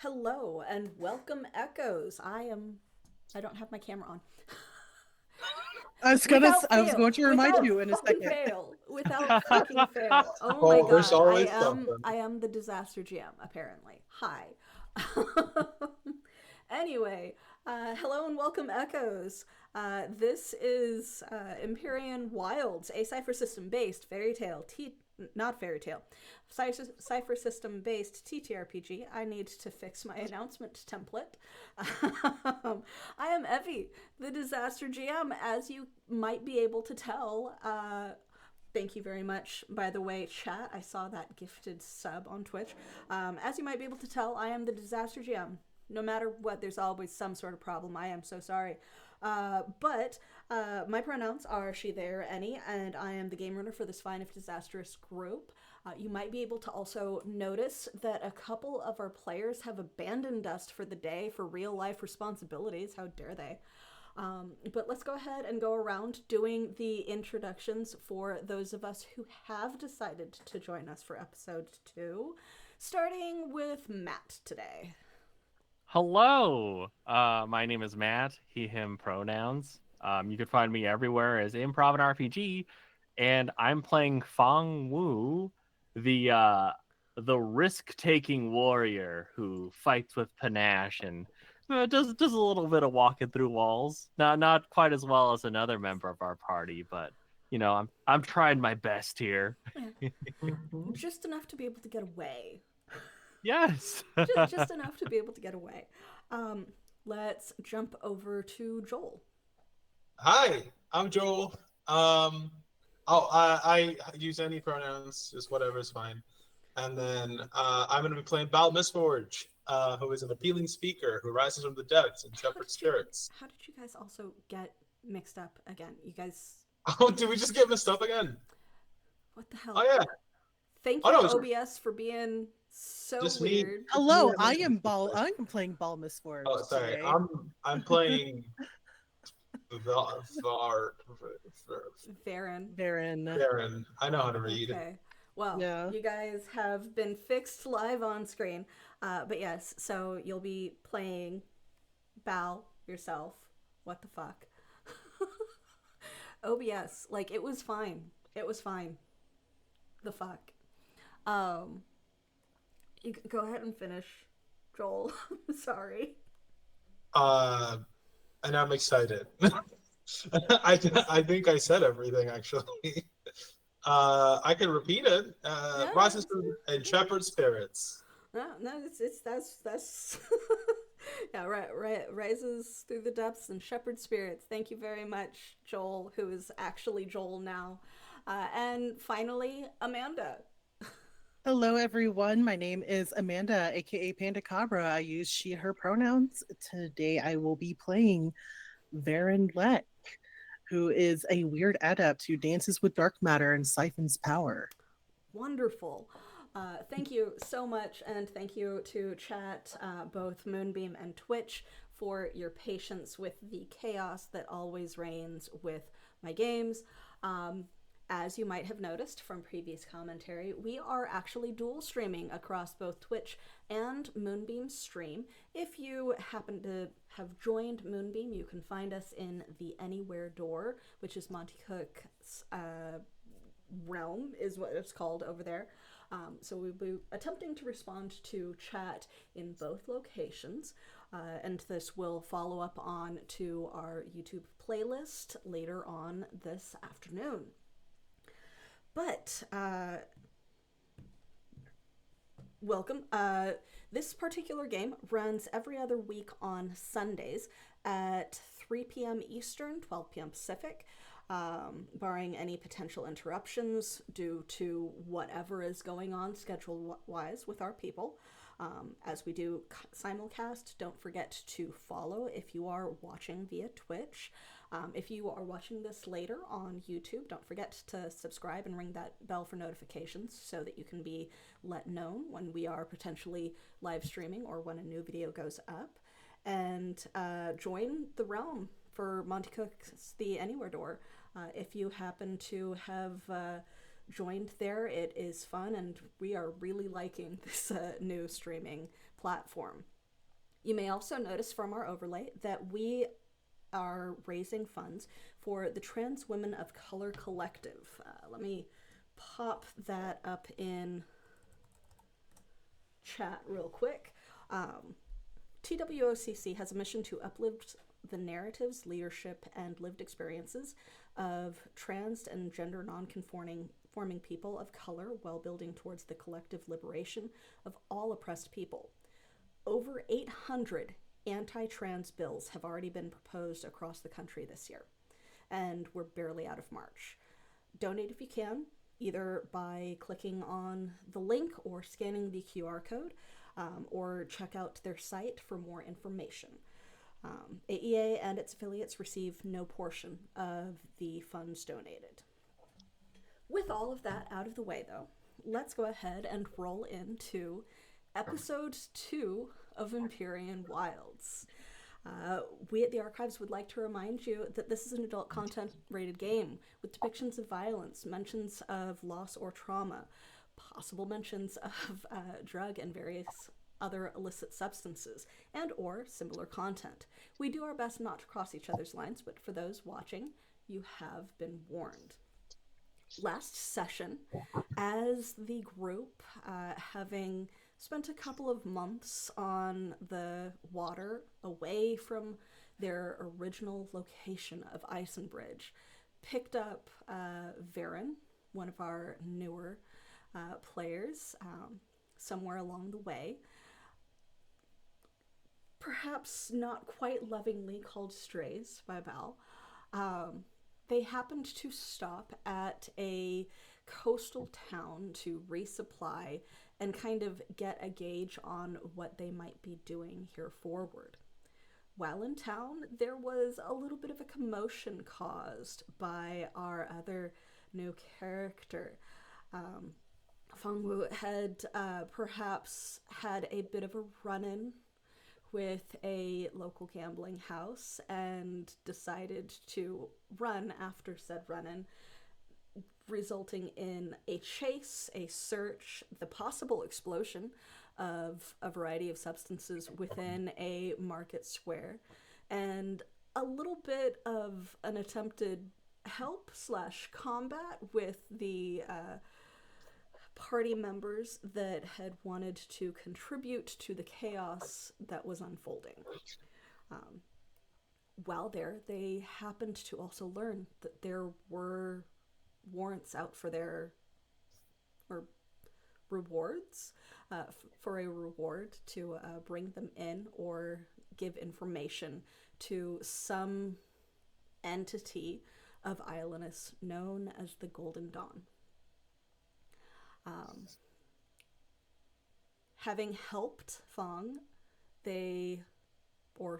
Hello and welcome, Echoes. I don't have my camera on. I was going to remind you in a second. Without fucking fail. Oh my god. There's always something. I am the disaster GM, apparently. Hi. Anyway, hello and welcome, Echoes. This is Empyrean Wilds, a Cypher system-based Cypher system-based TTRPG. I need to fix my announcement template. I am Evie, the disaster GM, as you might be able to tell. Thank you very much, by the way, chat. I saw that gifted sub on Twitch. As you might be able to tell, I am the disaster GM. No matter what, there's always some sort of problem. I am so sorry. But my pronouns are she, there, any, and I am the game runner for this fine if disastrous group. You might be able to also notice that a couple of our players have abandoned us for the day for real life responsibilities. How dare they? But let's go ahead and go around doing the introductions for those of us who have decided to join us for episode 2, starting with Matt today. Hello, my name is Matt, he, him pronouns. You can find me everywhere as Improv and RPG, and I'm playing Fang Wu, the risk-taking warrior who fights with panache and does a little bit of walking through walls. Not quite as well as another member of our party, but you know, I'm trying my best here. Just enough to be able to get away. Yes. just enough to be able to get away. Let's jump over to Joel. Hi, I'm Joel. I use any pronouns, just whatever is fine. And then I'm going to be playing Val Mistforge, who is an appealing speaker who rises from the depths and shepherd spirits. How did you guys also get mixed up again? You guys... Oh, did we just get mixed up again? What the hell? Oh, yeah. Thank you, OBS, for being so just weird. Me. Hello, I am playing Ball Mistforge. Oh, sorry. Today. I'm playing Varen. I know how to read. Okay. Well, yeah. You guys have been fixed live on screen. But yes, so you'll be playing Bal yourself. What the fuck? OBS, like, it was fine. It was fine. The fuck. You go ahead and finish, Joel. Sorry. And I'm excited. I think I said everything, actually. I can repeat it. Rises and shepherd spirits. No, that's yeah, right. Rises through the depths and shepherd spirits. Thank you very much, Joel, who is actually Joel now. And finally, Amanda. Hello, everyone. My name is Amanda, aka Panda Cabra. I use she, her pronouns. Today I will be playing Varen Lek, who is a weird adept who dances with dark matter and siphons power. Wonderful. Thank you so much, and thank you to chat, both Moonbeam and Twitch, for your patience with the chaos that always reigns with my games. As you might have noticed from previous commentary, we are actually dual streaming across both Twitch and Moonbeam's stream. If you happen to have joined Moonbeam, you can find us in the Anywhere door, which is Monty Cook's realm, is what it's called over there. So we'll be attempting to respond to chat in both locations, and this will follow up on to our YouTube playlist later on this afternoon. But, welcome. This particular game runs every other week on Sundays at 3 p.m. Eastern, 12 p.m. Pacific, barring any potential interruptions due to whatever is going on schedule-wise with our people. As we do simulcast, don't forget to follow if you are watching via Twitch. If you are watching this later on YouTube, don't forget to subscribe and ring that bell for notifications so that you can be let know when we are potentially live streaming or when a new video goes up. And join the realm for Monty Cook's The Anywhere Door. If you happen to have joined there, it is fun, and we are really liking this new streaming platform. You may also notice from our overlay that we are raising funds for the Trans Women of Color Collective. Let me pop that up in chat real quick. TWOCC has a mission to uplift the narratives, leadership, and lived experiences of trans and gender non-conforming people of color while building towards the collective liberation of all oppressed people. Over 800 anti-trans bills have already been proposed across the country this year, and we're barely out of March. Donate if you can, either by clicking on the link or scanning the QR code, or check out their site for more information. AEA and its affiliates receive no portion of the funds donated. With all of that out of the way, though, let's go ahead and roll into episode 2 of Empyrean Wilds. We at the Archives would like to remind you that this is an adult content rated game with depictions of violence, mentions of loss or trauma, possible mentions of drug and various other illicit substances, and or similar content. We do our best not to cross each other's lines, but for those watching, you have been warned. Last session, as the group, having spent a couple of months on the water away from their original location of Eisenbridge, picked up Varen, one of our newer players, somewhere along the way. Perhaps not quite lovingly called strays by Val. They happened to stop at a coastal town to resupply and kind of get a gauge on what they might be doing here forward. While in town, there was a little bit of a commotion caused by our other new character. Fang Wu had perhaps had a bit of a run-in with a local gambling house and decided to run after said run-in, resulting in a chase, a search, the possible explosion of a variety of substances within a market square, and a little bit of an attempted help/combat with the party members that had wanted to contribute to the chaos that was unfolding. While there, they happened to also learn that there were warrants out for their rewards, for a reward to bring them in or give information to some entity of Islanus known as the Golden Dawn. Having helped Fang,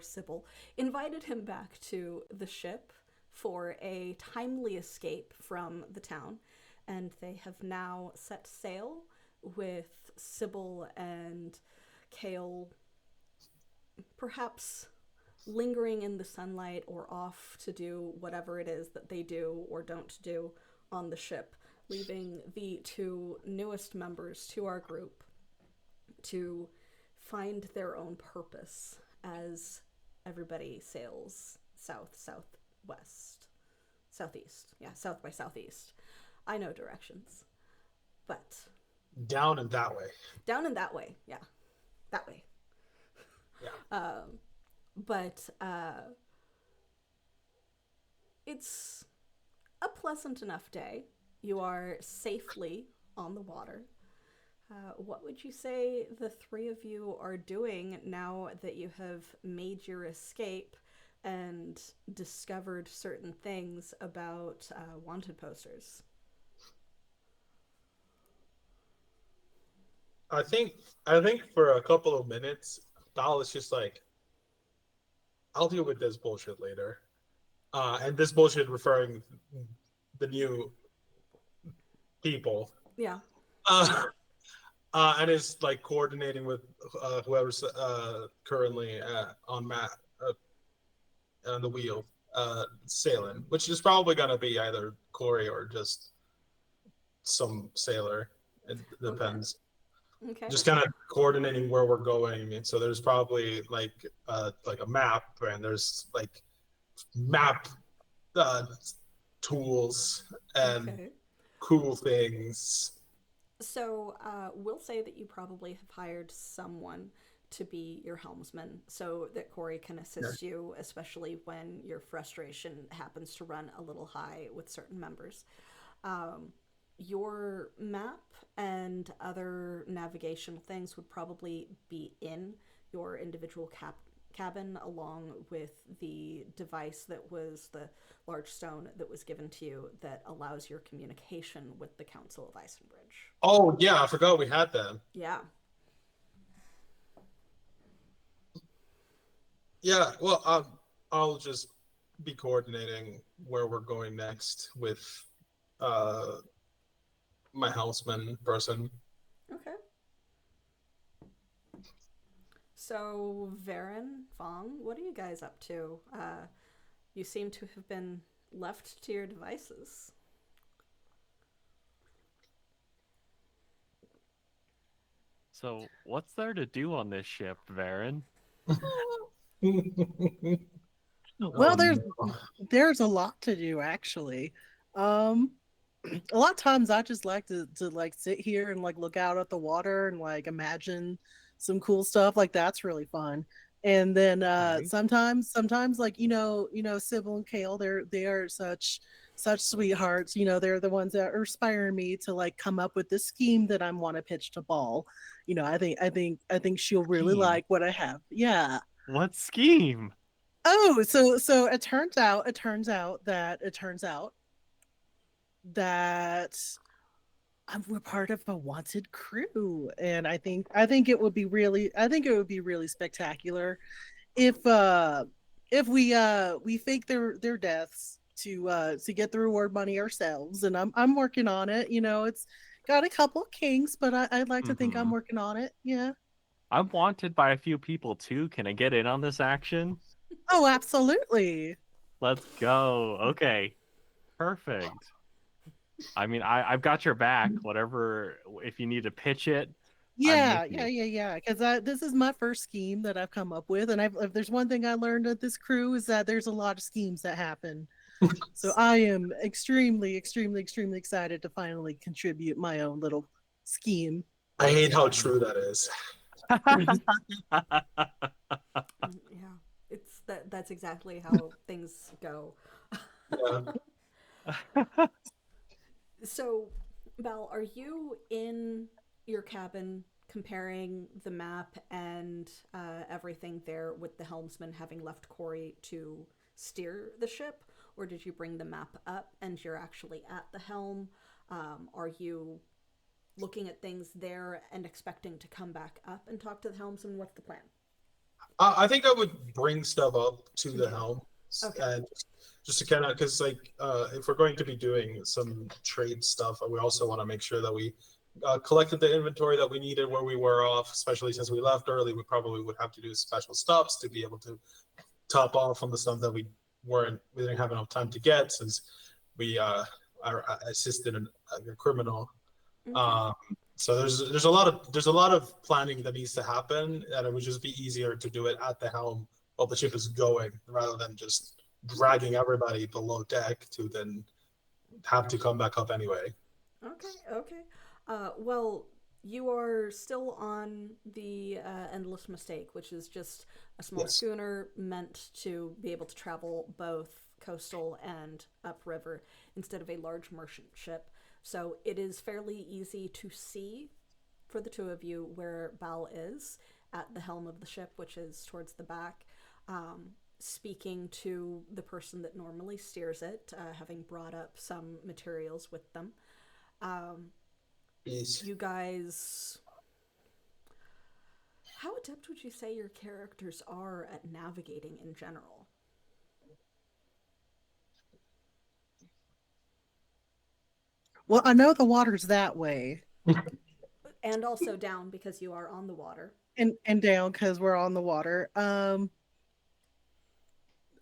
Sybil, invited him back to the ship for a timely escape from the town, and they have now set sail with Sybil and Kale perhaps lingering in the sunlight or off to do whatever it is that they do or don't do on the ship, leaving the two newest members to our group to find their own purpose as everybody sails south, southwest, southeast. Yeah, south by southeast. I know directions, but Down and that way. down and that way. Yeah, that way. Yeah. But it's a pleasant enough day. You are safely on the water. What would you say the three of you are doing now that you have made your escape and discovered certain things about wanted posters? I think for a couple of minutes, Dal is just like, I'll deal with this bullshit later. And this bullshit referring the new people. Yeah. And is like coordinating with whoever's currently on the wheel sailing, which is probably gonna be either Corey or just some sailor. It depends. Okay. Just kind of coordinating where we're going, and so there's probably like a map, and there's like map tools and Okay. cool things. So we'll say that you probably have hired someone to be your helmsman so that Corey can assist you, especially when your frustration happens to run a little high with certain members. Your map and other navigational things would probably be in your individual cabin, along with the device that was the large stone that was given to you that allows your communication with the Council of Icenbridge. Oh yeah, I forgot we had them. Yeah. Yeah, well, I'll just be coordinating where we're going next with my houseman person. Okay. So, Varen, Fang, what are you guys up to? You seem to have been left to your devices. So, what's there to do on this ship, Varen? Well, there's a lot to do actually. A lot of times I just like to like sit here and like look out at the water and like imagine some cool stuff. Like that's really fun. And then Okay. sometimes like Sybil and Kale, they are such sweethearts. They're the ones that are inspiring me to like come up with this scheme that I want to pitch to Ball. I think she'll really Scheme? like what I have. Yeah. What scheme? Oh, so it turns out that we're part of a wanted crew, and I think it would be really spectacular if we fake their deaths to get the reward money ourselves. And I'm working on it. It's got a couple of kinks, but I'd like to think I'm working on it. Yeah. I'm wanted by a few people too. Can I get in on this action? Oh, absolutely. Let's go. Okay. Perfect. I mean, I've got your back. Whatever, if you need to pitch it. Yeah. Because this is my first scheme that I've come up with, and if there's one thing I learned at this crew is that there's a lot of schemes that happen. So I am extremely, extremely, extremely excited to finally contribute my own little scheme. I hate how true that is. Yeah, that's exactly how things go. Yeah. So, Belle, are you in your cabin comparing the map and everything there with the helmsman having left Corey to steer the ship? Or did you bring the map up and you're actually at the helm? Are you looking at things there and expecting to come back up and talk to the helmsman? What's the plan? I think I would bring stuff up to the helm Okay. And just to kind of, because like if we're going to be doing some trade stuff, we also want to make sure that we collected the inventory that we needed where we were off, especially since we left early. We probably would have to do special stops to be able to top off on the stuff that we didn't have enough time to get, since we are assisted a criminal. Okay. So there's a lot of planning that needs to happen, and it would just be easier to do it at the helm while the ship is going, rather than just dragging everybody below deck to then have to come back up anyway. Okay. Well, you are still on the Endless Mistake, which is just a small Yes. schooner meant to be able to travel both coastal and upriver instead of a large merchant ship. So it is fairly easy to see for the two of you where Bal is at the helm of the ship, which is towards the back, speaking to the person that normally steers it, having brought up some materials with them. Yes. You guys, how adept would you say your characters are at navigating in general? Well, I know the water's that way, And also down because you are on the water. and down because we're on the water.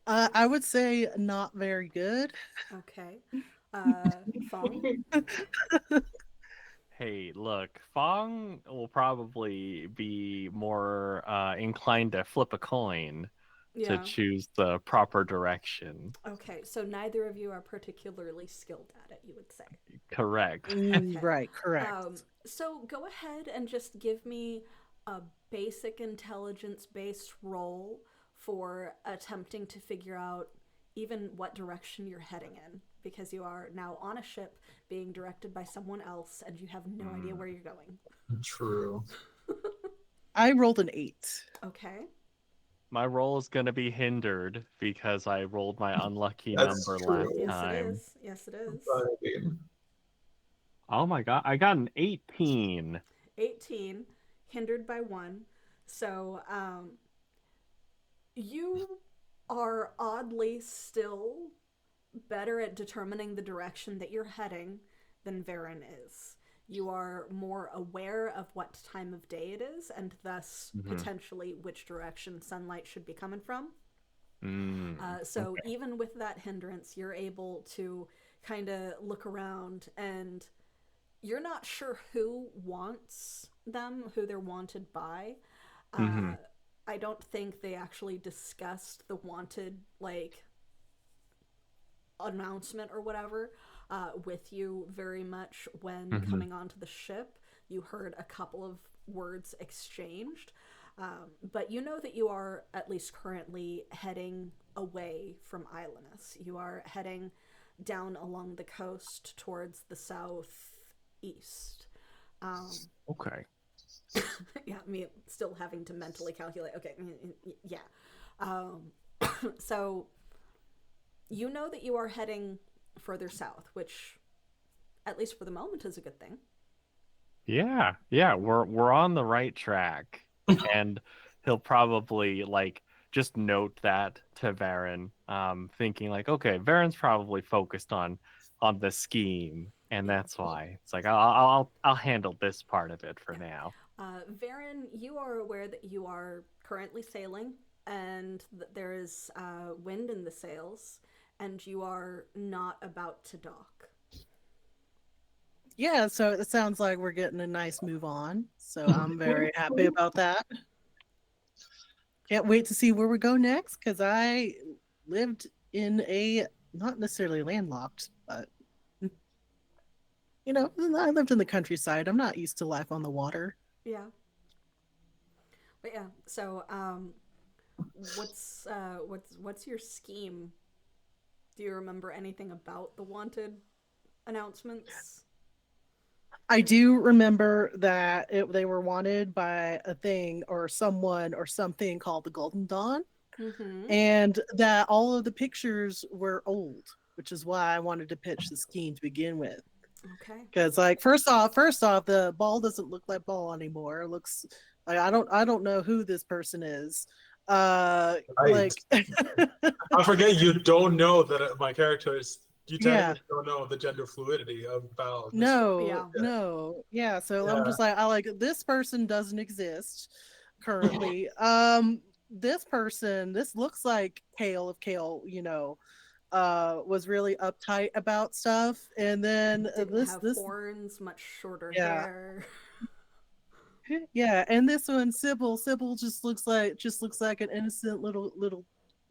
I would say not very good. Okay. Fong? Hey, look, Fong will probably be more inclined to flip a coin to Yeah. choose the proper direction. Okay, so neither of you are particularly skilled at it, you would say. Correct. Okay. Right, correct. So go ahead and just give me a basic intelligence-based roll for attempting to figure out even what direction you're heading in, because you are now on a ship being directed by someone else and you have no idea where you're going. True. I rolled an 8. Okay. My roll is going to be hindered because I rolled my unlucky That's number true. last Yes, time. it is. Yes, it is. But, I mean, Oh my god, I got an 18. 18, hindered by 1. So, you are oddly still better at determining the direction that you're heading than Varen is. You are more aware of what time of day it is, and thus potentially which direction sunlight should be coming from. So okay. even with that hindrance, you're able to kind of look around, and you're not sure who wants them, who they're wanted by. I don't think they actually discussed the wanted, like, announcement or whatever with you very much when coming onto the ship. You heard a couple of words exchanged, but you know that you are at least currently heading away from Islanus. You are heading down along the coast towards the southeast. Okay. Yeah, me still having to mentally calculate. Okay, yeah. So you know that you are heading further south, which, at least for the moment, is a good thing. Yeah, we're on the right track. And he'll probably like just note that to Varen, thinking like, okay, Varen's probably focused on the scheme, and that's why it's like I'll handle this part of it for now. Varen, you are aware that you are currently sailing, and that there is wind in the sails, and you are not about to dock. Yeah, so it sounds like we're getting a nice move on. So I'm very happy about that. Can't wait to see where we go next, because I lived in a not necessarily landlocked, but I lived in the countryside. I'm not used to life on the water. Yeah. But yeah, so what's your scheme? Do you remember anything about the wanted announcements? I do remember that they were wanted by a thing or someone or something called the Golden Dawn, and that all of the pictures were old, which is why I wanted to pitch the scheme to begin with. Okay. Because, like, first off, the ball doesn't look like ball anymore. It looks like I don't know who this person is. Right. Like I forget you don't know that my character is. You yeah. technically don't know the gender fluidity of Val. No, Yeah. no. Yeah, so I'm Yeah. just like I like this person doesn't exist currently. This person, this looks like Kale if Kale, was really uptight about stuff. And then Didn't this have this horns, much shorter yeah. hair. Yeah, and this one, Sybil just looks like an innocent little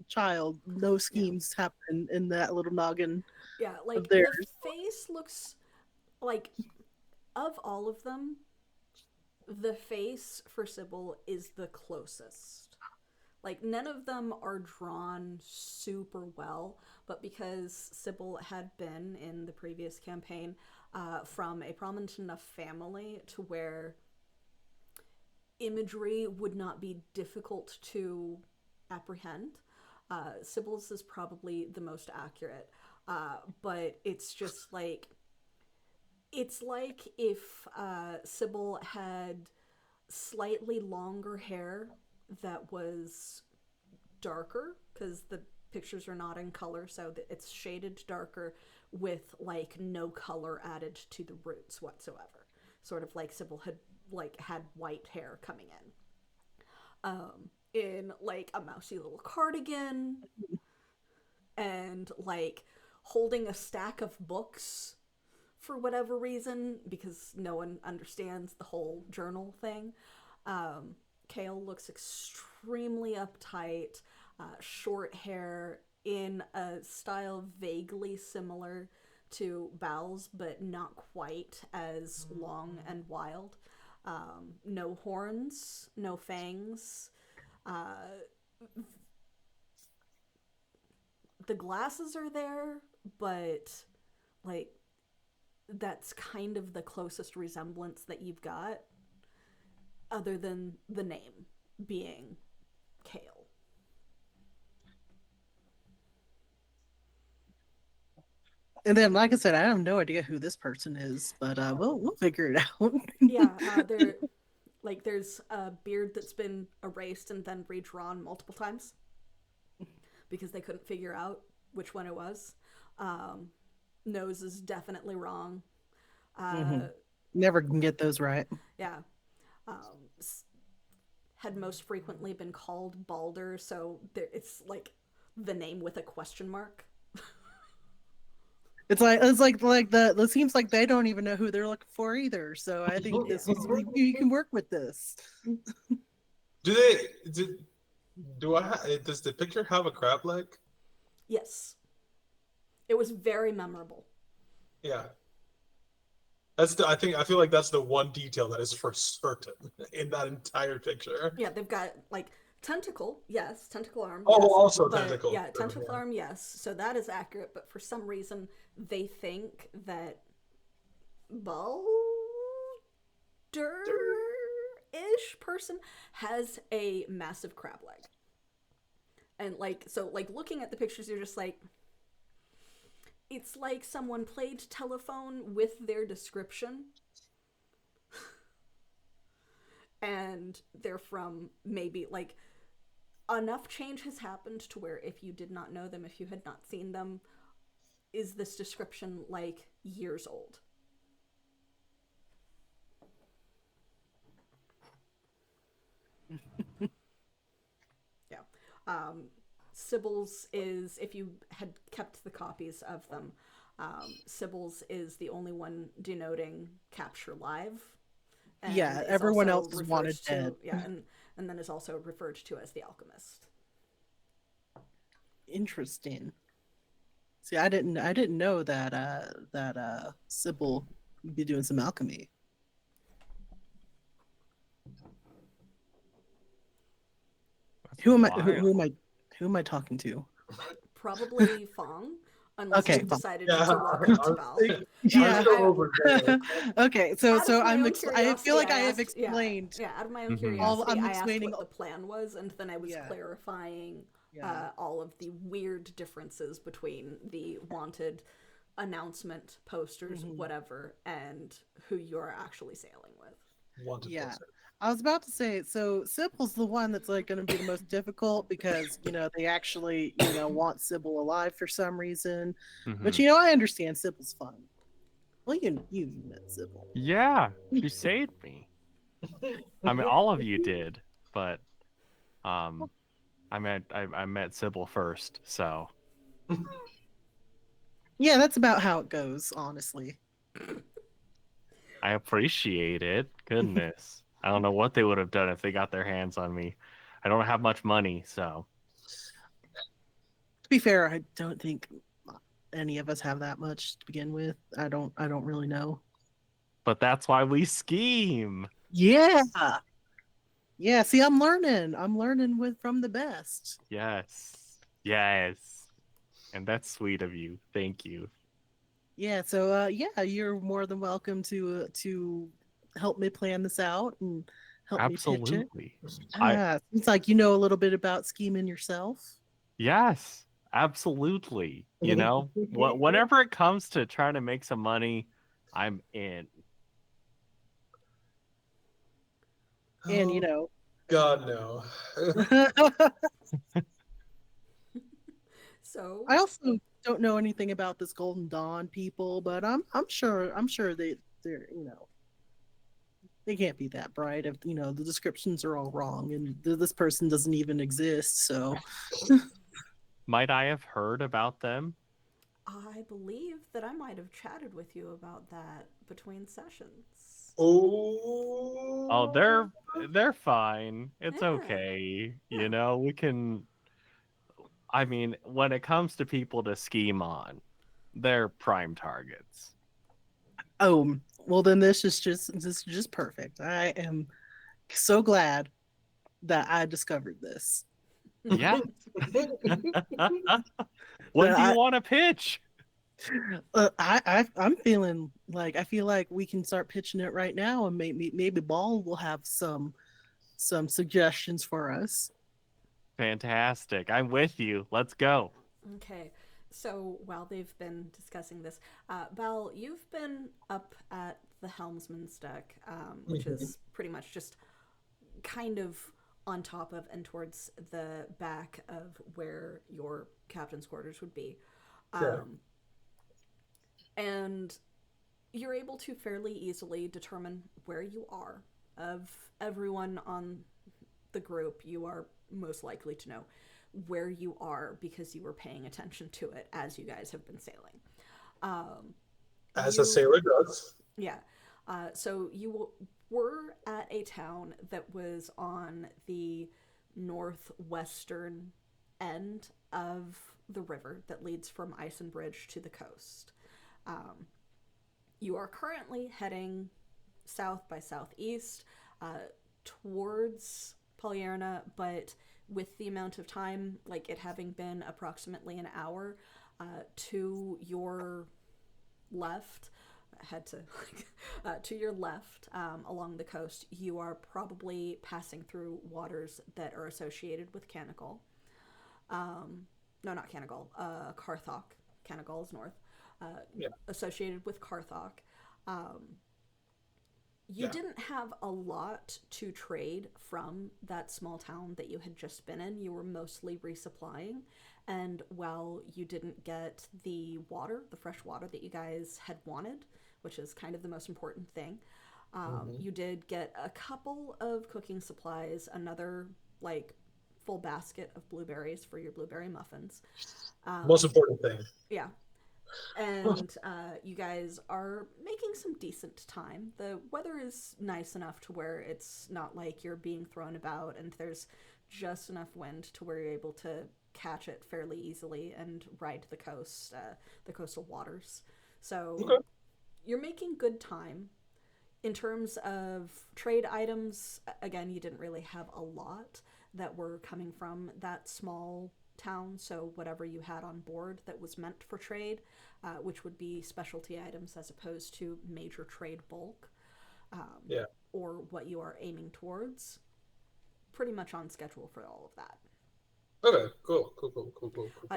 child. No Yeah. schemes happen in that little noggin Yeah, of like the theirs. face looks like, of all of them, the face for Sybil is the closest. Like, none of them are drawn super well, but because Sybil had been in the previous campaign from a prominent enough family to where imagery would not be difficult to apprehend, Sybil's is probably the most accurate. But it's just like, it's like if Sybil had slightly longer hair that was darker, because the pictures are not in color, so it's shaded darker with like no color added to the roots whatsoever. Sort of like Sybil had white hair coming in like a mousy little cardigan, and like holding a stack of books for whatever reason, because no one understands the whole journal thing. Kale looks extremely uptight, short hair in a style vaguely similar to Bal's, but not quite as long and wild. No horns, no fangs. The glasses are there, but like that's kind of the closest resemblance that you've got, other than the name being Kale. And then, like I said, I have no idea who this person is, but we'll figure it out. Yeah, there's a beard that's been erased and then redrawn multiple times because they couldn't figure out which one it was. Nose is definitely wrong. Never can get those right. Yeah. Had most frequently been called Balder, so it's like the name with a question mark. It's like it seems like they don't even know who they're looking for either. So I think this is you can work with this. Does the picture have a crab leg? Yes. It was very memorable. Yeah. I feel like that's the one detail that is for certain in that entire picture. Yeah, they've got like tentacle, yes, tentacle arm. Oh, yes, also but, tentacle. Yeah, tentacle arm, yes. So that is accurate, but for some reason they think that Balder-ish person has a massive crab leg. And like, so like looking at the pictures, you're just like, it's like someone played telephone with their description. And they're from maybe like enough change has happened to where if you did not know them, if you had not seen them, is this description like years old? Yeah. Sybil's is, if you had kept the copies of them, Sybil's is the only one denoting capture live. And yeah, is everyone also else is referred wanted to, dead. yeah, and then is also referred to as the alchemist. Interesting. See, I didn't know that Sybil would be doing some alchemy. Who am I talking to? Probably Fang, unless Okay, you Fang. decided to walk up to Val. Yeah. Over there. Okay, so Out of my I'm own I feel like I have curiosity, explained. Yeah, out of my own Mhm. curiosity, I'm I asked explaining what the plan was, and then I was Yeah. clarifying Yeah. all of the weird differences between the wanted announcement posters, whatever, and who you're actually sailing with. Wanted Yeah. poster. I was about to say, so Sybil's the one that's like going to be the most difficult because they actually want Sybil alive for some reason. But Hmm. I understand Sybil's fun. Well, you met Sybil. Yeah, she saved me. I mean, all of you did, but I met Sybil first, so Yeah, that's about how it goes, honestly. I appreciate it. Goodness, I don't know what they would have done if they got their hands on me. I don't have much money, so. To be fair, I don't think any of us have that much to begin with. I don't really know. But that's why we scheme. Yeah. Yeah, see, I'm learning. I'm learning from the best. Yes. Yes. And that's sweet of you. Thank you. Yeah, so yeah, you're more than welcome to help me plan this out and help me pitch it. Absolutely. I Seems like you know a little bit about scheming yourself. yes, absolutely. Whenever it comes to trying to make some money, I'm in. And Oh, God, no. So, I also don't know anything about this Golden Dawn people, but I'm sure they're they can't be that bright if the descriptions are all wrong and this person doesn't even exist. So Might I have heard about them? I believe that I might have chatted with you about that between sessions. Oh, Oh. they're fine. It's Yeah, okay. yeah. We can I mean, when it comes to people to scheme on, they're prime targets. oh well, then this is just perfect. I am so glad that I discovered this. Yeah. When That do you want to pitch? I'm feeling like I feel like we can start pitching it right now, and maybe Ball will have some suggestions for us. Fantastic. I'm with you. Let's go. Okay. So while they've been discussing this, Val, you've been up at the helmsman's deck, which is pretty much just kind of on top of and towards the back of where your captain's quarters would be. Sure. And you're able to fairly easily determine where you are. Of everyone on the group, you are most likely to know where you are because you were paying attention to it as you guys have been sailing. As You, a sailor does. yeah. So you were at a town that was on the northwestern end of the river that leads from Icenbridge to the coast. Um, you are currently heading south by southeast towards Polyarna, but with the amount of time, like it having been approximately an hour to your left, head to your left along the coast, you are probably passing through waters that are associated with Canagal. No, not Canagal. Carthok. Canagal is north. Yeah. Associated with Carthok. You Yeah. didn't have a lot to trade from that small town that you had just been in. You were mostly resupplying. And while you didn't get the water, the fresh water that you guys had wanted, which is kind of the most important thing, you did get a couple of cooking supplies, another like full basket of blueberries for your blueberry muffins. Most important thing. Yeah, and you guys are making some decent time. The weather is nice enough to where it's not like you're being thrown about, and there's just enough wind to where you're able to catch it fairly easily and ride to the coast, the coastal waters. So Okay. you're making good time. In terms of trade items, again, you didn't really have a lot that were coming from that small town, so whatever you had on board that was meant for trade, which would be specialty items as opposed to major trade bulk, Yeah. or what you are aiming towards, pretty much on schedule for all of that. Okay, cool.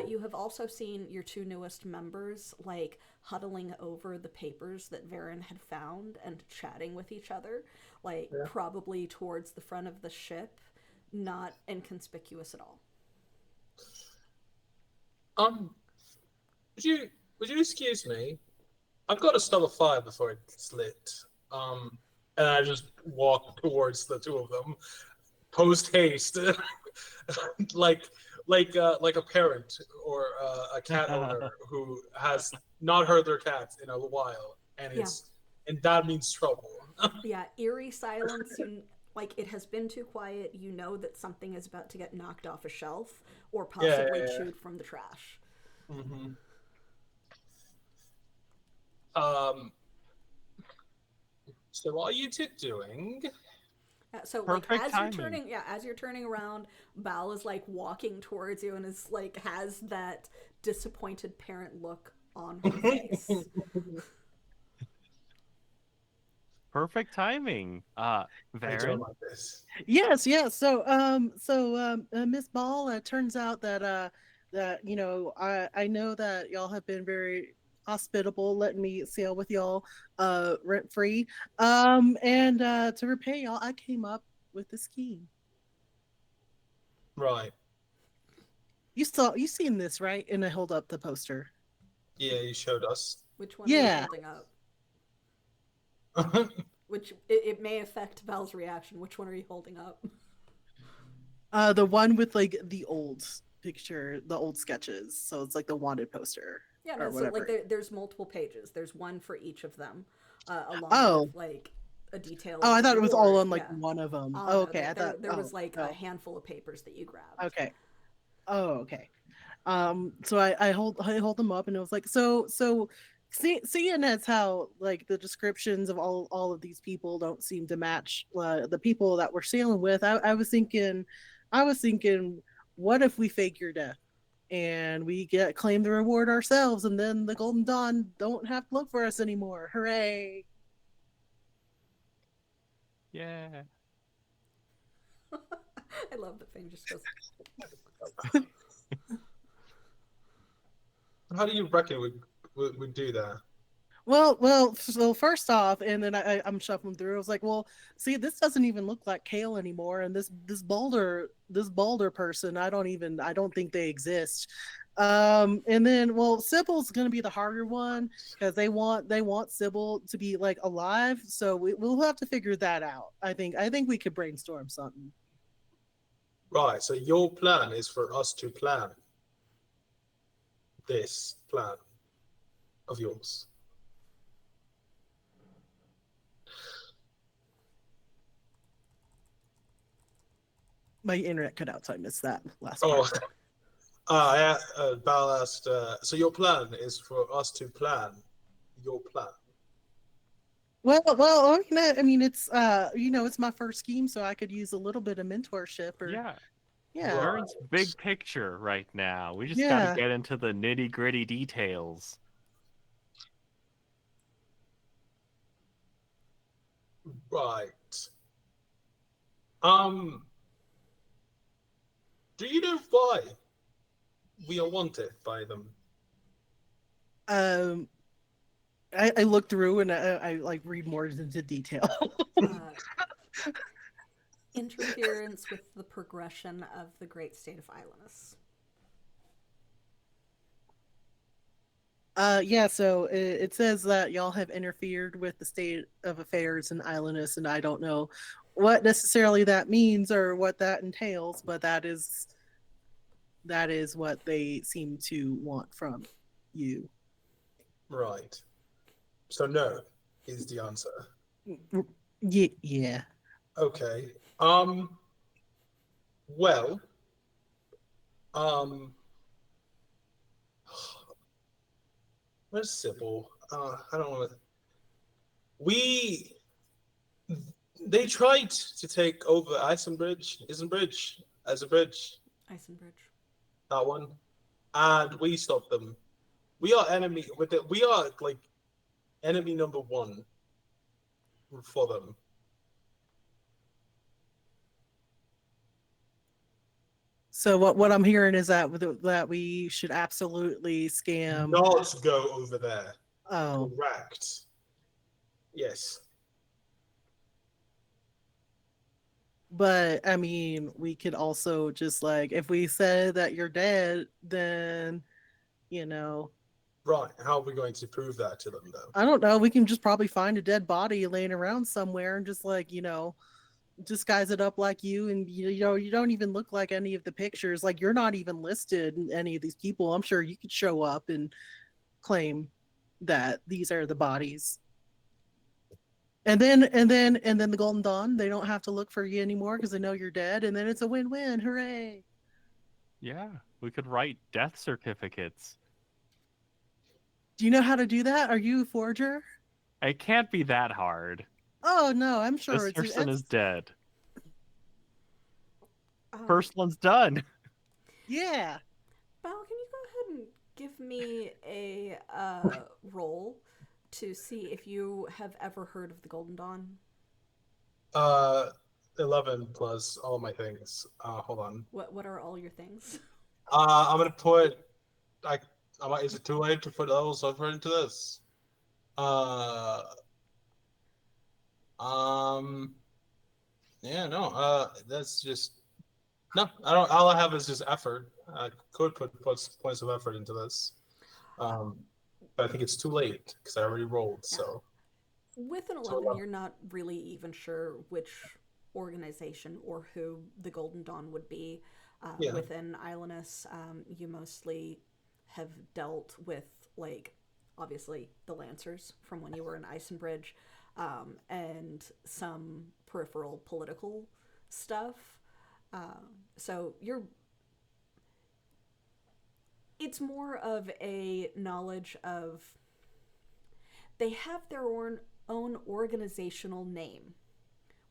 You have also seen your two newest members like huddling over the papers that Varen had found and chatting with each other, like Yeah. probably towards the front of the ship, not inconspicuous at all. Would you excuse me? I've got to start a fire before it's lit. And I just walk towards the two of them, post haste, like a parent or a cat owner who has not heard their cat in a while, and Yeah. and that means trouble. Yeah, eerie silence. Like it has been too quiet. You know that something is about to get knocked off a shelf or possibly Yeah. chewed from the trash. Mm-hmm. So what are you two doing? So Perfect like timing. as you're turning around, Bal is like walking towards you and is like has that disappointed parent look on her face. Perfect timing. I don't Varen. like this. Yes, yes. Miss Ball, turns out that I know that y'all have been very hospitable, letting me sail with y'all rent free. And to repay y'all, I came up with the scheme. Right. You seen this, right? And I hold up the poster. Yeah, you showed us. Which one are you Yeah. holding up? Which it may affect Bal's reaction. Which one are you holding up? The one with like the old picture, the old sketches. So it's like the wanted poster. Yeah, no. Or So whatever. like there's multiple pages. There's one for each of them, along Oh. with like a detail. Oh, Of I the thought it was all reward. on like Yeah. one of them. Oh, Oh, no, okay. I thought there was like a oh. handful of papers that you grabbed. Okay. Oh, okay. So I hold them up and it was like seeing as how like the descriptions of all of these people don't seem to match the people that we're sailing with. I was thinking, what if we fake your death and we get claim the reward ourselves, and then the Golden Dawn don't have to look for us anymore? Hooray! Yeah. I love that Fang just goes. How do you reckon we'd do that? Well. So first off, and then I'm shuffling through. I was like, well, see, this doesn't even look like Kale anymore, and this Balder person, I don't think they exist. And then, well, Sybil's gonna be the harder one because they want Sybil to be like alive. So we'll have to figure that out. I think we could brainstorm something. Right. So your plan is for us to plan this plan of yours. My internet cut out, so I missed that last Oh, part. yeah. Bal asked. So your plan is for us to plan your plan. Well, I mean, it's it's my first scheme, so I could use a little bit of mentorship or Yeah. yeah. Right. Varen's big picture right now. We just Yeah. got to get into the nitty gritty details. Right. Do you know why we are wanted by them? I look through and I like read more into detail. Interference with the progression of the great state of Islanus. Yeah, so it says that y'all have interfered with the state of affairs in Islandus, and I don't know what necessarily that means or what that entails, but that is what they seem to want from you. Right. So no is the answer. Yeah. Okay. Well. Where's Sybil? I don't want to. They tried to take over Eisenbridge, Isenbridge, Eisenbridge. that one, and we stopped them. We are enemy with it. We are like enemy number one for them. So what I'm hearing is that we should absolutely scam. Not go over there. Oh, Correct. Yes. but I mean, we could also just like if we say that you're dead, then you know, Right. How are we going to prove that to them, though? I don't know. We can just probably find a dead body laying around somewhere and just like disguise it up like you, and you don't even look like any of the pictures. Like you're not even listed in any of these people. I'm sure you could show up and claim that these are the bodies. And then the Golden Dawn, they don't have to look for you anymore because they know you're dead, and then it's a win-win. Hooray! Yeah, we could write death certificates. Do you know how to do that? Are you a forger? It can't be that hard. Oh no, I'm sure This person is dead. Um, First one's done. Yeah. Bal, can you go ahead and give me a roll to see if you have ever heard of the Golden Dawn? 11 plus all my things. Hold on. What are all your things? I'm gonna put. Is it too late to put level software into this? Yeah, no. That's just no. I don't. All I have is just effort. I could put points of effort into this. But I think it's too late because I already rolled. So With an 11, you're not really even sure which organization or who the Golden Dawn would be. Yeah. Within Islanus, you mostly have dealt with, like, obviously the Lancers from when you were in Isenbridge, and some peripheral political stuff. So it's more of a knowledge of they have their own organizational name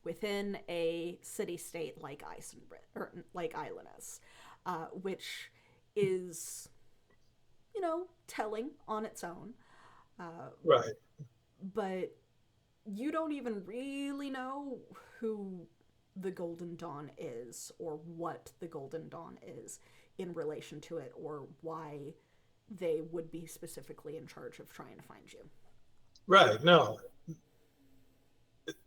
within a city-state like Isenbridge or like Islanus, which is, telling on its own. right. But you don't even really know who the Golden Dawn is or what the Golden Dawn is in relation to it or why they would be specifically in charge of trying to find you. Right. No.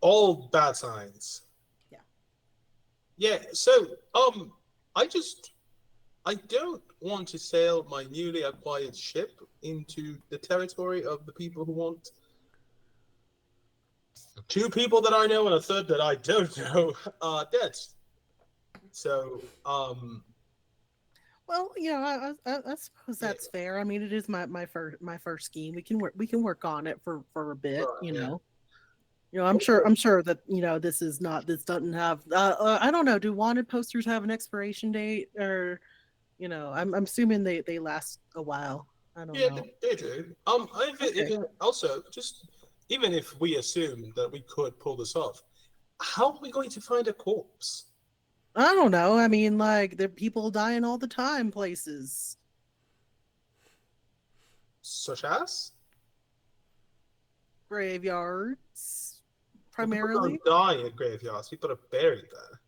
All bad signs. Yeah. Yeah. So I don't want to sail my newly acquired ship into the territory of the people who want. Two people that I know and a third that I don't know are dead. So, Well, I suppose that's fair. I mean, it is my first scheme. We can work on it for a bit. Yeah. I'm sure that this doesn't have. I don't know. Do wanted posters have an expiration date, or I'm assuming they last a while. I don't know. They do. Also, just even if we assume that we could pull this off, how are we going to find a corpse? I don't know. I mean, like, there are people dying all the time places. Such as? Graveyards, Well, primarily. people don't die at graveyards. People are buried there.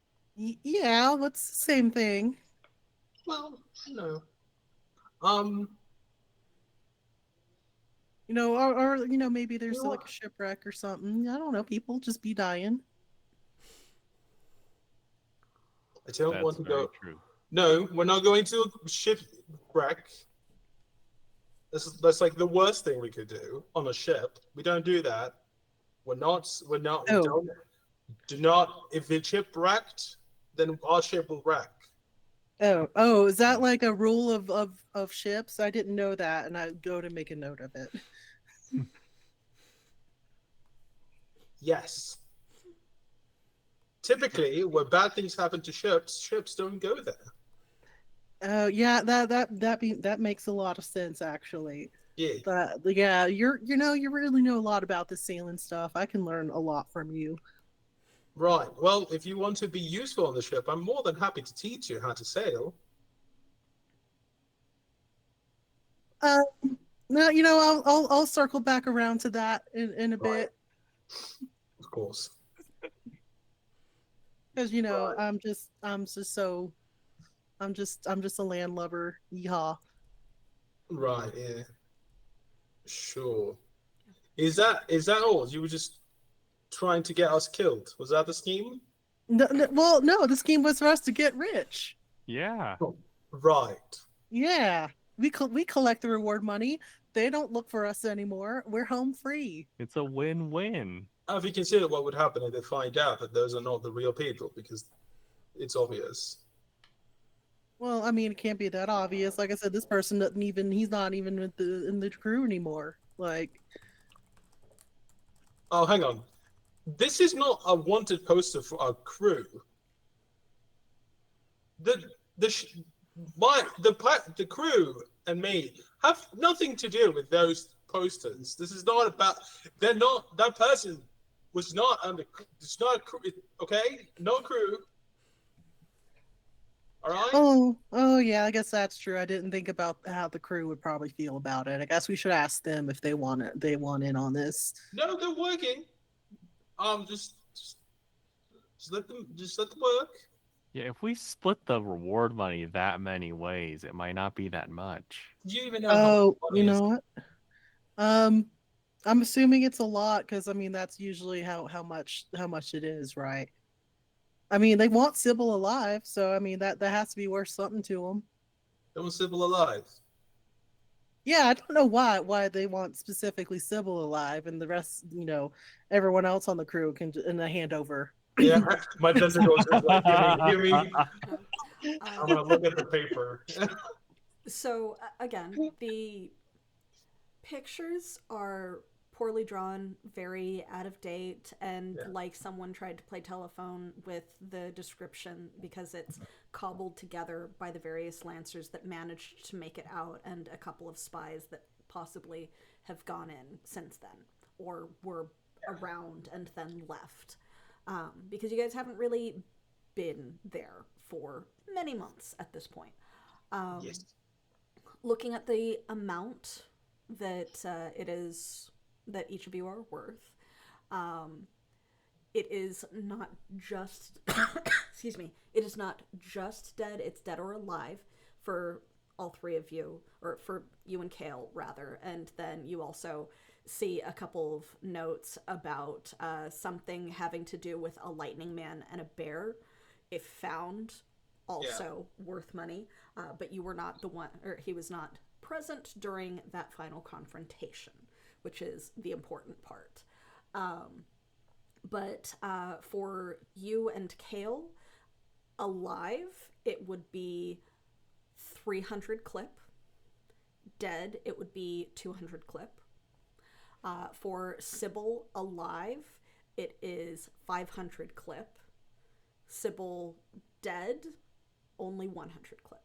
Yeah, what's the same thing? Well, no. Or maybe there's like a shipwreck or something. I don't know. People just be dying. I don't want to go. True. No, we're not going to a shipwreck. That's like the worst thing we could do on a ship. We don't do that. We're not. We don't. Do not. If it's shipwrecked, then our ship will wreck. Oh, is that like a rule of ships? I didn't know that, and I go to make a note of it. Yes. Typically, when bad things happen to ships don't go there. Oh, yeah, that makes a lot of sense actually. Yeah. You really know a lot about the sailing stuff. I can learn a lot from you. Right. Well, if you want to be useful on the ship, I'm more than happy to teach you how to sail. No, I'll circle back around to that in a bit. Of course. Because Right. I'm just so I'm just a landlubber. Yeehaw. Right, yeah. Sure. Is that all? You were just trying to get us killed. Was that the scheme? No, no, well, no, the scheme was for us to get rich. Yeah. Oh, right. Yeah, we collect the reward money. They don't look for us anymore. We're home free. It's a win-win. Have you considered what would happen if they find out that those are not the real people? Because it's obvious. Well, I mean, it can't be that obvious. Like I said, this person doesn't even, he's not even in the crew anymore. Like, Oh, hang on. This is not a wanted poster for our crew. The crew and me have nothing to do with those posters. This is not about. They're not. That person was not under. It's not a crew. Okay, no crew. All right. oh yeah, I guess that's true. I didn't think about how the crew would probably feel about it. I guess we should ask them if they want it. They want in on this. No, they're working. Just let them. Just let them work. Yeah, if we split the reward money that many ways, it might not be that much. Do you even know? Oh, how much you money is? know what? I'm assuming it's a lot because I mean that's usually how much it is, right? I mean they want Sybil alive, so I mean that has to be worth something to them. They want Sybil alive. Yeah, I don't know why they want specifically Sybil alive, and the rest, everyone else on the crew can in a handover. Yeah, my tentacles are like, give me. I'm gonna look at the paper. So again, the pictures are poorly drawn, very out of date, and like someone tried to play telephone with the description because it's cobbled together by the various lancers that managed to make it out and a couple of spies that possibly have gone in since then or were around and then left. Because you guys haven't really been there for many months at this point. Yes. Looking at the amount that it is that each of you are worth, it is not just excuse me, it is not just dead, it's dead or alive for all three of you, or for you and Kale rather. And then you also see a couple of notes about something having to do with a lightning man and a bear, if found, also worth money. But you were not the one, or he was not present during that final confrontation, which is the important part. But for you and Kale, alive, it would be 300 clip. Dead, it would be 200 clip. For Sybil alive, it is 500 clip. Sybil dead, only 100 clip.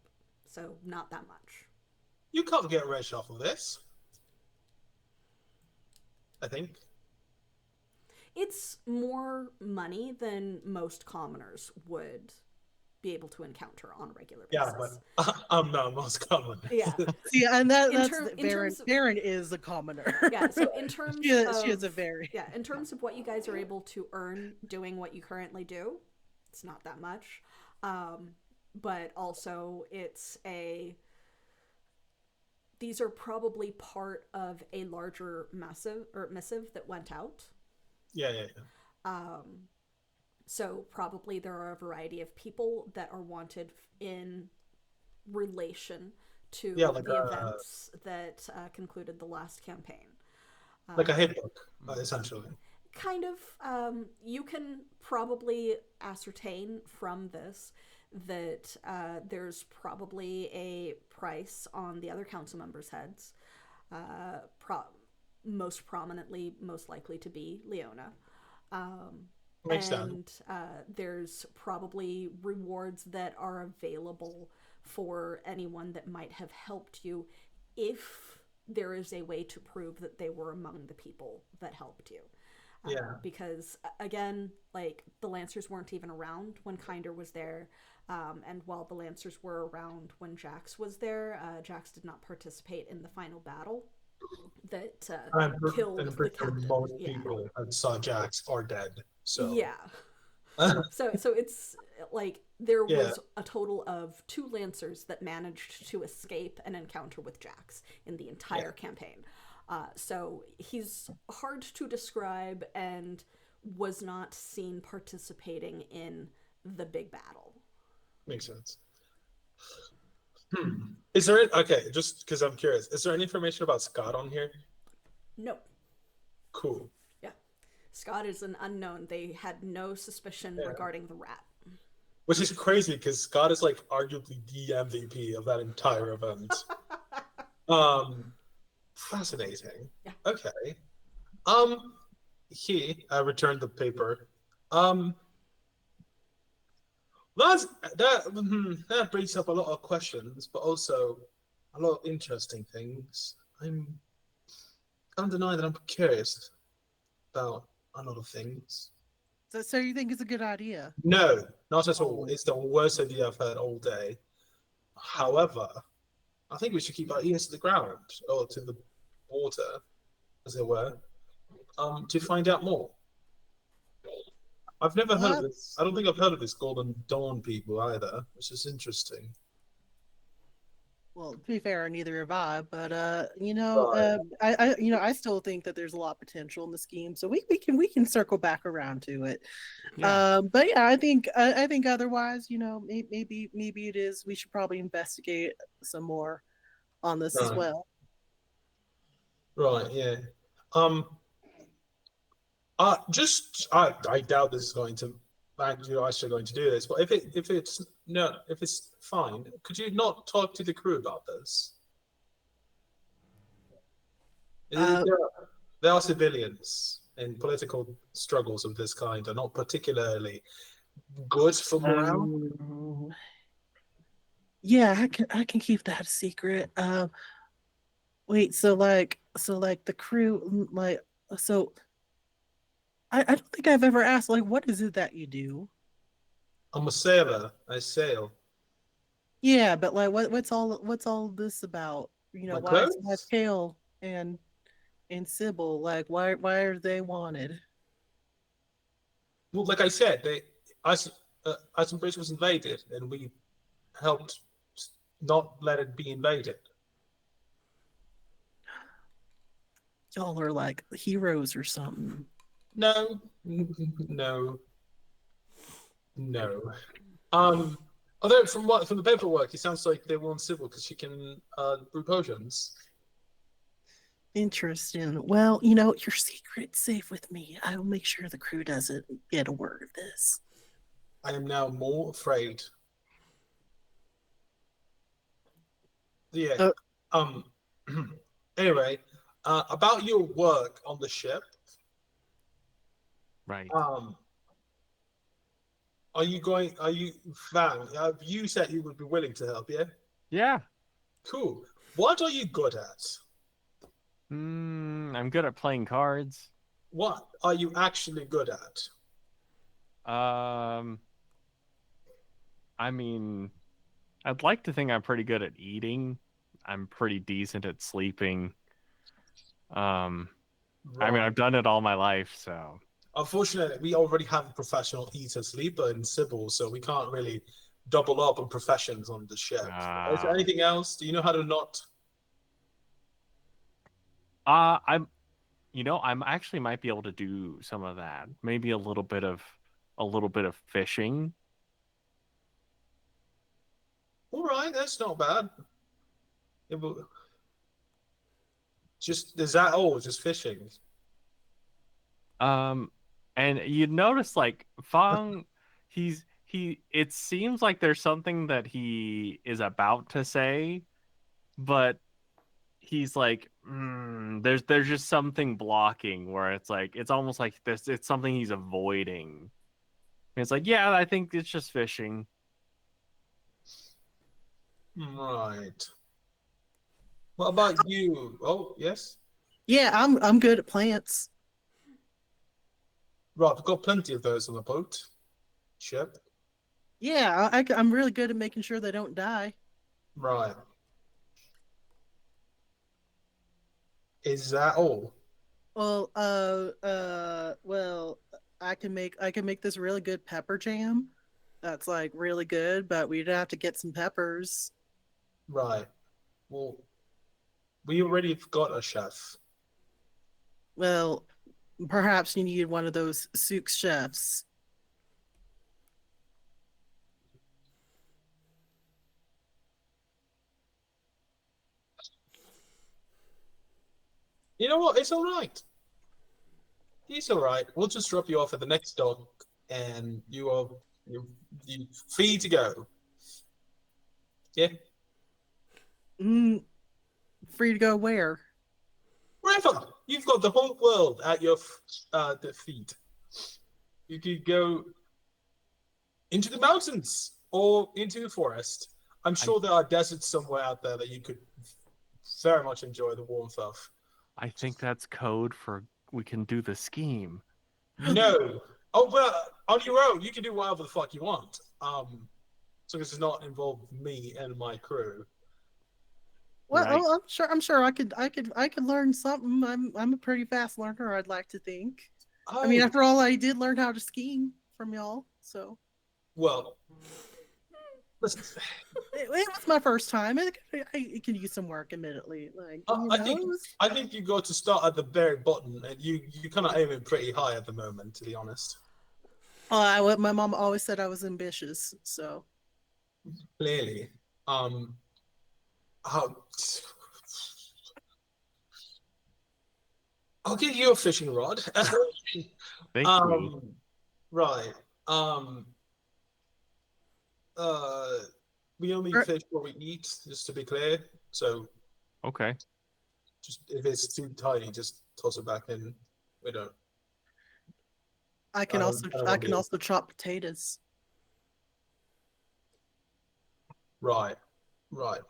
So not that much. You can't get rich off of this. I think. It's more money than most commoners would be able to encounter on a regular basis. Yeah, but I'm not most common. Yeah. Yeah, and that's in terms of, Baron is a commoner. Yeah, so in terms she is a very in terms of what you guys are able to earn doing what you currently do, it's not that much. But also these are probably part of a larger missive that went out. Yeah. So probably there are a variety of people that are wanted in relation to the events that concluded the last campaign. Like a hit book, essentially. Kind of. You can probably ascertain from this that there's probably a price on the other council members' heads. Most prominently, most likely to be Leona. Makes sense. There's probably rewards that are available for anyone that might have helped you if there is a way to prove that they were among the people that helped you. Because, again, like, the Lancers weren't even around when Kinder was there. And while the Lancers were around when Jax was there, Jax did not participate in the final battle that killed the captain. Most people that saw Jax are dead. So yeah. So it's like there Yeah. was a total of 2 Lancers that managed to escape an encounter with Jax in the entire campaign. So he's hard to describe and was not seen participating in the big battle. Makes sense. Is there okay? Just because I'm curious, is there any information about Scott on here? No. Cool. Yeah. Scott is an unknown. They had no suspicion regarding the rat. Which is crazy because Scott is like arguably the MVP of that entire event. Fascinating. Yeah. Okay. I returned the paper. That brings up a lot of questions, but also a lot of interesting things. I can't deny that I'm curious about a lot of things. So you think it's a good idea? No, not at all. It's the worst idea I've heard all day. However, I think we should keep our ears to the ground, or to the water, as it were, to find out more. I've never heard of this. I don't think I've heard of this Golden Dawn people either, which is interesting. Well, to be fair, neither have I. But Right. I still think that there's a lot of potential in the scheme. So we can circle back around to it. Yeah. But yeah, I think otherwise, maybe it is. We should probably investigate some more on this as Right. well. Right. Yeah. I doubt this is going to. You're actually going to do this, but if it's fine, could you not talk to the crew about this? There are civilians in political struggles of this kind are not particularly good for morale. Yeah, I can keep that a secret. Wait, so the crew, so I don't think I've ever asked, like, what is it that you do? I'm a sailor. I sail. Yeah, but like, what's all this about? My Why is clothes? Kale and Sybil, like, why are they wanted? Well, like I said, Iceland was invaded, and we helped not let it be invaded. Y'all are like heroes or something. No, no, no. Although from the paperwork, it sounds like they want Sybil because she can brew potions. Interesting. Well, your secret's safe with me. I will make sure the crew doesn't get a word of this. I am now more afraid. Yeah. Anyway, about your work on the ship. Right. Are you Fang? You said you would be willing to help, yeah? Yeah. Cool. What are you good at? I'm good at playing cards. What are you actually good at? I mean, I'd like to think I'm pretty good at eating. I'm pretty decent at sleeping. I mean, I've done it all my life, so. Unfortunately, we already have a professional eater sleeper in Sybil, so we can't really double up on professions on the ship. Is there anything else? Do you know how to not? I'm actually might be able to do some of that. Maybe a little bit of fishing. All right, that's not bad. Is that all? Just fishing? And you'd notice like Fang, it seems like there's something that he is about to say, but he's like, there's just something blocking where it's like it's almost like it's something he's avoiding. And it's like, yeah, I think it's just fishing. Right. What about you? Oh, yes. Yeah, I'm good at plants. Right, we've got plenty of those on the boat. Ship. Yeah, I'm really good at making sure they don't die. Right. Is that all? Well, well, I I can make this really good pepper jam. That's like really good, but we'd have to get some peppers. Right. Well, we already got a chef. Well, perhaps you need one of those souk chefs. You know what? It's all right. He's all right. We'll just drop you off at the next dock, and you free to go. Yeah, Mm, free to go where? wherever. You've got the whole world at your feet. You could go into the mountains or into the forest. I'm sure there are deserts somewhere out there that you could very much enjoy the warmth of. I think that's code for we can do the scheme. No. Oh, but on your own, you can do whatever the fuck you want. So this does not involve me and my crew. Well, Right. I'm sure I could learn something. I'm a pretty fast learner, I'd like to think. Oh, I mean, after all, I did learn how to ski from y'all, so well, listen, it was my first time. It can use some work, admittedly. Like, I think you got to start at the very bottom, and you kind of aiming pretty high at the moment, to be honest. My mom always said I was ambitious, so Clearly, um, I'll get you a fishing rod. Thank you. Right. Uh, we only fish what we eat, just to be clear. So, Okay. just if it's too tiny, just toss it back in. We don't. I can also chop potatoes. Right.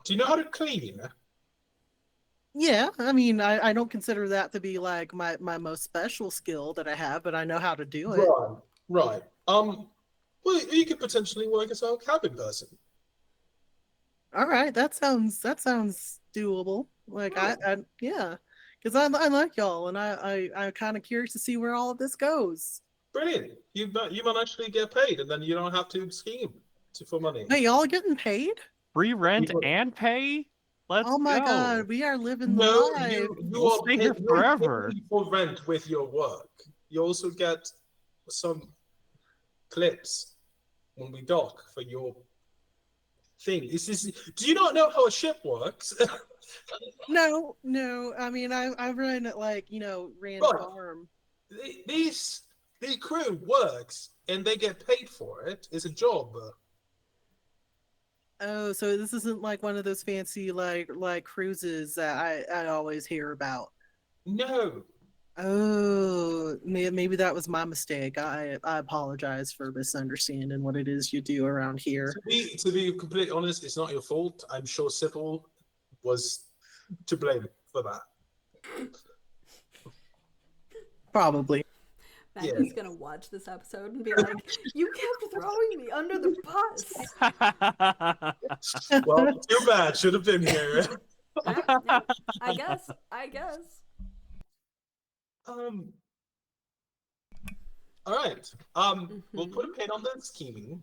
Do you know how to clean? Yeah, I mean, I don't consider that to be like my most special skill that I have, but I know how to do it. Right. Well, you could potentially work as a cabin person. All right, that sounds doable. Like yeah, because I like y'all, and I'm kind of curious to see where all of this goes. Brilliant. You might actually get paid, and then you don't have to scheme for money. Hey, y'all getting paid? Free rent and pay? Let's Oh my go. God, we are living the No, life. you We'll are stay here forever. paid for rent with your work. You also get some clips when we dock for your thing. Do you not know how a ship works? No. I mean, I run it like ran Right. farm. The crew works and they get paid for it. It's a job. Oh, so this isn't like one of those fancy like cruises that I always hear about. No. Oh, maybe that was my mistake. I apologize for misunderstanding what it is you do around here. To be completely honest, it's not your fault. I'm sure Sybil was to blame for that. Probably. Maggie's gonna watch this episode and be like, "You kept throwing me under the bus." Well, too bad. Should have been here. Yeah, I guess. All right. We'll put a pin on the scheming.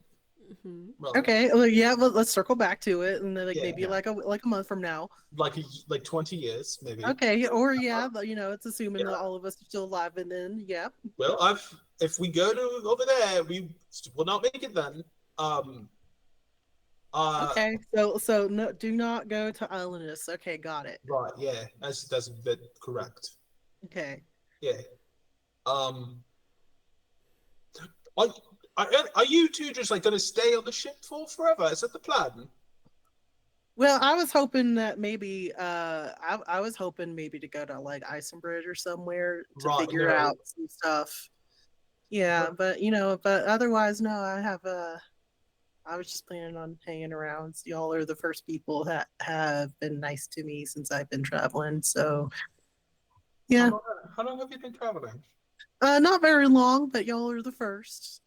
Right. Okay. Well, yeah. Well, let's circle back to it, and then maybe Yeah. like a month from now. Like 20 years, maybe. Okay. Or yeah, but it's assuming that all of us are still alive, and then yeah. Well, if we go to over there, we will not make it then. Okay. So no, do not go to Islandus. Okay, got it. Right. Yeah. That's a bit correct. Okay. Yeah. Are you two just like gonna stay on the ship for forever? Is that the plan? Well, I was hoping that maybe I was hoping maybe to go to like Isenbridge or somewhere to Right, figure no. out some stuff. Yeah, but otherwise no, I was just planning on hanging around. Y'all are the first people that have been nice to me since I've been traveling. So yeah. How long have you been traveling? Not very long, but y'all are the first.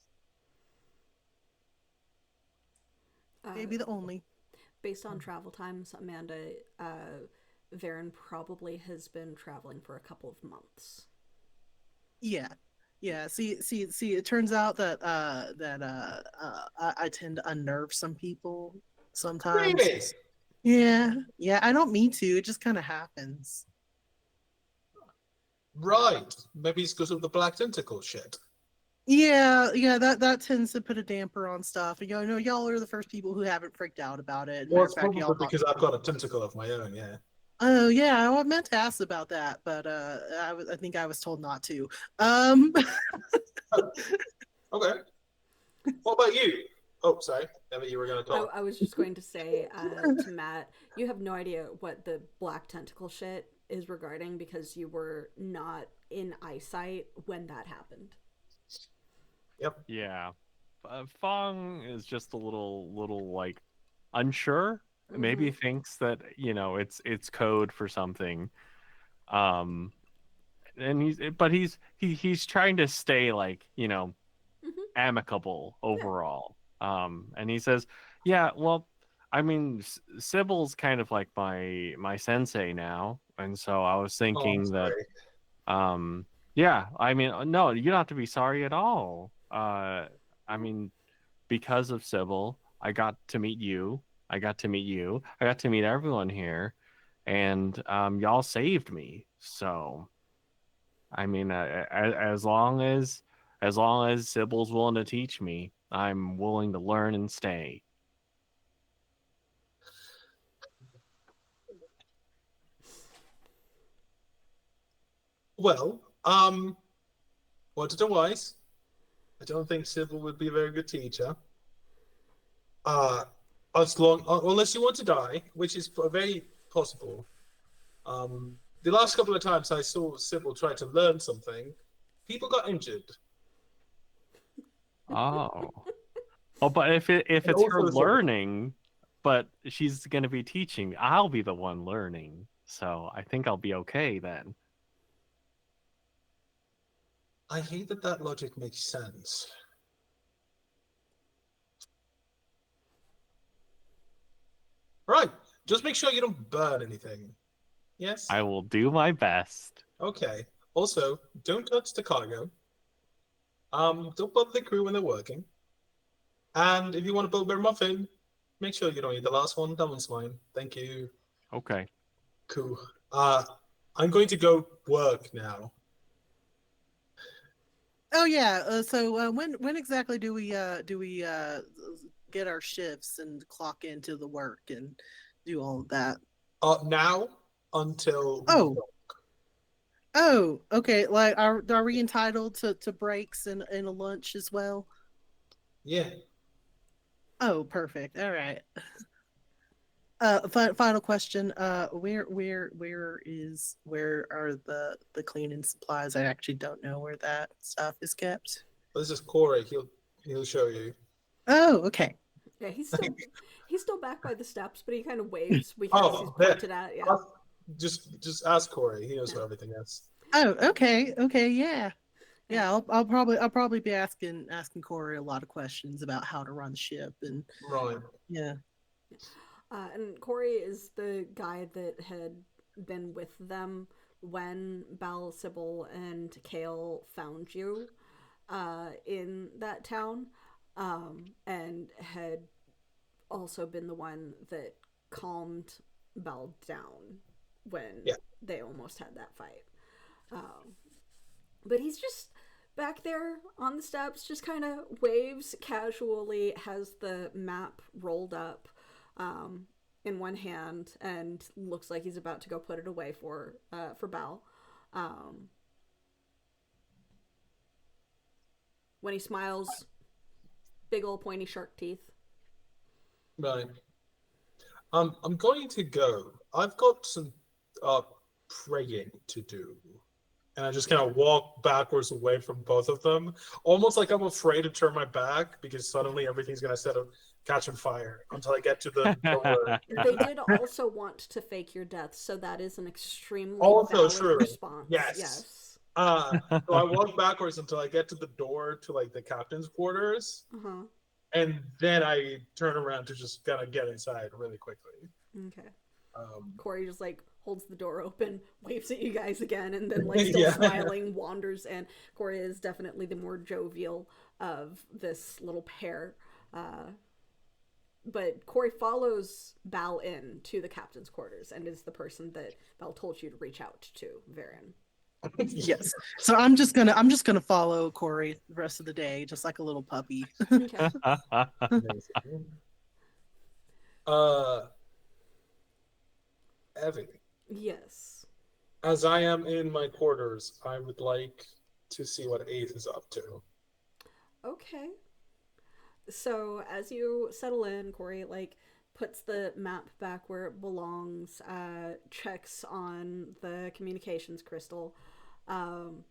Maybe the only. Based on travel times, Amanda, Varen probably has been traveling for a couple of months. Yeah. Yeah, see. It turns out that I tend to unnerve some people sometimes. Really? Yeah, yeah. I don't mean to. It just kind of happens. Right. Maybe it's because of the black tentacle shit. Yeah, yeah. That tends to put a damper on stuff. And know, y'all are the first people who haven't freaked out about it. Well, Matter of it's fact, probably y'all. because I've got a tentacle of my own, yeah. Oh yeah, I meant to ask about that, but I think I was told not to. Okay. What about you? Oh, sorry. Emma, you were going to talk. I was just going to say to Matt, you have no idea what the black tentacle shit is regarding because you were not in eyesight when that happened. Yep. Yeah. Fong is just a little like unsure. Maybe thinks that, it's code for something. Um and he's trying to stay like, amicable overall. And he says, "Yeah, well, I mean, Sybil's kind of like my sensei now, and so I was Oh, I'm thinking that, sorry. yeah, I mean, no, you don't have to be sorry at all. I mean, because of Sybil, I got to meet you. I got to meet you. I got to meet everyone here, and y'all saved me. So, I mean, as long as Sybil's willing to teach me, I'm willing to learn and stay." Well, what's the wise? I don't think Sybil would be a very good teacher. Uh, unless you want to die, which is very possible. The last couple of times I saw Sybil try to learn something, people got injured. Oh. Oh, but if And it's her also, learning, but she's gonna be teaching, I'll be the one learning. So I think I'll be okay then. I hate that that logic makes sense. Right. Just make sure you don't burn anything. Yes? I will do my best. Okay. Also, don't touch the cargo. Don't bother the crew when they're working. And if you want to build a muffin, make sure you don't eat the last one. That one's mine. Thank you. Okay. Cool. I'm going to go work now. Oh yeah. So when exactly do we get our shifts and clock into the work and do all of that? Now until Oh, okay. Like, are we entitled to breaks and a lunch as well? yeah. Oh, perfect. All right. Final question. Where are the cleaning supplies? I actually don't know where that stuff is kept. This is Corey. He'll show you. Oh, okay. Yeah, he's still back by the steps, but he kind of waves because he's pointed at. Yeah. Just ask Corey. He knows where everything is. Oh, okay. Okay, yeah. Yeah, I'll probably be asking Corey a lot of questions about how to run the ship and Right. yeah. And Corey is the guy that had been with them when Bal, Sybil, and Kale found you in that town, and had also been the one that calmed Bal down when they almost had that fight. But he's just back there on the steps, just kind of waves casually, has the map rolled up in one hand, and looks like he's about to go put it away for Bal. When he smiles, big old pointy shark teeth. Right. I'm going to go. I've got some praying to do. And I just kind of walk backwards away from both of them, almost like I'm afraid to turn my back because suddenly everything's going to set up catch on fire until I get to the door. They did also want to fake your death, so that is an extremely Also valid true. response. Yes. So I walk backwards until I get to the door to like the captain's quarters, and then I turn around to just kind of get inside really quickly. Okay. Corey just like holds the door open, waves at you guys again, and then like still Yeah. smiling wanders in. Corey is definitely the more jovial of this little pair. But Corey follows Bal in to the captain's quarters and is the person that Bal told you to reach out to, Varian. Yes. So I'm just gonna follow Corey the rest of the day, just like a little puppy. Okay. Amazing. Evie, Yes. as I am in my quarters, I would like to see what Ace is up to. Okay. So as you settle in, Corey like puts the map back where it belongs, checks on the communications crystal, and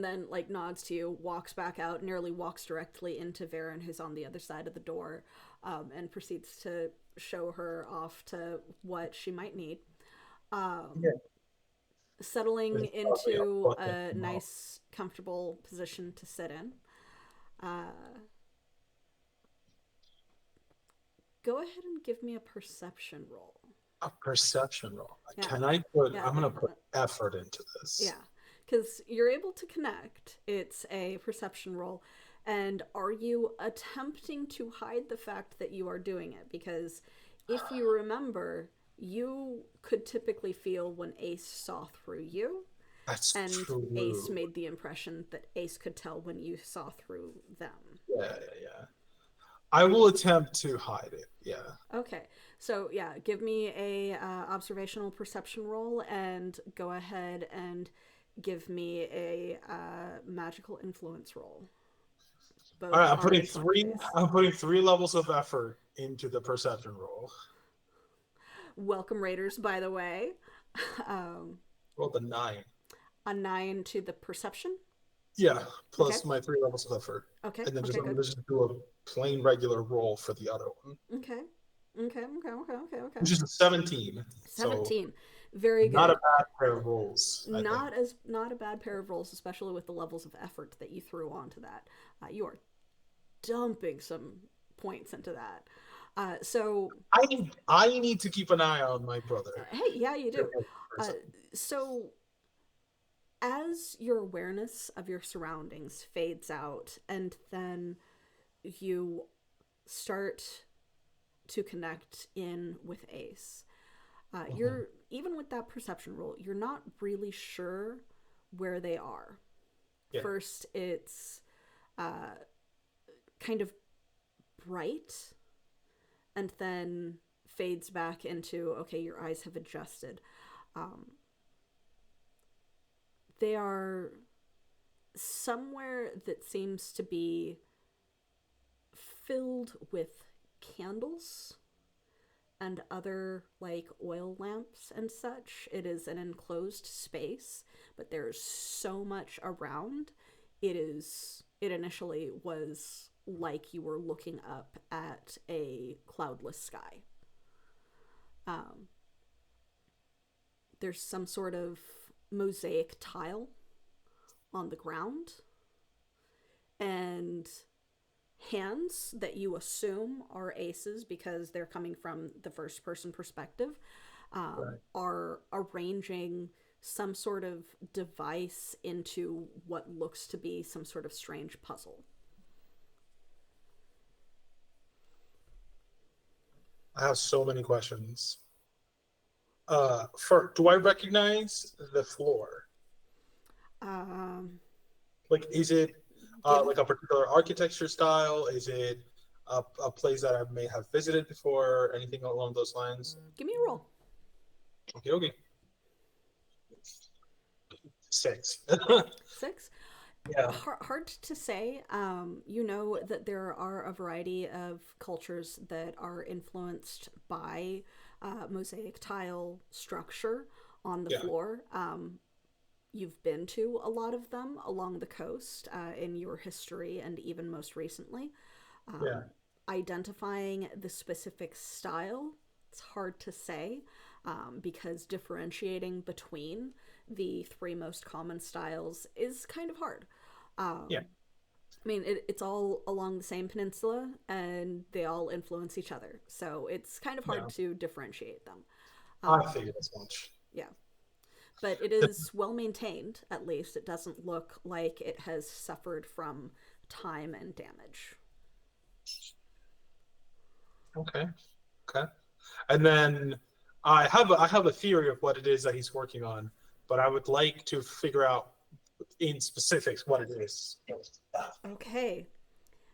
then like nods to you, walks back out, nearly walks directly into Varen, who's on the other side of the door, and proceeds to show her off to what she might need. Yeah. Settling There's probably a into bucket a involved. nice, comfortable position to sit in. Go ahead and give me a perception roll. A perception roll. Yeah. Can I put? Yeah. I'm gonna put effort into this. Yeah, because you're able to connect. It's a perception roll. And are you attempting to hide the fact that you are doing it? Because if you remember, you could typically feel when Ace saw through you, That's and true. Ace made the impression that Ace could tell when you saw through them. Yeah. I will attempt to hide it. Yeah. Okay, so yeah, give me a observational perception roll, and go ahead and give me a magical influence roll. Both All right. I'm are putting a three. focus. I'm putting 3 levels of effort into the perception roll. Welcome Raiders, by the way. Rolled a 9. A 9 to the perception. Yeah, plus Okay. my 3 levels of effort, Okay. and then Okay. I'm Good. gonna just do a plain regular roll for the other one, Okay. Okay. which is a 17. 17. Very So not a good. bad pair of rolls. I think. Not a bad pair of rolls, especially with the levels of effort that you threw onto that. You are dumping some points into that. So I need to keep an eye on my brother. hey, yeah, you do. So as your awareness of your surroundings fades out, and then you start to connect in with Ace, you're, even with that perception roll, you're not really sure where they are. Yeah. First, it's kind of bright, and then fades back into, okay, your eyes have adjusted. They are somewhere that seems to be filled with candles and other like oil lamps and such. It is an enclosed space, but there's so much around. It initially was like you were looking up at a cloudless sky. There's some sort of mosaic tile on the ground, and hands that you assume are Ace's because they're coming from the first person perspective, are arranging some sort of device into what looks to be some sort of strange puzzle. I have so many questions. Do I recognize the floor? Like, is it like a particular architecture style? Is it a place that I may have visited before? Anything along those lines? Give me a roll. Okay. 6. 6. Yeah. Hard to say. You know that there are a variety of cultures that are influenced by mosaic tile structure on the floor. You've been to a lot of them along the coast in your history, and even most recently. Identifying the specific style, it's hard to say, because differentiating between the 3 most common styles is kind of hard. I mean, it's all along the same peninsula, and they all influence each other, so it's kind of hard to differentiate them. I figured as much. Yeah. But it is well maintained, at least. It doesn't look like it has suffered from time and damage. Okay. Okay. And then I have a theory of what it is that he's working on, but I would like to figure out in specifics what it is. Okay.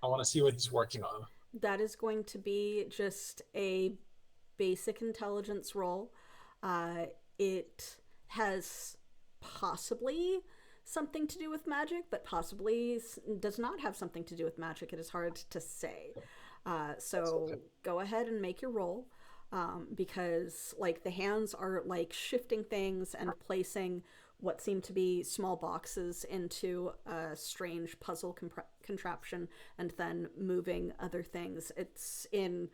I want to see what he's working on. That is going to be just a basic intelligence roll. It has possibly something to do with magic, but possibly does not have something to do with magic. It is hard to say. So okay. Go ahead and make your roll, because like the hands are like shifting things and placing what seem to be small boxes into a strange puzzle contraption and then moving other things. It's in,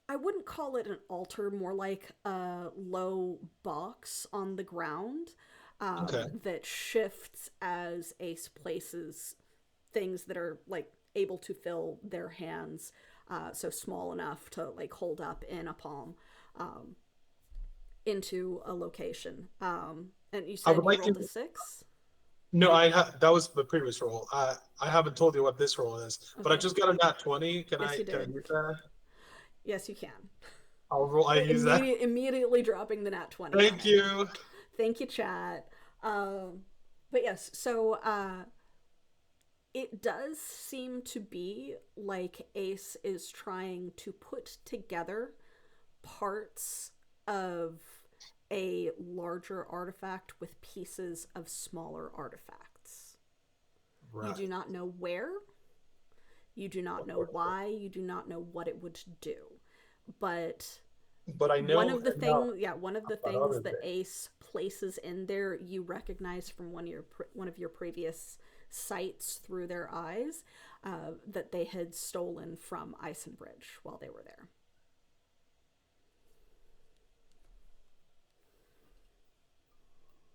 I wouldn't call it an altar, more like a low box on the ground that shifts as Ace places things that are like able to fill their hands, so small enough to like hold up in a palm, into a location. And you said you rolled a 6? No, that was the previous roll. I haven't told you what this roll is, but I just got a nat 20. Can I use that? Yes, you can. I use that. Immediately dropping the nat 20. Thank you. Thank you, chat. But yes, so it does seem to be like Ace is trying to put together parts of a larger artifact with pieces of smaller artifacts. Right. You do not know where. You do not know why. You do not know what it would do. But I know one of the things that Ace places in there, you recognize from one of your previous sights through their eyes, that they had stolen from Eisenbridge while they were there.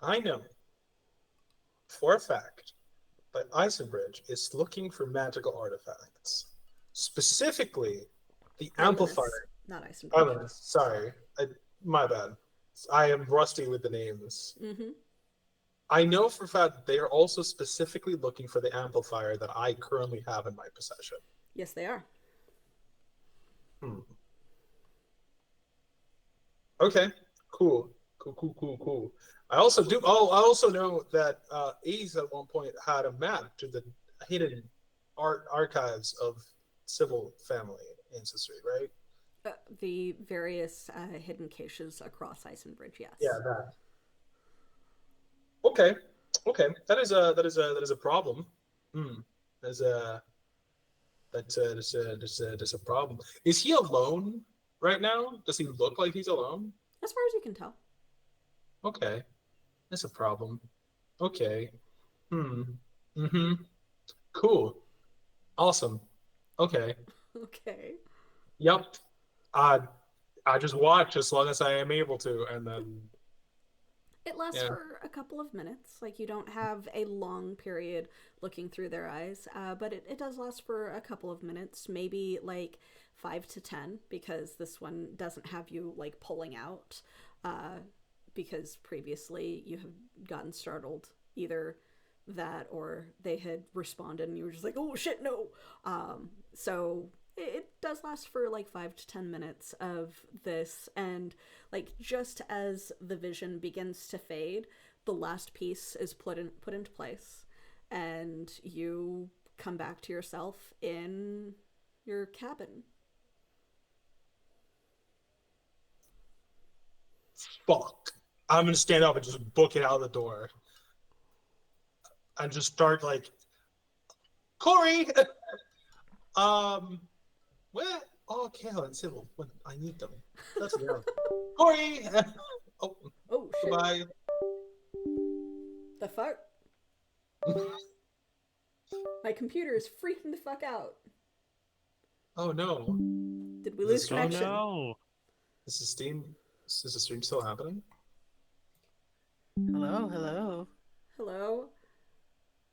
I know for a fact that Eisenbridge is looking for magical artifacts, specifically the amplifier. Not Eisenbridge. Sorry, my bad. I am rusty with the names. Mm-hmm. I know for a fact they are also specifically looking for the amplifier that I currently have in my possession. Yes, they are. Okay, cool. I also know that Ace at one point had a map to the hidden archives of Sybil family ancestry, right? The various hidden caches across Eisenbridge, yes. Yeah, that. Okay. That is a problem. There's a problem. Is he alone right now? Does he look like he's alone? As far as you can tell. Okay. That's a problem. Okay. Cool. Awesome. Okay. Okay. Yep. I just watch as long as I am able to, and then it lasts for a couple of minutes. Like, you don't have a long period looking through their eyes, but it does last for a couple of minutes, maybe like 5 to 10, because this one doesn't have you like pulling out, because previously you have gotten startled. Either that or they had responded and you were just like, oh shit, no. So it does last for like 5 to 10 minutes of this, and like just as the vision begins to fade, the last piece is put into place, and you come back to yourself in your cabin. Fuck. I'm gonna stand up and just book it out the door. And just start like, Corey! Where? Oh, Kale and Sybil. When I need them. That's me. Corey! Oh shit. Goodbye. The fuck? My computer is freaking the fuck out. Oh no. Did we lose connection? Oh no. Is the stream still happening? Hello.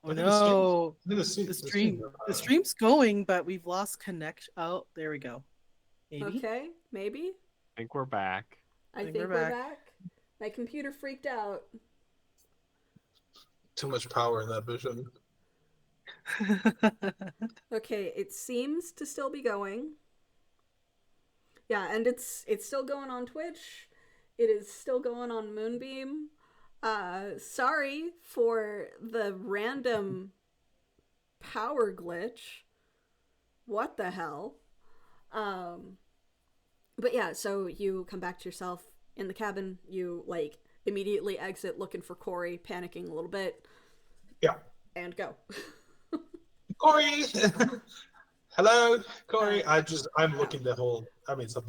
Oh no. The stream's going, but we've lost connection. Oh, there we go. Maybe. Okay, maybe. think we're back. I think we're back. My computer freaked out. Too much power in that vision. Okay, it seems to still be going. Yeah, and it's still going on Twitch. It is still going on Moonbeam. Sorry for the random power glitch. What the hell? But yeah, so you come back to yourself in the cabin. You like immediately exit looking for Corey, panicking a little bit. Yeah. And go. Corey! Hello, Corey. I'm looking the whole. I mean, it's a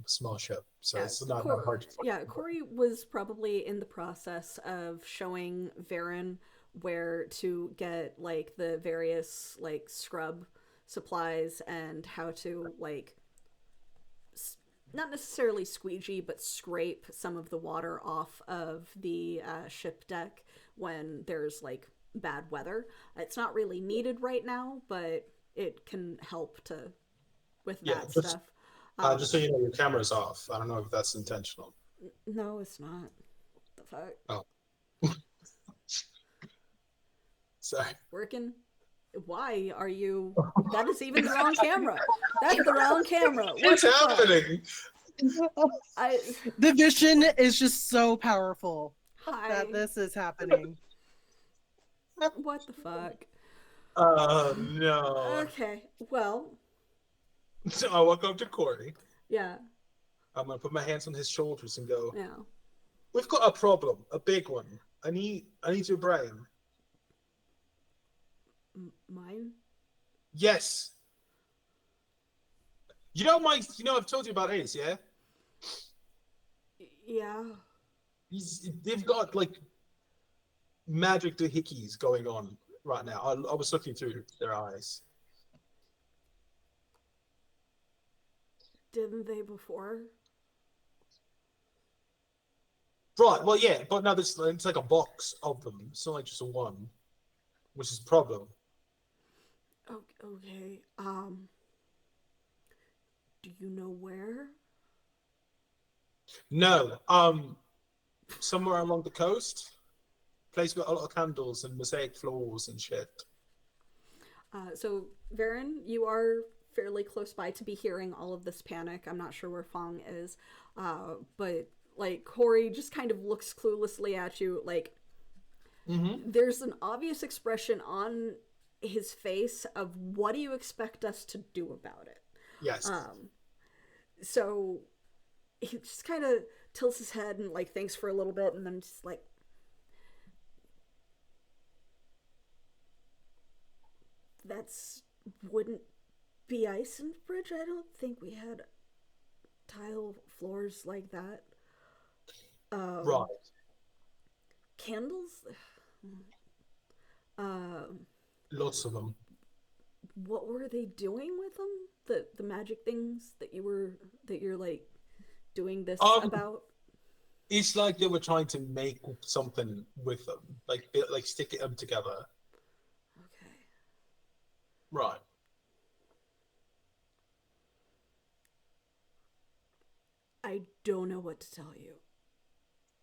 small ship, so Yeah, it's not hard to find. Yeah, Corey was probably in the process of showing Varen where to get like the various like scrub supplies and how to like not necessarily squeegee but scrape some of the water off of the ship deck when there's like bad weather. It's not really needed right now, but it can help with that stuff. Just so you know, your camera's off. I don't know if that's intentional. No, it's not. The fuck? Oh. Sorry. Working? Why are you... That is even the wrong camera. That's the wrong camera. What's happening? The vision is just so powerful that Hi. this is happening. What the fuck? No. Okay, well... So I walk up to Corey. Yeah. I'm gonna put my hands on his shoulders and go, Yeah. we've got a problem, a big one. I need your brain. Mine? Yes. I've told you about Ace, yeah? Yeah. They've got like magic doohickeys going on right now. I was looking through their eyes. Didn't they before? Right, well, yeah, but now it's like a box of them. It's not like just a one, which is a problem. Okay. Do you know where? No, somewhere along the coast, place with a lot of candles and mosaic floors and shit. So, Varen, you are fairly close by to be hearing all of this panic. I'm not sure where Fang is, but like Corey just kind of looks cluelessly at you. Like, there's an obvious expression on his face of what do you expect us to do about it? Yes. So he just kind of tilts his head and like thinks for a little bit, and then just like, that's wouldn't be Ice Bridge. I don't think we had tile floors like that. Right. Candles. Lots of them. What were they doing with them? The magic things that you're like doing this about? It's like they were trying to make something with them, like stick them together. Okay. Right. I don't know what to tell you.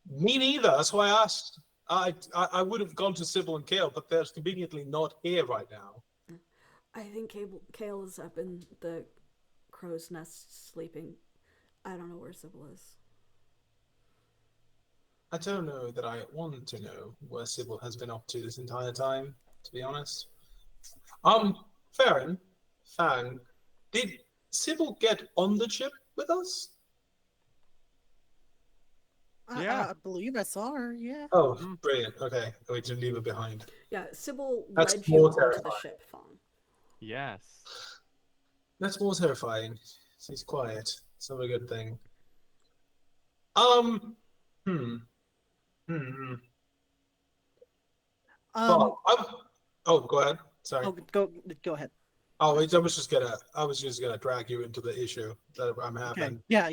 Me neither. That's why I asked. I would have gone to Sybil and Kale, but they're conveniently not here right now. I think Kale is up in the crow's nest sleeping. I don't know where Sybil is. I don't know that I want to know where Sybil has been up to this entire time, to be honest. Fang, did Sybil get on the ship with us? I believe I saw her, yeah. Oh, brilliant. Okay. We didn't leave her behind. Yeah, Sybil That's led you more onto terrifying. the ship, Fang. Yes. That's more terrifying. She's quiet. It's not a good thing. Well, go ahead. Sorry. Oh, go ahead. Oh, I was just gonna drag you into the issue that I'm having. Okay. Yeah.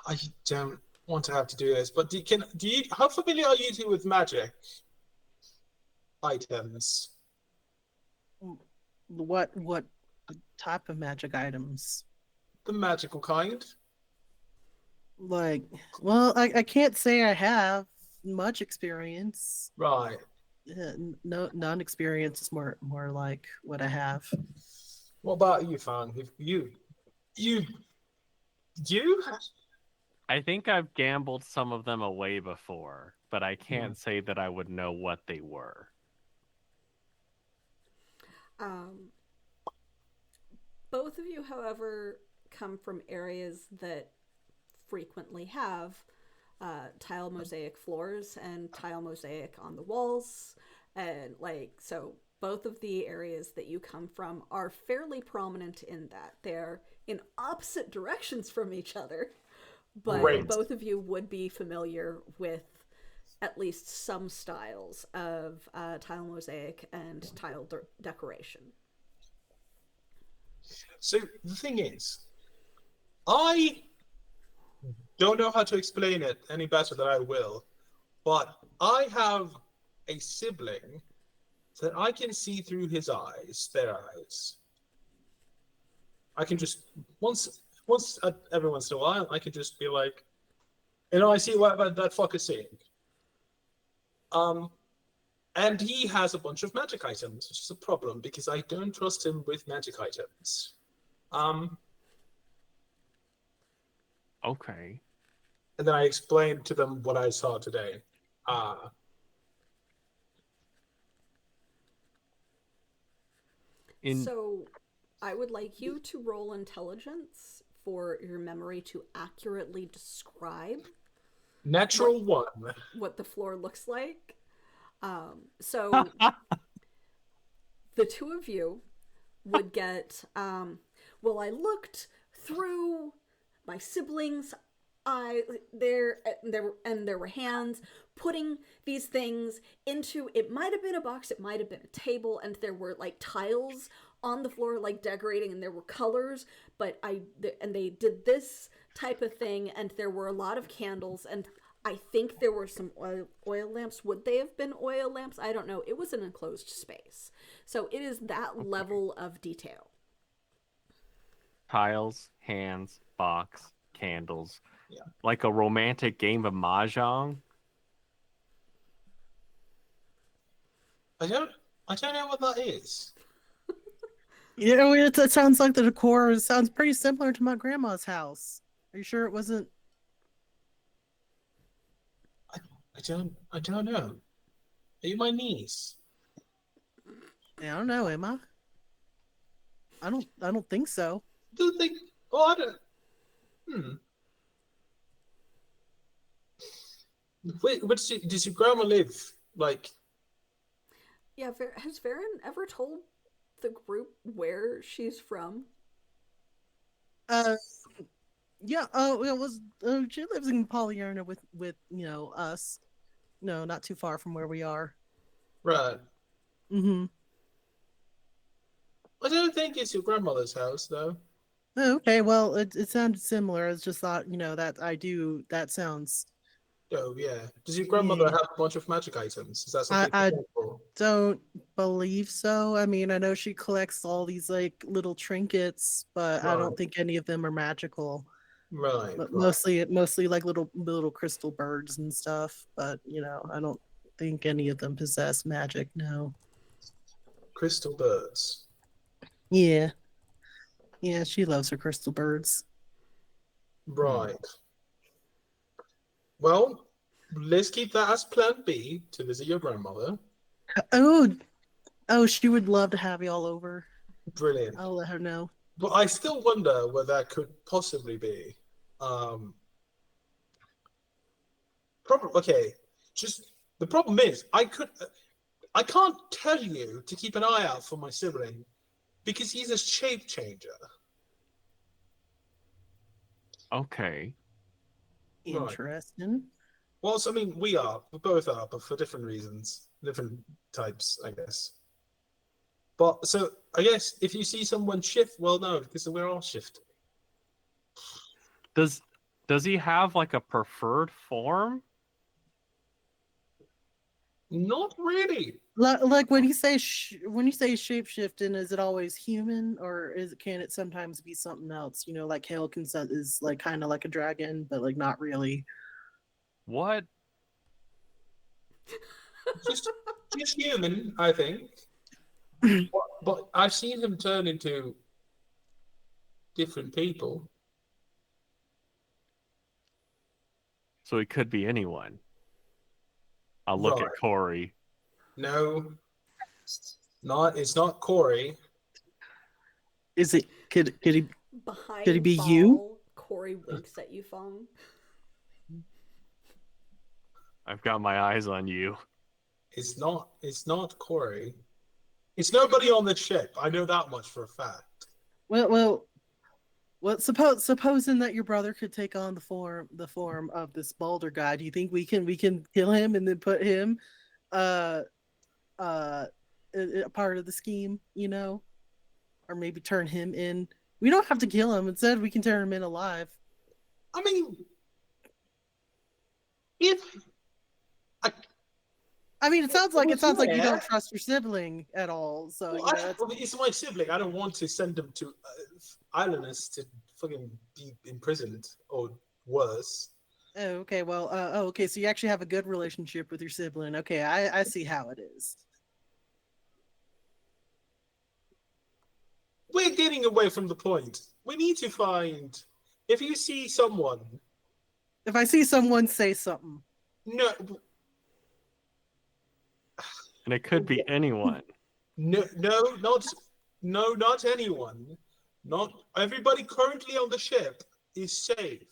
I don't want to have to do this, but how familiar are you two with magic items? What type of magic items? The magical kind. Like, well, I can't say I have much experience. Right. No, non-experience is more like what I have. What about you, Fang? If you I think I've gambled some of them away before, but I can't say that I would know what they were. Both of you, however, come from areas that frequently have tile mosaic floors and tile mosaic on the walls. And so both of the areas that you come from are fairly prominent in that. They're in opposite directions from each other, but Great. both of you would be familiar with at least some styles of tile mosaic and tile decoration. So the thing is, I don't know how to explain it any better than I will, but I have a sibling that I can see through his eyes, their eyes. I can just every once in a while, I can just be like, I see what that fucker's seeing. And he has a bunch of magic items, which is a problem because I don't trust him with magic items. Okay. And then I explained to them what I saw today. So I would like you to roll intelligence for your memory to accurately describe Natural one. what the floor looks like. So the two of you would get, well, I looked through my siblings' eyes, there were hands putting these things into, it might have been a box, it might have been a table, and there were like tiles on the floor like decorating, and there were colors, but they did this type of thing, and there were a lot of candles, and I think there were some oil lamps. Would they have been oil lamps? I don't know. It was an enclosed space. So it is that level of detail. Tiles, hands, box, candles. Yeah. Like a romantic game of mahjong. I don't know what that is. It sounds like the decor sounds pretty similar to my grandma's house. Are you sure it wasn't? I don't know. Are you my niece? I don't know, am I? I don't think so. Do you think? Oh, I don't. Wait, does your grandma live? Like, Yeah, has Varen ever told the group where she's from? Yeah. Oh, it was. She lives in Polyarna with us. No, not too far from where we are. right? Mm-hmm. I don't think it's your grandmother's house, though. Okay, well, it sounded similar. It's just thought, that sounds. Oh, yeah. Does your grandmother Yeah. have a bunch of magic items? Is that something I to for? don't believe so. I mean, I know she collects all these like little trinkets, but I don't Right. think any of them are magical. Right, But right. mostly like little crystal birds and stuff. But I don't think any of them possess magic. No. Crystal birds. Yeah. Yeah, she loves her crystal birds. Right. Well, let's keep that as plan B to visit your grandmother. Oh, she would love to have you all over. Brilliant. I'll let her know. But I still wonder where that could possibly be. Okay. Just the problem is I can't tell you to keep an eye out for my sibling because he's a shape changer. Okay. Interesting. Well, so, I mean, we both are, but for different reasons, different types, I guess. But so I guess if you see someone shift, well, no, because we're all shifting. Does he have like a preferred form? Not really. Like when you say shapeshifting, is it always human, or can it sometimes be something else? You know, like Hale consent is like kind of like a dragon, but like not really. What? Just human, I think. But I've seen him turn into different people. So it could be anyone. I'll look Right. at Corey. No, it's not Corey. Is it? Could he? Behind Could it be Ball, you? Corey winks at you, Fang. I've got my eyes on you. It's not Corey. It's nobody on the ship. I know that much for a fact. Well. Supposing that your brother could take on the form of this Balder guy, do you think we can kill him and then put him, a part of the scheme? You know, or maybe turn him in. We don't have to kill him. Instead, we can turn him in alive. I mean, if I mean, it sounds like you yeah. don't trust your sibling at all. So Well, it's my sibling. I don't want to send him to islanders to fucking be imprisoned or worse. oh, okay. Well, okay. So you actually have a good relationship with your sibling. Okay, I see how it is. We're getting away from the point. We need to find. If you see someone, If I see someone say something, no, And it could be anyone. not anyone. Not everybody currently on the ship is safe.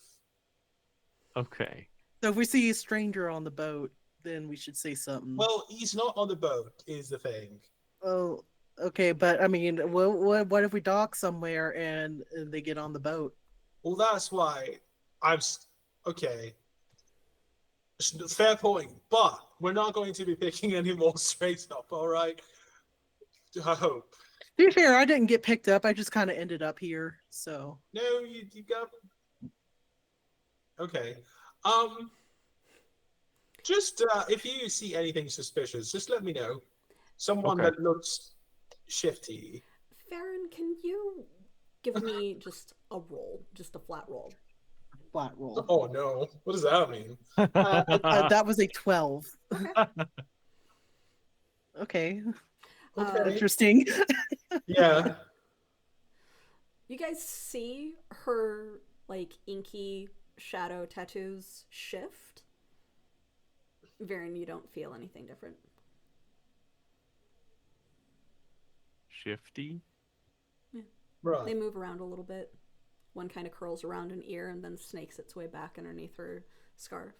Okay. so if we see a stranger on the boat, then we should say something. Well, he's not on the boat, is the thing. Oh, okay, but I mean, what if we dock somewhere and they get on the boat? Well, that's why okay. Fair point, but we're not going to be picking any more straight up, all right? I hope. To be fair, I didn't get picked up. I just kind of ended up here. So No, you got. Okay. Just if you see anything suspicious, just let me know. Someone Okay. that looks shifty. Farron, can you give me just a roll, just a flat roll? flat roll. Oh no, what does that mean? That was a 12. Okay, Okay. interesting. Yeah. You guys see her like inky shadow tattoos shift? Varen, you don't feel anything different. Shifty? They Right. move around a little bit. One kind of curls around an ear and then snakes its way back underneath her scarf.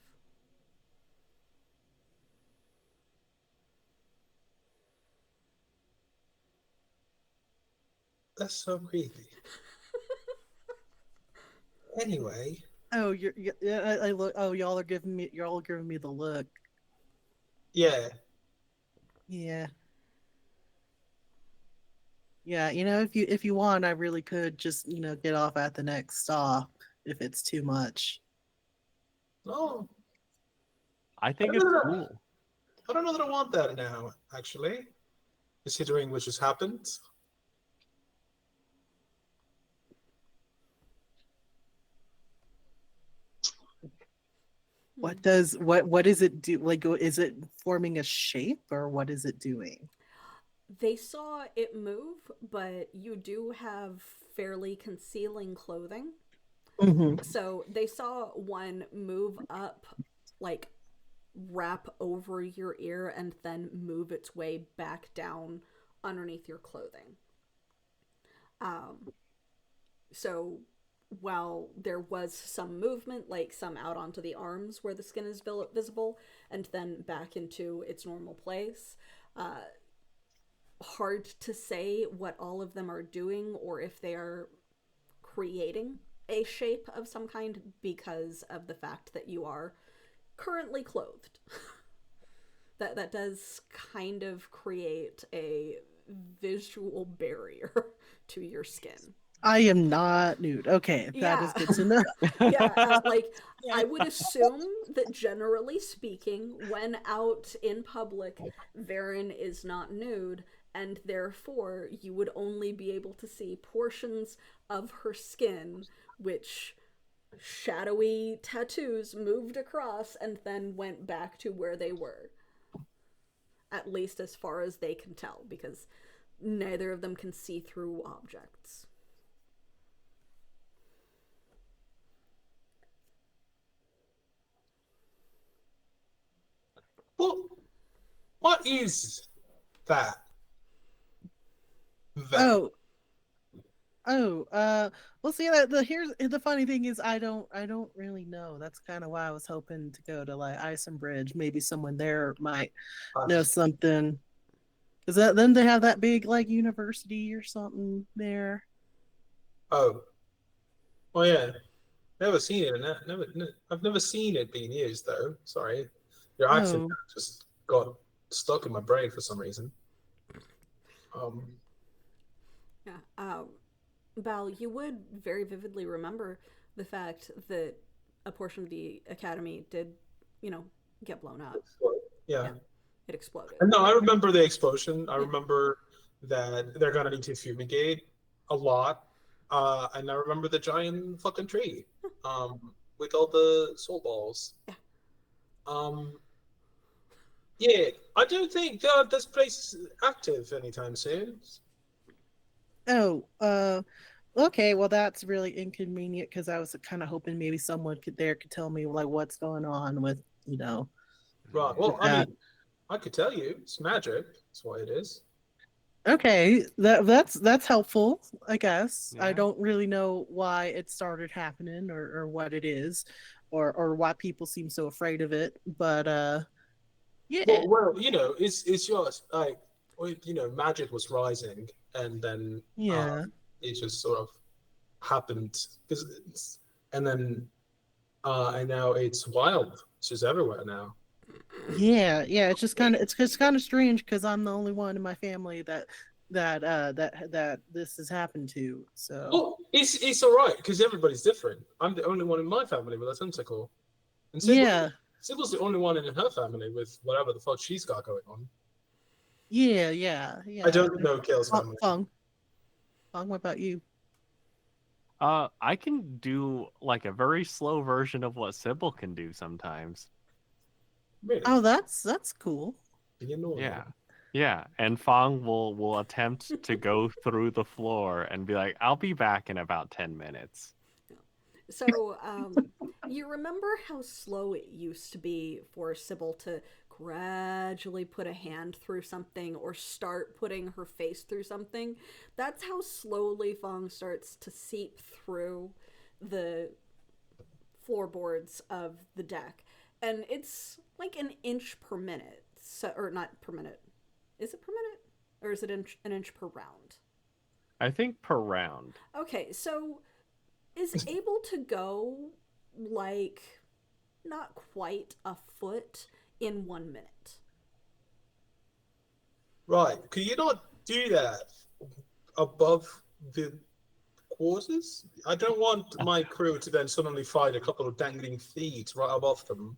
That's so creepy. Anyway. Oh, I look. Oh, y'all are giving me the look. Yeah. Yeah. Yeah, if you want, I really could just, get off at the next stop if it's too much. No. I think it's cool. I don't know that I want that now, actually. Considering what just happened. What does it do? Like, is it forming a shape or what is it doing? They saw it move, but you do have fairly concealing clothing. Mm-hmm. So they saw one move up, like wrap over your ear, and then move its way back down underneath your clothing. So while there was some movement, like some out onto the arms where the skin is visible, and then back into its normal place, hard to say what all of them are doing or if they are creating a shape of some kind because of the fact that you are currently clothed. that does kind of create a visual barrier to your skin. I am not nude. Okay, that is Yeah. good to know. Yeah, like Yeah. I would assume that generally speaking, when out in public, Varen is not nude, and therefore you would only be able to see portions of her skin, which shadowy tattoos moved across and then went back to where they were. At least as far as they can tell, because neither of them can see through objects. Well, what is that? That. Oh, well, see that here's the funny thing is I don't really know. That's kind of why I was hoping to go to like Ice and Bridge. Maybe someone there might know something. Is that then they have that big like university or something there? Oh, oh yeah. Never seen it. I've never seen it being used though. Sorry, your accent Oh, just got stuck in my brain for some reason. Um, Yeah. Val, you would very vividly remember the fact that a portion of the academy did, get blown up. yeah. Yeah, it exploded. And no, I remember the explosion. I remember that they're gonna need to fumigate a lot. And I remember the giant fucking tree, with all the soul balls. Yeah. Um, yeah, I don't think that this place is active anytime soon. oh, okay. Well, that's really inconvenient because I was kind of hoping maybe someone could tell me like what's going on with Right. Well, I that. mean, I could tell you, it's magic. That's what it is. Okay, that's helpful, I guess. I Yeah. don't really know why it started happening or what it is or why people seem so afraid of it, but yeah. Well, it's just like, magic was rising, and then Yeah. it just sort of happened and then and now it's wild. It's just everywhere now. Yeah, it's just kind of strange cuz I'm the only one in my family that this has happened to. So, Well, it's all right because everybody's different. I'm the only one in my family with a tentacle, and yeah. Sibyl's the only one in her family with whatever the fuck she's got going on. Yeah. I don't know Kale's family. Fung, what about you? I can do like a very slow version of what Sybil can do sometimes. Really? Oh, that's cool. Be annoying. Yeah. Yeah, and Fang will attempt to go through the floor and be like, "I'll be back in about 10 minutes." So, you remember how slow it used to be for Sybil to gradually put a hand through something or start putting her face through something? That's how slowly Fong starts to seep through the floorboards of the deck. And it's like an inch per minute. So, or not per minute. Is it per minute? Or is it an inch per round? I think per round. Okay, so is able to go like not quite a foot in 1 minute. Right. Could you not do that above the quarters? I don't want my crew to then suddenly find a couple of dangling feet right above them.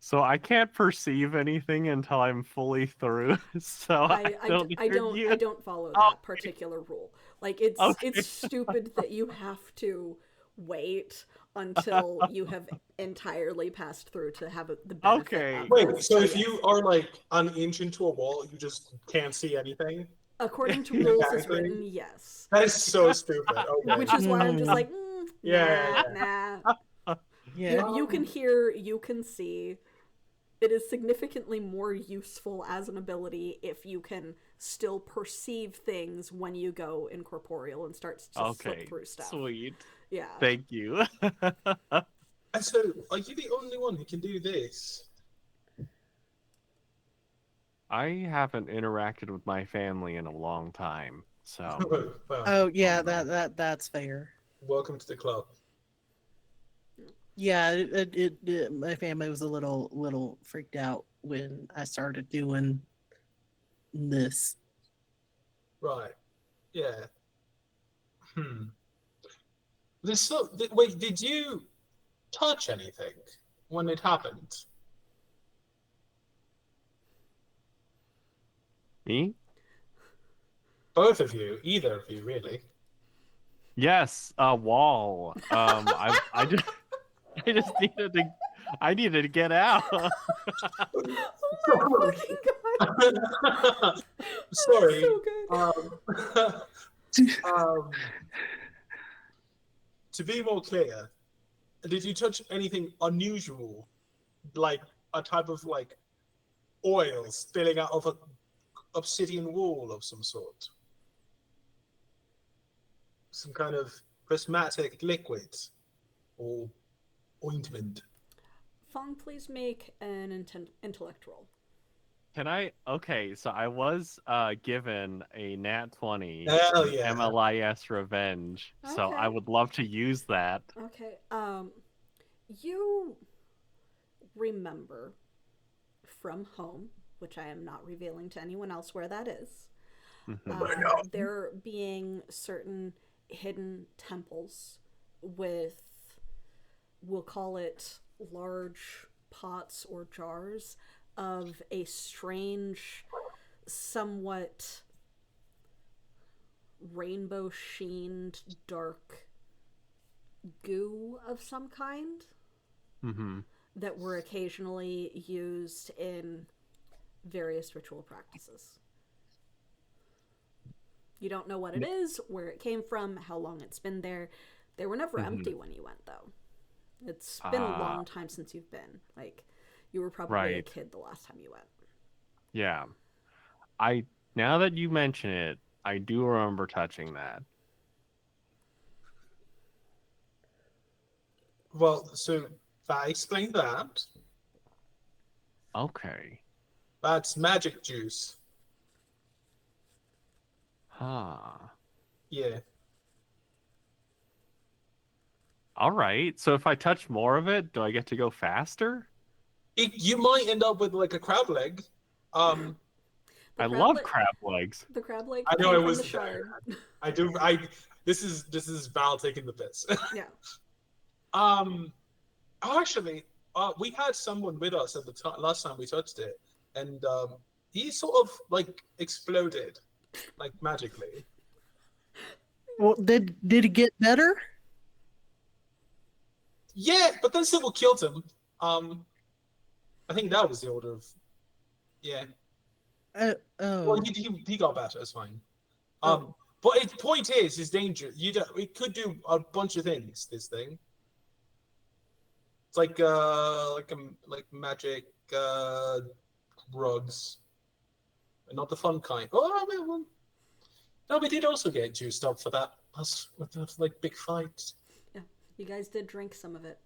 So I can't perceive anything until I'm fully through. So I don't hear you. I don't follow that particular rule. Like it's stupid that you have to wait until you have entirely passed through to have the benefit. Okay. Of Wait, this. so if you are like an inch into a wall, you just can't see anything? According to rules as Exactly. written, yes. That is so stupid. Okay. Which is why I'm just like, Yeah. nah. Yeah. You can hear, you can see. It is significantly more useful as an ability if you can still perceive things when you go incorporeal and start to slip through stuff. Sweet. Yeah. Thank you. And so, are you the only one who can do this? I haven't interacted with my family in a long time, so Well, Oh, yeah, that's fair. welcome to the club. Yeah, my family was a little freaked out when I started doing this. Right. Yeah. Hmm. Wait, did you touch anything when it happened? Me? Both of you, either of you, really. Yes, a wall. I just I just I needed to get out. Oh my fucking god. Sorry. So good. Um, to be more clear, did you touch anything unusual, like a type of like oil spilling out of a obsidian wall of some sort? Some kind of prismatic liquid or ointment? Fong, please make an intellect roll. Can I? Okay, so I was given a nat 20 Hell in yeah. MLIS Revenge, so Okay. I would love to use that. Okay. You remember from home, which I am not revealing to anyone else where that is, there being certain hidden temples with, we'll call it, large pots or jars of a strange, somewhat rainbow sheened dark goo of some kind Mm-hmm. that were occasionally used in various ritual practices. You don't know what it is, where it came from, how long it's been there. They were never empty when you went, though. It's been a long time since you've been. Like, you were probably a kid the last time you went. Yeah. Now that you mention it, I do remember touching that. Well, so that explained that. Okay. That's magic juice. Huh. Yeah. All right. So if I touch more of it, do I get to go faster? You might end up with like a crab leg. The I crab love leg, crab legs. the crab leg I know came it from was the shard. I do. This is Val taking the piss. Yeah. Actually, we had someone with us at the last time we touched it, and he sort of like exploded, like magically. Well, did it get better? Yeah, but then Sybil killed him. I think that was the order of. Yeah. Well, Oh. he got better. It's fine. Oh. But its point is danger. It could do a bunch of things. This thing. It's like magic rugs, and not the fun kind. Oh, I mean, well, no, we did also get juiced up for that. Us with the like big fights. Yeah. You guys did drink some of it.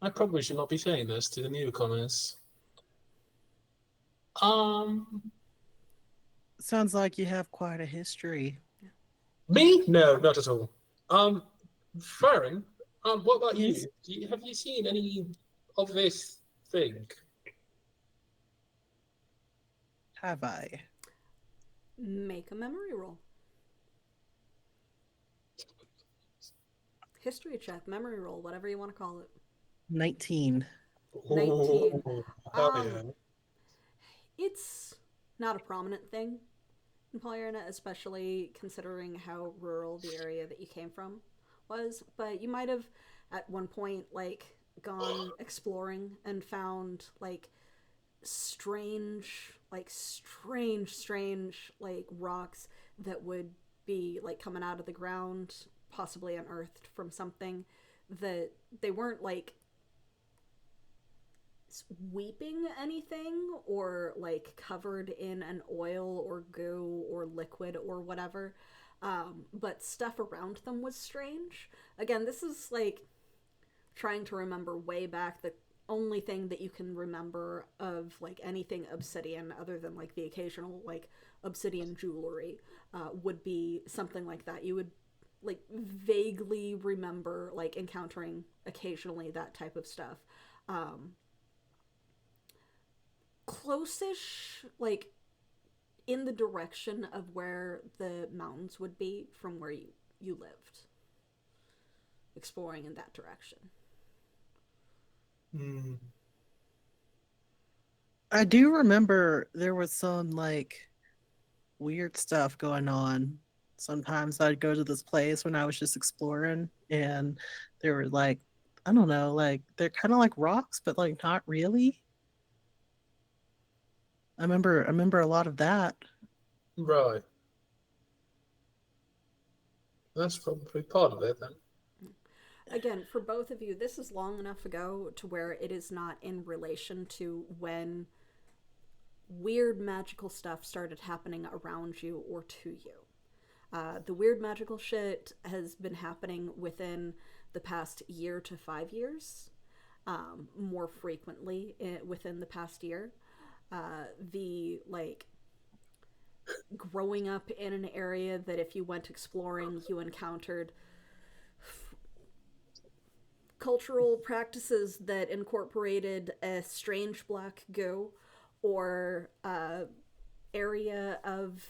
I probably should not be saying this to the newcomers. Sounds like you have quite a history. Me? No, not at all. Farron, what about Yes. you? Have you seen any of this thing? Have I? Make a memory roll. History check, memory roll, whatever you want to call it. 19. 19. Hell yeah. It's not a prominent thing in Polyarna, especially considering how rural the area that you came from was. But you might have, at one point, like, gone exploring and found, like, strange, like, rocks that would be, like, coming out of the ground, possibly unearthed from something that they weren't, like, weeping anything or like covered in an oil or goo or liquid or whatever, but stuff around them was strange. Again, this is like trying to remember way back. The only thing that you can remember of like anything obsidian other than like the occasional like obsidian jewelry would be something like that. You would like vaguely remember like encountering occasionally that type of stuff. Close-ish, like in the direction of where the mountains would be from where you lived. Exploring in that direction. I do remember there was some like weird stuff going on. Sometimes I'd go to this place when I was just exploring, and there were like, I don't know, like they're kind of like rocks, but like not really. I remember a lot of that. Right. That's probably part of it then. Again, for both of you, this is long enough ago to where it is not in relation to when weird magical stuff started happening around you or to you. The weird magical shit has been happening within the past year to 5 years, more frequently within the past year. The like growing up in an area that if you went exploring, you encountered cultural practices that incorporated a strange black goo or area of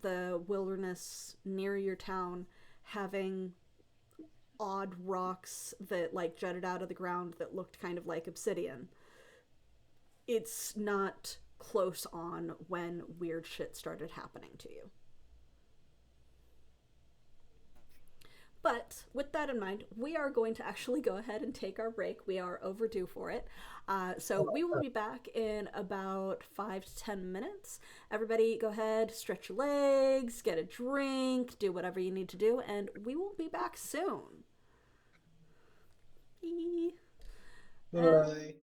the wilderness near your town having odd rocks that like jutted out of the ground that looked kind of like obsidian. It's not close on when weird shit started happening to you. But with that in mind, we are going to actually go ahead and take our break. We are overdue for it. So we will be back in about 5 to 10 minutes. Everybody go ahead, stretch your legs, get a drink, do whatever you need to do, and we will be back soon. Bye.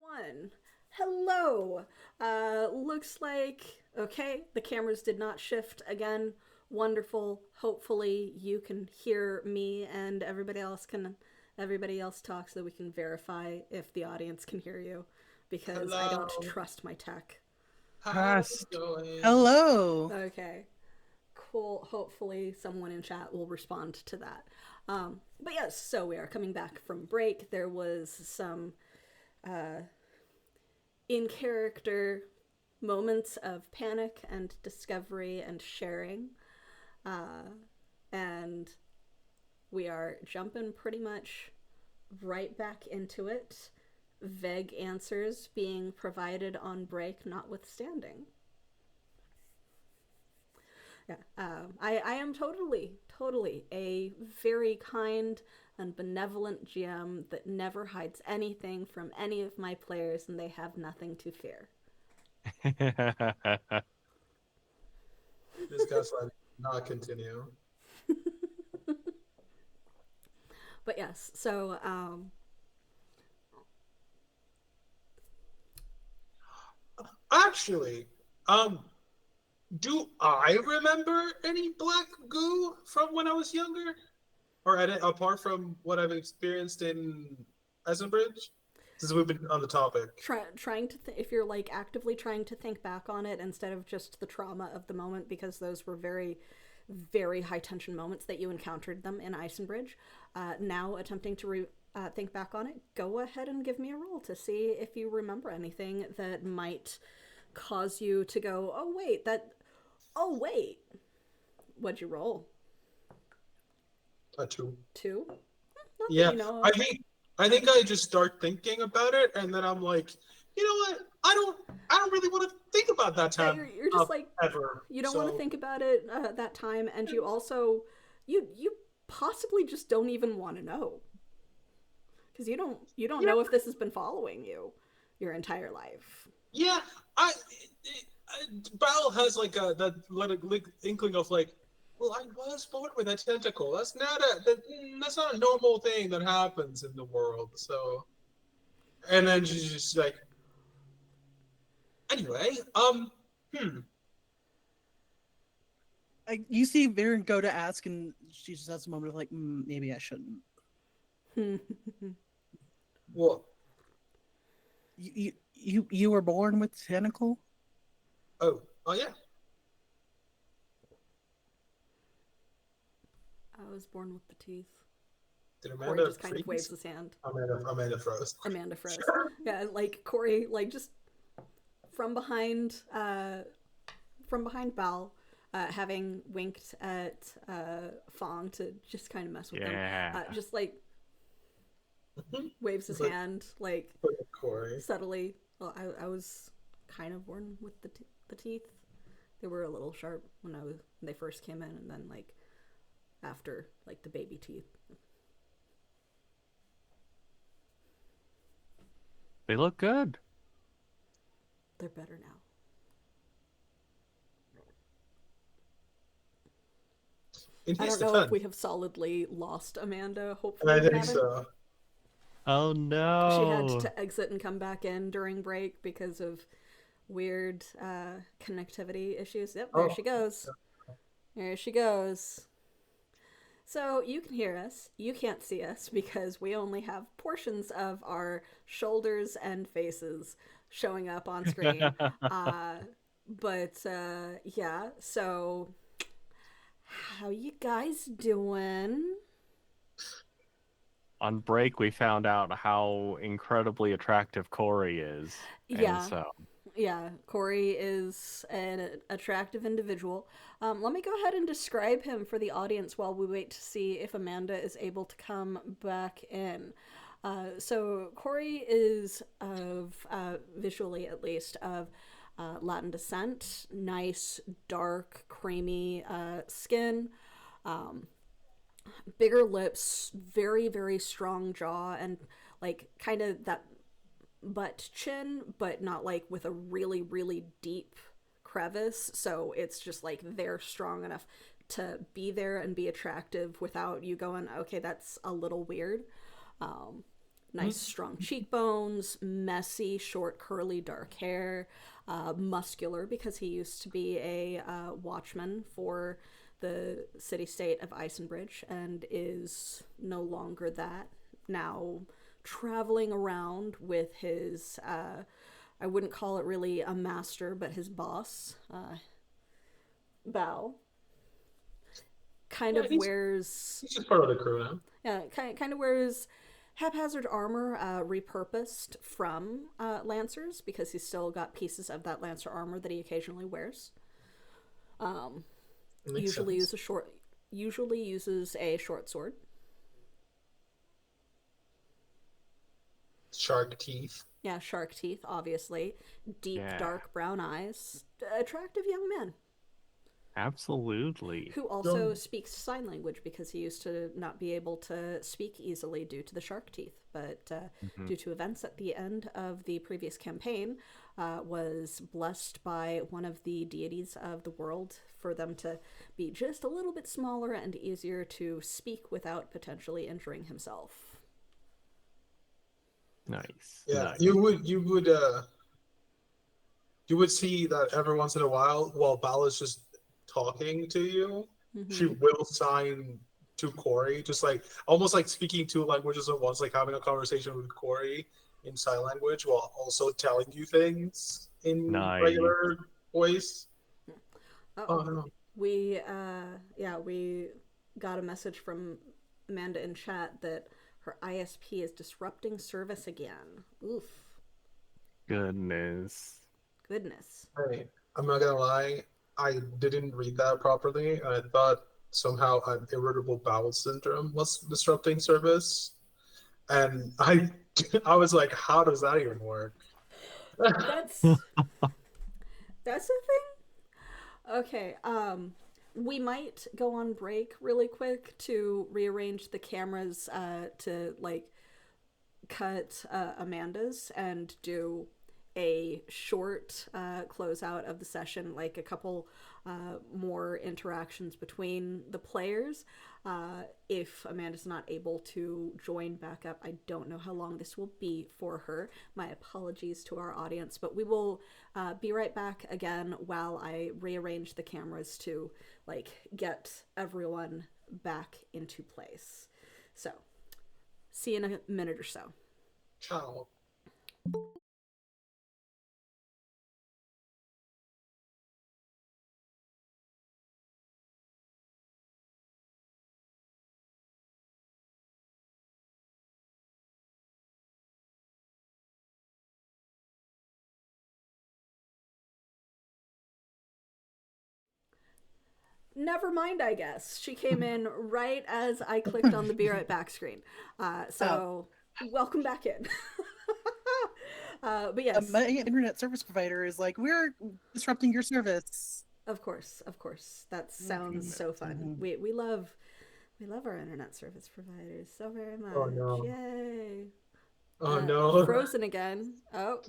One. Hello. Looks like okay. The cameras did not shift again. Wonderful. Hopefully you can hear me and everybody else talk so that we can verify if the audience can hear you, because I don't trust my tech. How's it going? Hello. Okay. Cool. Hopefully someone in chat will respond to that. But yes, so we are coming back from break. There was some in character moments of panic and discovery and sharing. And we are jumping pretty much right back into it. Vague answers being provided on break notwithstanding. Yeah, I am totally a very kind and benevolent GM that never hides anything from any of my players, and they have nothing to fear. This gaslighting not continue. But yes, so Actually, do I remember any black goo from when I was younger? Or apart from what I've experienced in Eisenbridge? Since we've been on the topic. Trying to if you're like actively trying to think back on it instead of just the trauma of the moment, because those were very, very high tension moments that you encountered them in Eisenbridge. Now attempting to think back on it, go ahead and give me a roll to see if you remember anything that might cause you to go, oh wait, what'd you roll? A 2. 2? Yeah, you know. I think I just start thinking about it, and then I'm like, you know what? I don't really want to think about that time. Yeah, you're just like ever. You don't want to think about it that time, and you also you possibly just don't even want to know, because you don't know if this has been following you your entire life. Yeah, Bal has like that inkling of like, well, I was born with a tentacle. That's not a normal thing that happens in the world. So, and then she's just like, anyway, You see Varen go to ask, and she just has a moment of like, maybe I shouldn't. Well, you were born with tentacle? oh yeah. I was born with the teeth. Did Corey Amanda just kind of waves his hand. Amanda froze. Amanda froze. Yeah, like Corey, like just from behind Bal, having winked at Fang to just kind of mess with them. Just like waves his hand, like Corey. subtly. Well, I was kind of born with the teeth. They were a little sharp when they first came in, and then like after like the baby teeth. They look good. They're better now. I don't know if we have solidly lost Amanda. Hopefully, I think so. Oh no! She had to exit and come back in during break because of weird connectivity issues. Yep, there she goes. There she goes. So you can hear us. You can't see us because we only have portions of our shoulders and faces showing up on screen. Yeah, so how you guys doing? On break, we found out how incredibly attractive Corey is. Yeah. Yeah, Corey is an attractive individual. Let me go ahead and describe him for the audience while we wait to see if Amanda is able to come back in. So Corey is of, visually at least, of Latin descent. Nice, dark, creamy skin. Bigger lips, very, very strong jaw, and like kind of that butt chin, but not like with a really, really deep crevice. So it's just like they're strong enough to be there and be attractive without you going, okay, that's a little weird. nice strong cheekbones, messy, short, curly, dark hair, muscular because he used to be a watchman for the city-state of Icenbridge and is no longer that. Now traveling around with his, I wouldn't call it really a master, but his boss, Bao. Kind of wears... He's just part of the crew now. Yeah, kind of wears haphazard armor repurposed from Lancers because he's still got pieces of that Lancer armor that he occasionally wears. Usually uses a short sword. Shark teeth. Yeah, shark teeth, obviously. Deep, dark brown eyes. Attractive young man. Absolutely. Who also speaks sign language because he used to not be able to speak easily due to the shark teeth. But due to events at the end of the previous campaign, was blessed by one of the deities of the world for them to be just a little bit smaller and easier to speak without potentially injuring himself. Nice. Yeah, nice. you would see that every once in a while Bala's just talking to you, she will sign to Corey, just like almost like speaking two languages at once, like having a conversation with Corey in sign language while also telling you things in regular voice. We got a message from Amanda in chat that her ISP is disrupting service again. Oof. Goodness. Hey, I'm not gonna lie, I didn't read that properly. I thought somehow an irritable bowel syndrome was disrupting service, and I was like, how does that even work? That's a thing? Okay, we might go on break really quick to rearrange the cameras to, like, cut Amanda's and do a short closeout of the session, like a couple more interactions between the players. If Amanda's not able to join back up, I don't know how long this will be for her. My apologies to our audience, but we will be right back again while I rearrange the cameras to, like, get everyone back into place. So, see you in a minute or so. Ciao. Never mind, I guess. She came in right as I clicked on the Be Right Back screen. Welcome back in. But yes. My internet service provider is like, we're disrupting your service. Of course. That sounds so fun. We love our internet service providers so very much. Oh no. Yay. Oh no. Frozen again. Oh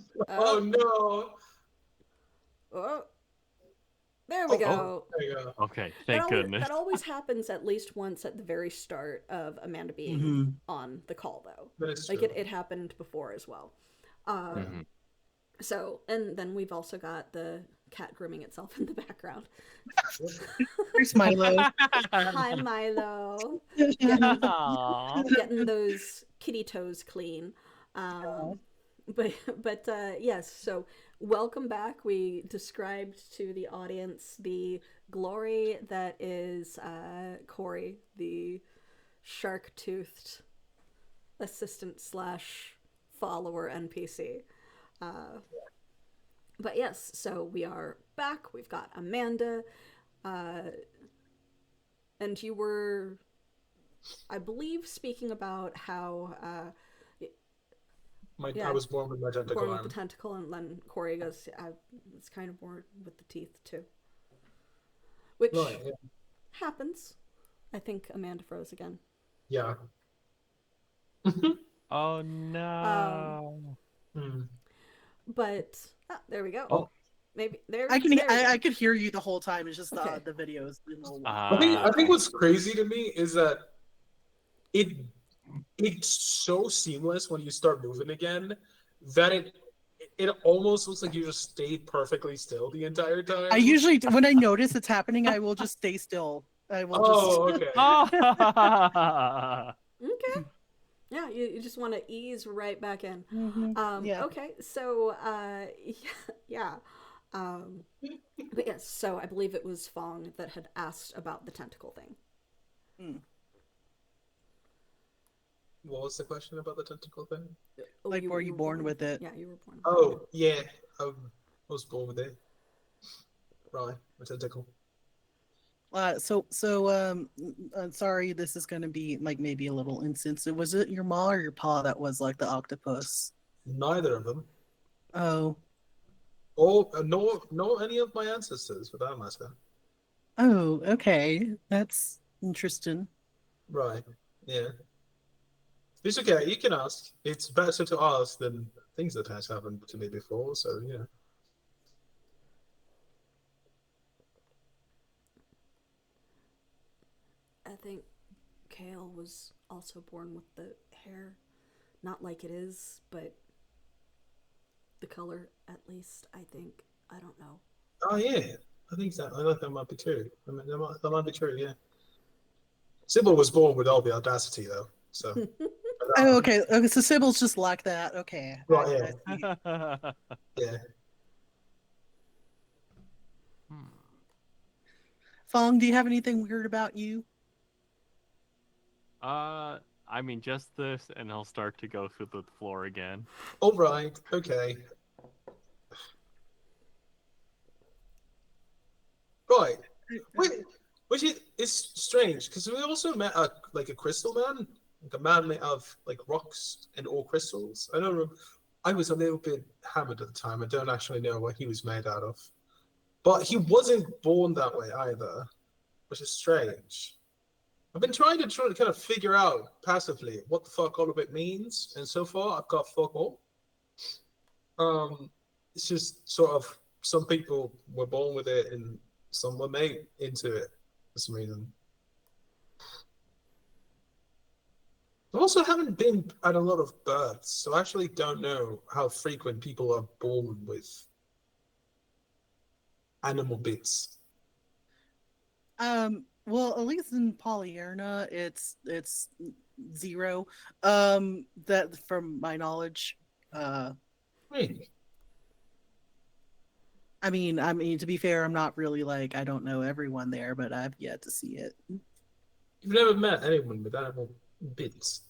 no. Oh. There we go. There you go. Okay, thank goodness. That always happens at least once at the very start of Amanda being on the call, though. Like, it happened before as well. So, and then we've also got the cat grooming itself in the background. Here's Milo. Hi, Milo. Getting those kitty toes clean. But yes, so welcome back. We described to the audience the glory that is Corey, the shark-toothed assistant / follower NPC. But yes, so we are back. We've got Amanda. And you were, I believe, speaking about how... I was born with my tentacle born arm. with the tentacle, and then Corey goes, it's kind of born with the teeth, too. Which happens. I think Amanda froze again. Yeah. Oh, no. But, there we go. Oh. Maybe, there I could hear you the whole time. It's just Okay. the videos. I think what's crazy to me is that it's so seamless when you start moving again that it almost looks like you just stayed perfectly still the entire time. I usually, when I notice it's happening, I will just stay still. I will Oh, okay. Oh. Okay. Yeah, you just want to ease right back in. Yeah. Okay, so yeah. But yes, so I believe it was Fong that had asked about the tentacle thing. What was the question about the tentacle thing? Oh, Like, were you born with it? Yeah, you were born. Oh, yeah. I was born with it. Right, a tentacle. Sorry, this is gonna be like maybe a little insensitive. Was it your ma or your pa that was like the octopus? Neither of them. Oh, Or nor any of my ancestors, for that matter. oh, okay, that's interesting. Right. Yeah. It's okay. You can ask. It's better to ask than things that has happened to me before. So yeah. I think Kale was also born with the hair, not like it is, but the color at least. I think. I don't know. Oh yeah. I think that. I think that might be true. I mean, that might be true. Yeah. Sybil was born with all the audacity, though. So. Oh, okay. Okay, so Sybil's just like that. Okay. Right. I Yeah. see. Yeah. Fong, do you have anything weird about you? I mean, just this, and he'll start to go through the floor again. All right. Okay. Right. Wait, which is strange because we also met a crystal man, like a man made of like rocks and all crystals. I don't know. I was a little bit hammered at the time. I don't actually know what he was made out of, but he wasn't born that way either, which is strange. I've been trying to kind of figure out passively what the fuck all of it means, and so far I've got fuck all. It's just sort of some people were born with it and some were made into it for some reason. I also haven't been at a lot of births, so I actually don't know how frequent people are born with animal bits. Well, at least in Polyerna, it's 0. That from my knowledge. Really? I mean, to be fair, I'm not really like I don't know everyone there, but I've yet to see it. You've never met anyone with animal bits?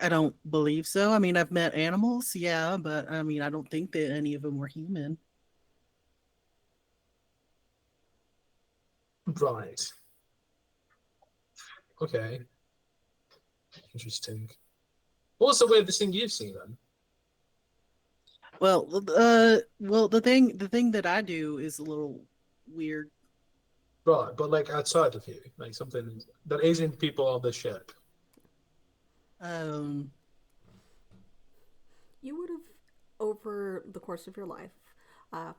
I don't believe so. I mean, I've met animals, yeah, but I mean, I don't think that any of them were human. Right. Okay. Interesting. What's the weirdest thing you've seen then? Well, the thing that I do is a little weird. Right, but like outside of you, like something that isn't people on the ship. Um, You would have, over the course of your life,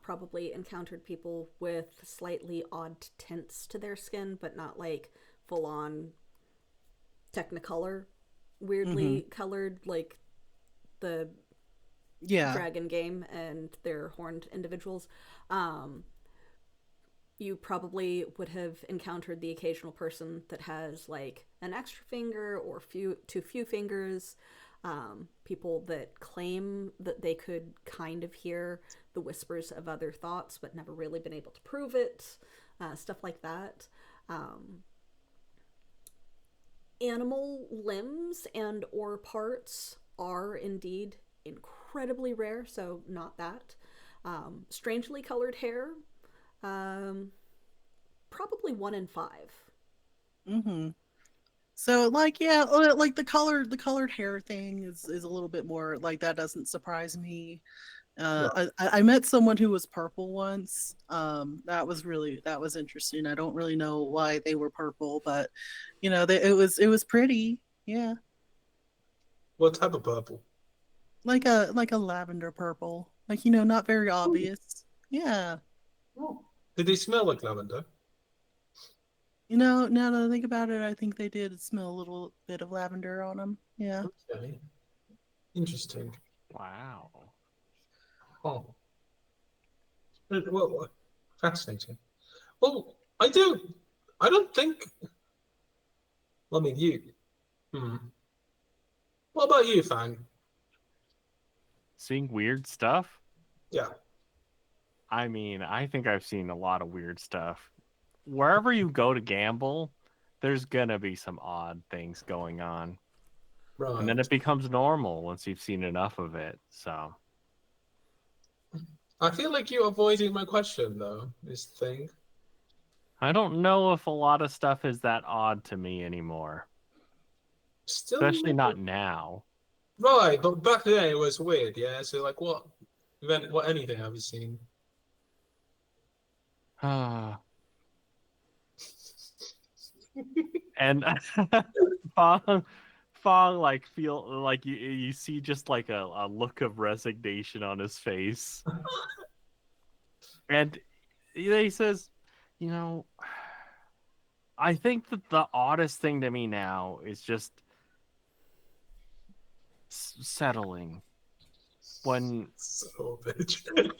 probably encountered people with slightly odd tints to their skin, but not like full on Technicolor, weirdly colored, like the yeah. dragon game and their horned individuals. You probably would have encountered the occasional person that has like an extra finger or too few fingers. People that claim that they could kind of hear the whispers of other thoughts but never really been able to prove it. Stuff like that. Animal limbs and or parts are indeed incredibly rare, so not that. Strangely colored hair, probably 1 in 5. Mm-hmm. So like yeah, like the colored hair thing is a little bit more like that doesn't surprise me. I met someone who was purple once. That was interesting. I don't really know why they were purple, but you know, it was pretty. Yeah, What type of purple? like a lavender purple. Like you know, not very Ooh. obvious. Yeah. Oh. Did they smell like lavender? Now that I think about it, I think they did smell a little bit of lavender on them. Yeah. Okay. Interesting. Wow. Oh. Well, fascinating. Well, I don't think, I mean, you. Hmm. What about you, Fang? Seeing weird stuff? Yeah. I mean, I think I've seen a lot of weird stuff. Wherever you go to gamble, there's gonna be some odd things going on. And then Right. it becomes normal once you've seen enough of it. So I feel like you're avoiding my question, though, this thing. I don't know if a lot of stuff is that odd to me anymore. Still Especially no. not now. Right, but back then it was weird, yeah? So, like, what anything have you seen? And Fong, Fong, like feel like you see just like a look of resignation on his face, and he says, "You know, I think that the oddest thing to me now is just settling when So, bitch.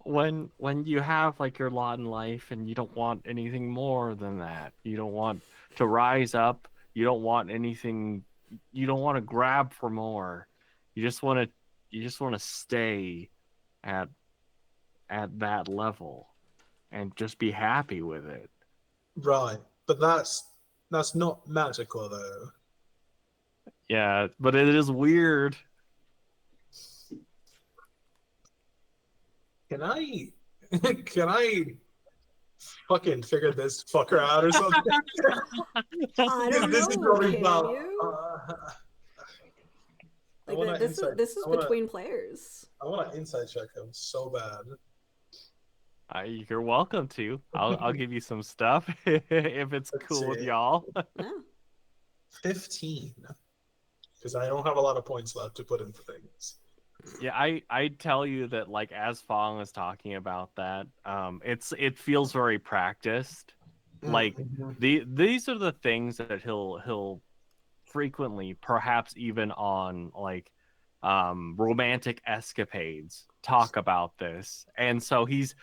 when you have like your lot in life and you don't want anything more than that. You don't want to rise up. You don't want to grab for more. You just want to stay at that level and just be happy with it. Right, but that's not magical, though. Yeah, but it is weird. Can I, can I fucking figure this fucker out or something? I don't This is know. going Can about. you? I Like want to this is inside. this is I want to. between players. I want to inside check him so bad. You're welcome to. I'll give you some stuff if it's Let's cool with see. y'all. Yeah. 15. Because I don't have a lot of points left to put into things. Yeah, I tell you that like as Fong was talking about that, it feels very practiced. Like Mhm. these are the things that he'll frequently, perhaps even on like romantic escapades, talk about this. And so he's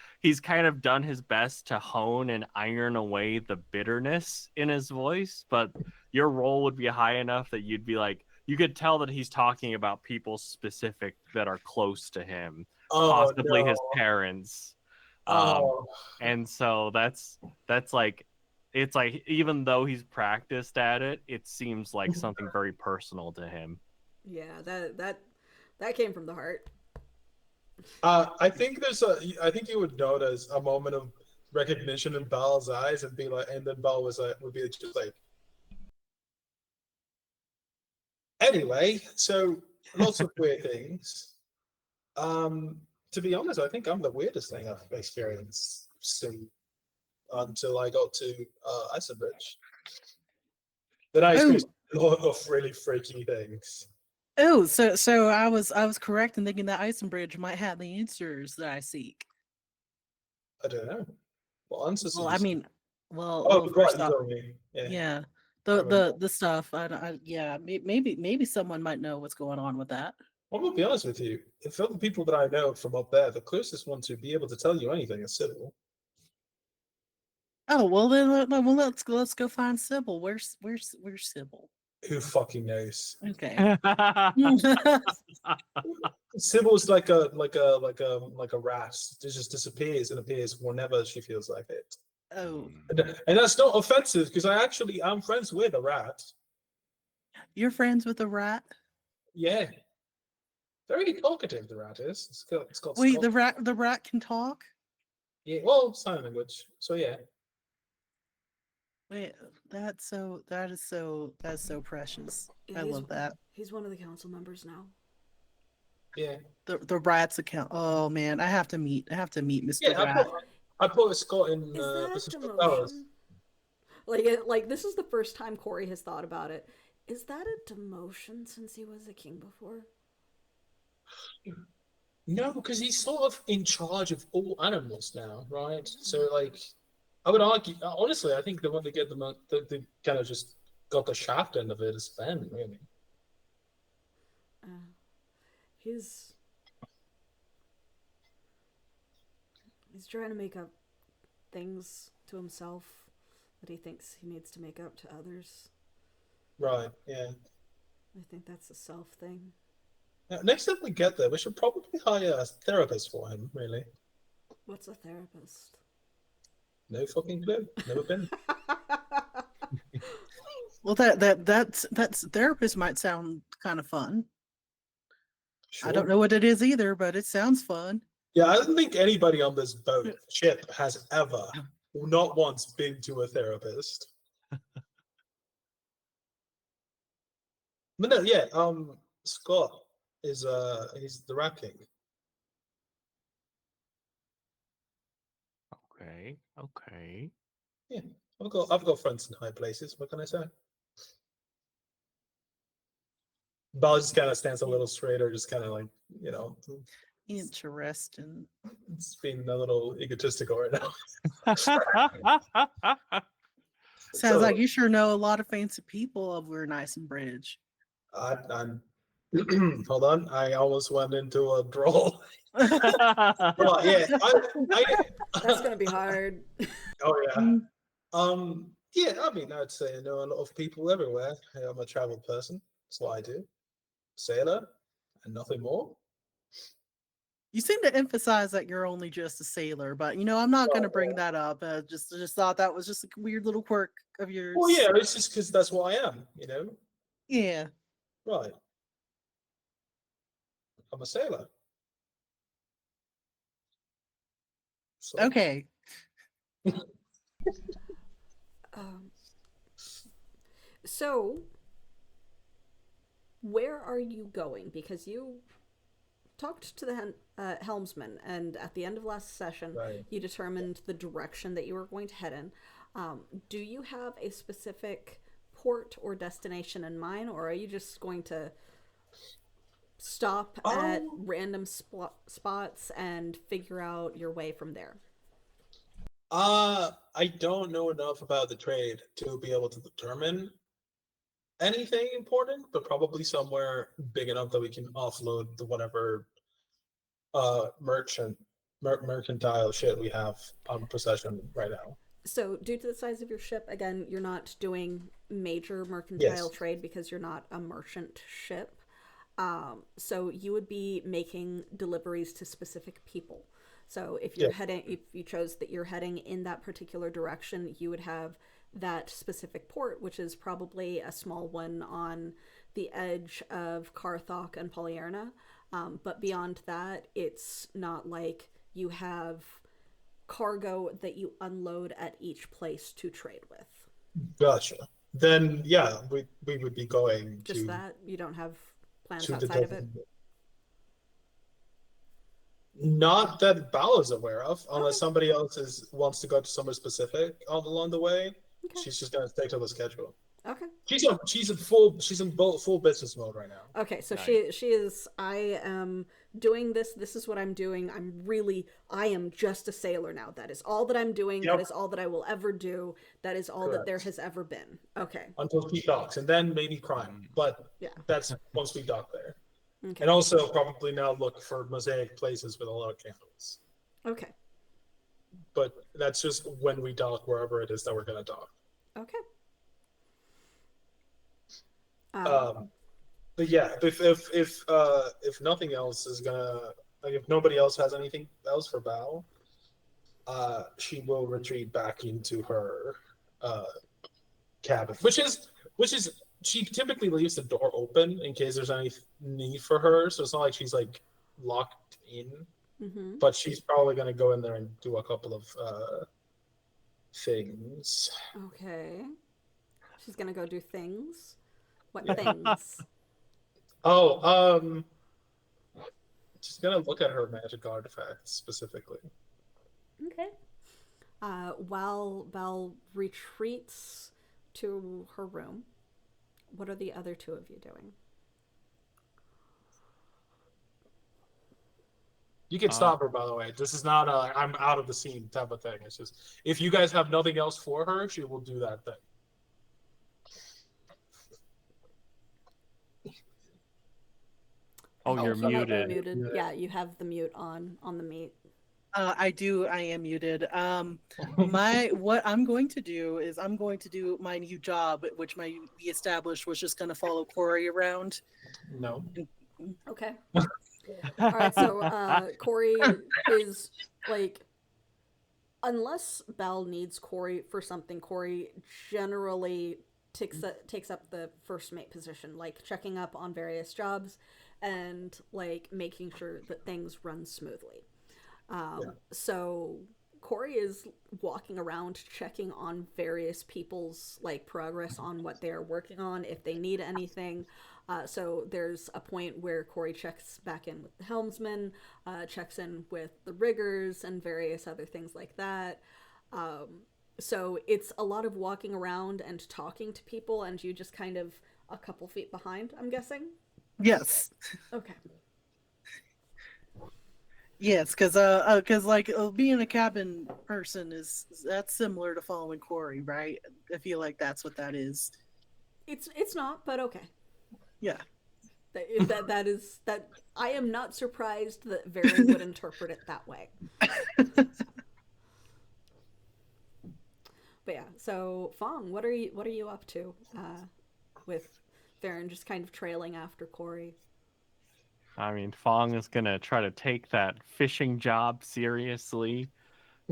kind of done his best to hone and iron away the bitterness in his voice, but your role would be high enough that you'd be like you could tell that he's talking about people specific that are close to him, Oh possibly his no. parents. Um, Oh. and so that's like it's like even though he's practiced at it, it seems like something very personal to him. Yeah, that came from the heart. I think I think you would notice a moment of recognition in Belle's eyes and be like, and then Belle would be just like, anyway, so lots of weird things. Um, to be honest, I think I'm the weirdest thing I've experienced until I got to Icerbridge. Then I Oh, experienced a lot of really freaky things. oh, so I was correct in thinking that Icenbridge might have the answers that I seek. I don't know. What answers Well, did you I see? mean, Oh, right, first you off, told me. Yeah, yeah, I the remember. the the stuff. Yeah, maybe someone might know what's going on with that. I'm gonna be honest with you. If the people that I know from up there, the closest one to be able to tell you anything is Sybil. Oh well, then let's go find Sybil. Where's Sybil? Who fucking knows? Okay. Sybil's like a rat. It just disappears and appears whenever she feels like it. Oh, And that's not offensive because I'm friends with a rat. you're friends with a rat? Yeah, very talkative. The rat is. It's got Wait, Scott. the rat can talk? Yeah, well, sign language. So yeah. Wait, that's so precious. Yeah, I love that. he's one of the council members now. Yeah. The rat's account. Oh man, I have to meet Mr. Yeah, Rat. I put a Scott in Is that Pacific Towers. demotion? Like this is the first time Corey has thought about it. Is that a demotion since he was a king before? No, because he's sort of in charge of all animals now, right? So like I would argue, honestly, I think the one they get they kind of just got the shaft end of it is Ben, really. Uh, he's he's trying to make up things to himself that he thinks he needs to make up to others. Right, yeah. I think that's a self thing. Next time we get there, we should probably hire a therapist for him, really. What's a therapist? No fucking clue. Never been. Well, that's therapist might sound kind of fun. Sure. I don't know what it is either, but it sounds fun. Yeah, I don't think anybody on this ship has ever, not once, been to a therapist. But no, yeah, Scott is he's the Rat King. Okay. Yeah, I've got friends in high places. What can I say? Bal just kind of stands a little straighter, just kind of like, you know, Interesting. it's being a little egotistical right now. Sounds like you sure know a lot of fancy people over Nice and Bridge. I'm hold on. I almost went into a drawl. Well, yeah, That's gonna be hard. Oh yeah. Yeah. I mean, I'd say I know a lot of people everywhere. I'm a travel person. That's what I do. Sailor, and nothing more. You seem to emphasize that you're only just a sailor, but I'm not going to bring that up. Just thought that was just a weird little quirk of yours. Well, yeah, it's just because that's what I am. Yeah. Right. I'm a sailor. So. Okay. So, where are you going? Because you talked to the helmsman, and at the end of last session, Right. you determined the direction that you were going to head in. Do you have a specific port or destination in mind, or are you just going to stop at random spots and figure out your way from there? I don't know enough about the trade to be able to determine anything important, but probably somewhere big enough that we can offload the whatever mercantile shit we have on possession right now. So, due to the size of your ship, again, you're not doing major mercantile trade because you're not a merchant ship. So you would be making deliveries to specific people. So if you're if you chose that you're heading in that particular direction, you would have that specific port, which is probably a small one on the edge of Karthok and Polyerna. But beyond that, it's not like you have cargo that you unload at each place to trade with. Gotcha. Then, yeah, we would be going Just to... that? You don't have plans to outside of it? Not that Bal is aware of, unless somebody else wants to go to somewhere specific along the way. Okay. She's just gonna stick to the schedule. Okay. She's in full business mode right now. Okay, so nice. she is. I am doing this. This is what I'm doing. I am just a sailor now. That is all that I'm doing. Yep. That is all that I will ever do. That is all that there has ever been. Okay. Until she docks, and then maybe crime. But that's once we dock there. Okay. And also probably now look for mosaic places with a lot of candles. Okay. But that's just when we dock wherever it is that we're gonna dock. Okay. But yeah, if nothing else is gonna, like, if nobody else has anything else for Bao, she will retreat back into her cabin, which is she typically leaves the door open in case there's any need for her, so it's not like she's like locked in. Mm-hmm. But she's probably gonna go in there and do a couple of things. Okay. She's gonna go do things. What things? She's gonna look at her magic artifacts specifically. Okay. While Belle retreats to her room, what are the other two of you doing? You can stop her, by the way. This is not a I'm out of the scene type of thing. It's just if you guys have nothing else for her, she will do that thing. Oh, you're she might be muted. muted. Yeah, you have the mute on the meet. I do. I am muted. What I'm going to do is I'm going to do my new job, which we established was just going to follow Corey around. No. Okay. All right. So Corey is like, unless Bal needs Corey for something, Corey generally takes up the first mate position, like checking up on various jobs and like making sure that things run smoothly. So Corey is walking around checking on various people's like progress on what they're working on, if they need anything. So there's a point where Corey checks back in with the helmsman, checks in with the riggers and various other things like that. So it's a lot of walking around and talking to people, and you just kind of a couple feet behind, I'm guessing? Yes. Okay. Yes, because being a cabin person that's similar to following Corey, right? I feel like that's what that is. It's not, but okay. Yeah. That is I am not surprised that Varen would interpret it that way. But yeah, so Fang, what are you up to with Varen just kind of trailing after Corey? I mean, Fang is gonna try to take that fishing job seriously.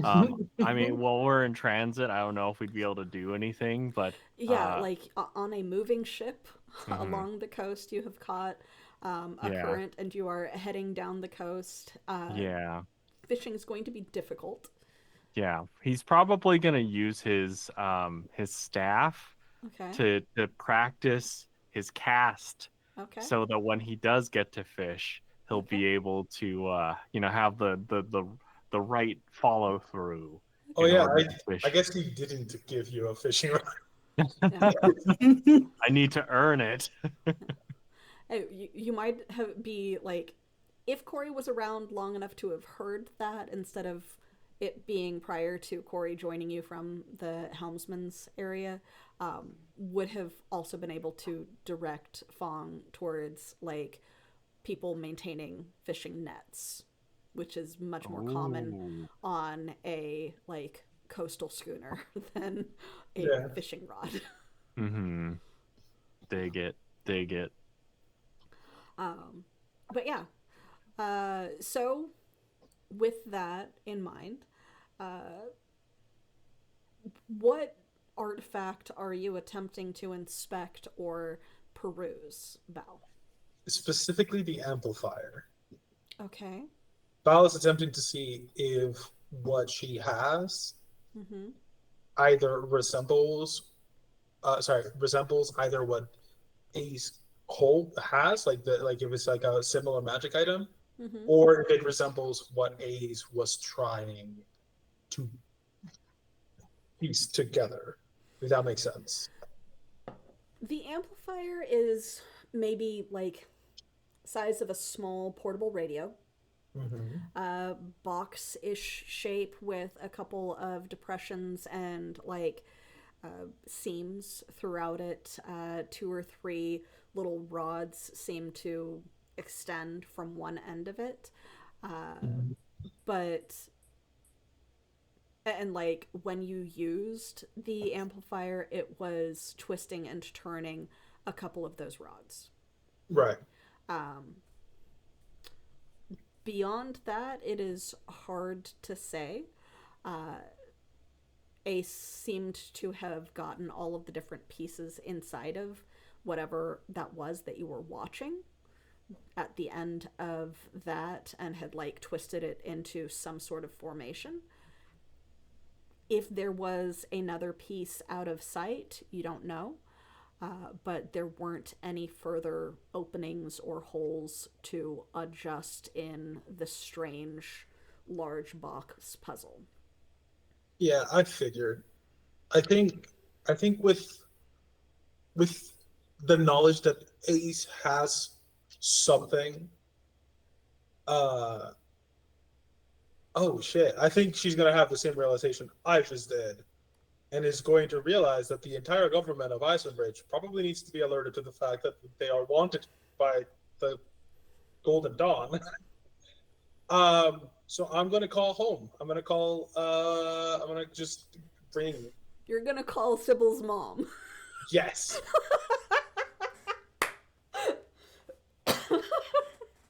I mean, while we're in transit, I don't know if we'd be able to do anything, but yeah, like on a moving ship along the coast, you have caught a current, and you are heading down the coast. Fishing is going to be difficult. Yeah, he's probably gonna use his staff to practice his cast. Okay. So that when he does get to fish, he'll be able to have the right follow through. Oh yeah, I guess he didn't give you a fishing rod. I need to earn it. You might be like, if Corey was around long enough to have heard that, instead of it being prior to Corey joining you from the helmsman's area, would have also been able to direct Fang towards like people maintaining fishing nets, which is much more common on a like coastal schooner than a fishing rod. Mm-hmm. Dig it. But yeah. So with that in mind, what artifact are you attempting to inspect or peruse, Bal? Specifically the amplifier. Okay. Bal is attempting to see if what she has either resembles either what Ace has, like if it's like a similar magic item, or if it resembles what Ace was trying to piece together. If that makes sense. The amplifier is maybe like size of a small portable radio. Box-ish shape with a couple of depressions and like seams throughout it. 2 or 3 little rods seem to extend from one end of it. But and like when you used the amplifier, it was twisting and turning a couple of those rods. Right. Beyond that, it is hard to say. Ace seemed to have gotten all of the different pieces inside of whatever that was that you were watching at the end of that and had like twisted it into some sort of formation. If there was another piece out of sight, you don't know. But there weren't any further openings or holes to adjust in the strange large box puzzle. Yeah, I figured. I think with the knowledge that Ace has something oh shit, I think she's gonna have the same realization I just did, and is going to realize that the entire government of Icelandbridge probably needs to be alerted to the fact that they are wanted by the Golden Dawn. So I'm gonna call home. I'm gonna call. I'm gonna just bring. You're gonna call Sybil's mom. Yes.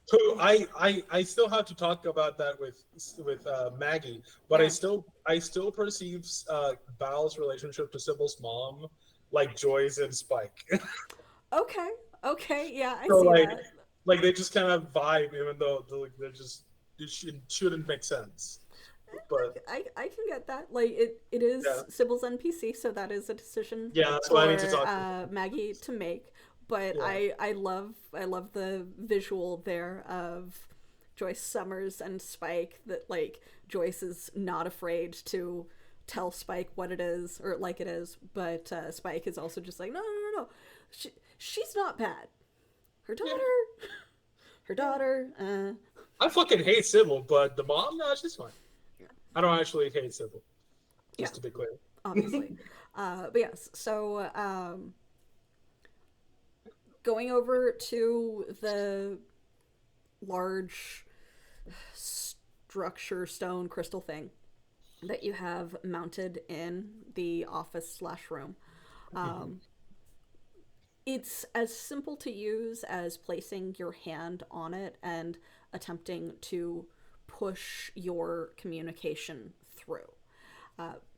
So I still have to talk about that with Maggie, but Yeah. I still perceive Val's relationship to Sybil's mom like Joy's and Spike. Okay. Okay. Yeah, I So see like that. like they just kind of vibe, even though they're just shouldn't make sense. But I can get that. Like it is yeah, Sybil's NPC, so that is a decision yeah, that's why I need to for talk. To Maggie to make. But Yeah. I love the visual there of Joyce Summers and Spike. That like Joyce is not afraid to tell Spike what it is or like it is, but Spike is also just like no. She's not bad. Her daughter, Yeah. her daughter. I fucking hate Sybil, but the mom, no, she's fine. I don't actually hate Sybil, just to be clear. Obviously. But yes, so going over to the large structure stone crystal thing that you have mounted in the office / room. It's as simple to use as placing your hand on it and attempting to push your communication through.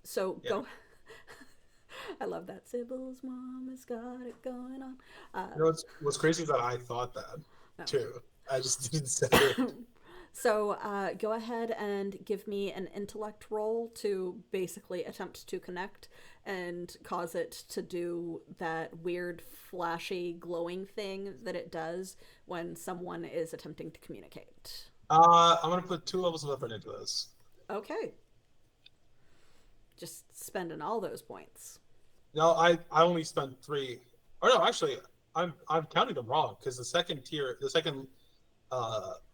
So Yeah. go. I love that. Sybil's mom has got it going on. You know what's crazy is that I thought that too. I just didn't say it. So go ahead and give me an intellect roll to basically attempt to connect and cause it to do that weird, flashy, glowing thing that it does when someone is attempting to communicate. I'm gonna put 2 levels of effort into this. Okay. Just spending all those points. No, I only spent 3. Or no, actually, I'm counting them wrong because the second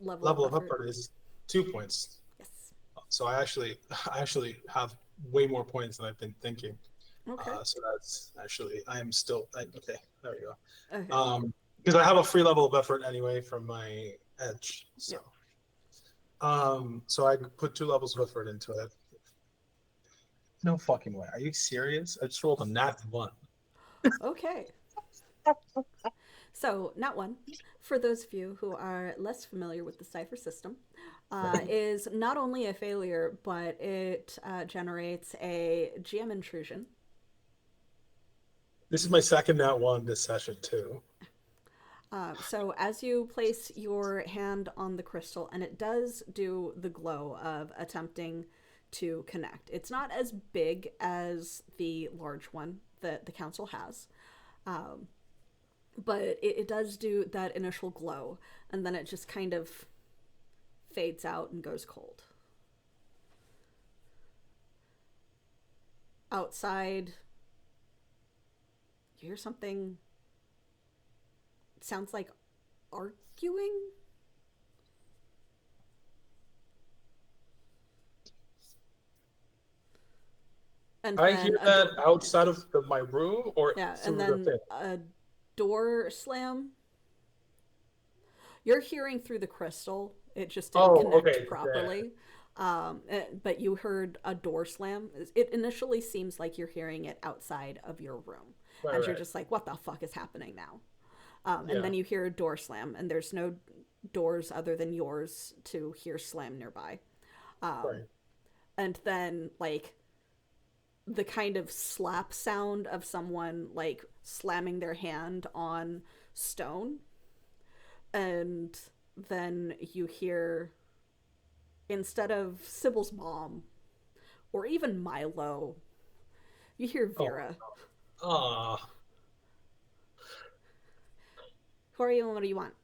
level of effort is 2 points. Yes. So I actually have way more points than I've been thinking. Okay. So that's actually I am still okay. There we go. Okay. Because I have a free level of effort anyway from my edge. So so I put 2 levels of effort into it. No fucking way. Are you serious? I just rolled a nat 1. Okay. So, not one, for those of you who are less familiar with the Cypher system, is not only a failure, but it generates a GM intrusion. This is my second nat 1 this session too. So as you place your hand on the crystal, and it does do the glow of attempting to connect. It's not as big as the large one that the council has, but it does do that initial glow, and then it just kind of fades out and goes cold. Outside, you hear something. It sounds like arguing. And I then hear that outside of my room or yeah, through and then the pit. a door slam. You're hearing through the crystal. It just didn't connect properly. But you heard a door slam. It initially seems like you're hearing it outside of your room. And you're just like, what the fuck is happening now? And then you hear a door slam, and there's no doors other than yours to hear slam nearby. And then, like, the kind of slap sound of someone, like, slamming their hand on stone. And then you hear, instead of Sybil's mom, or even Milo, you hear Vera. Who are you and what do you want?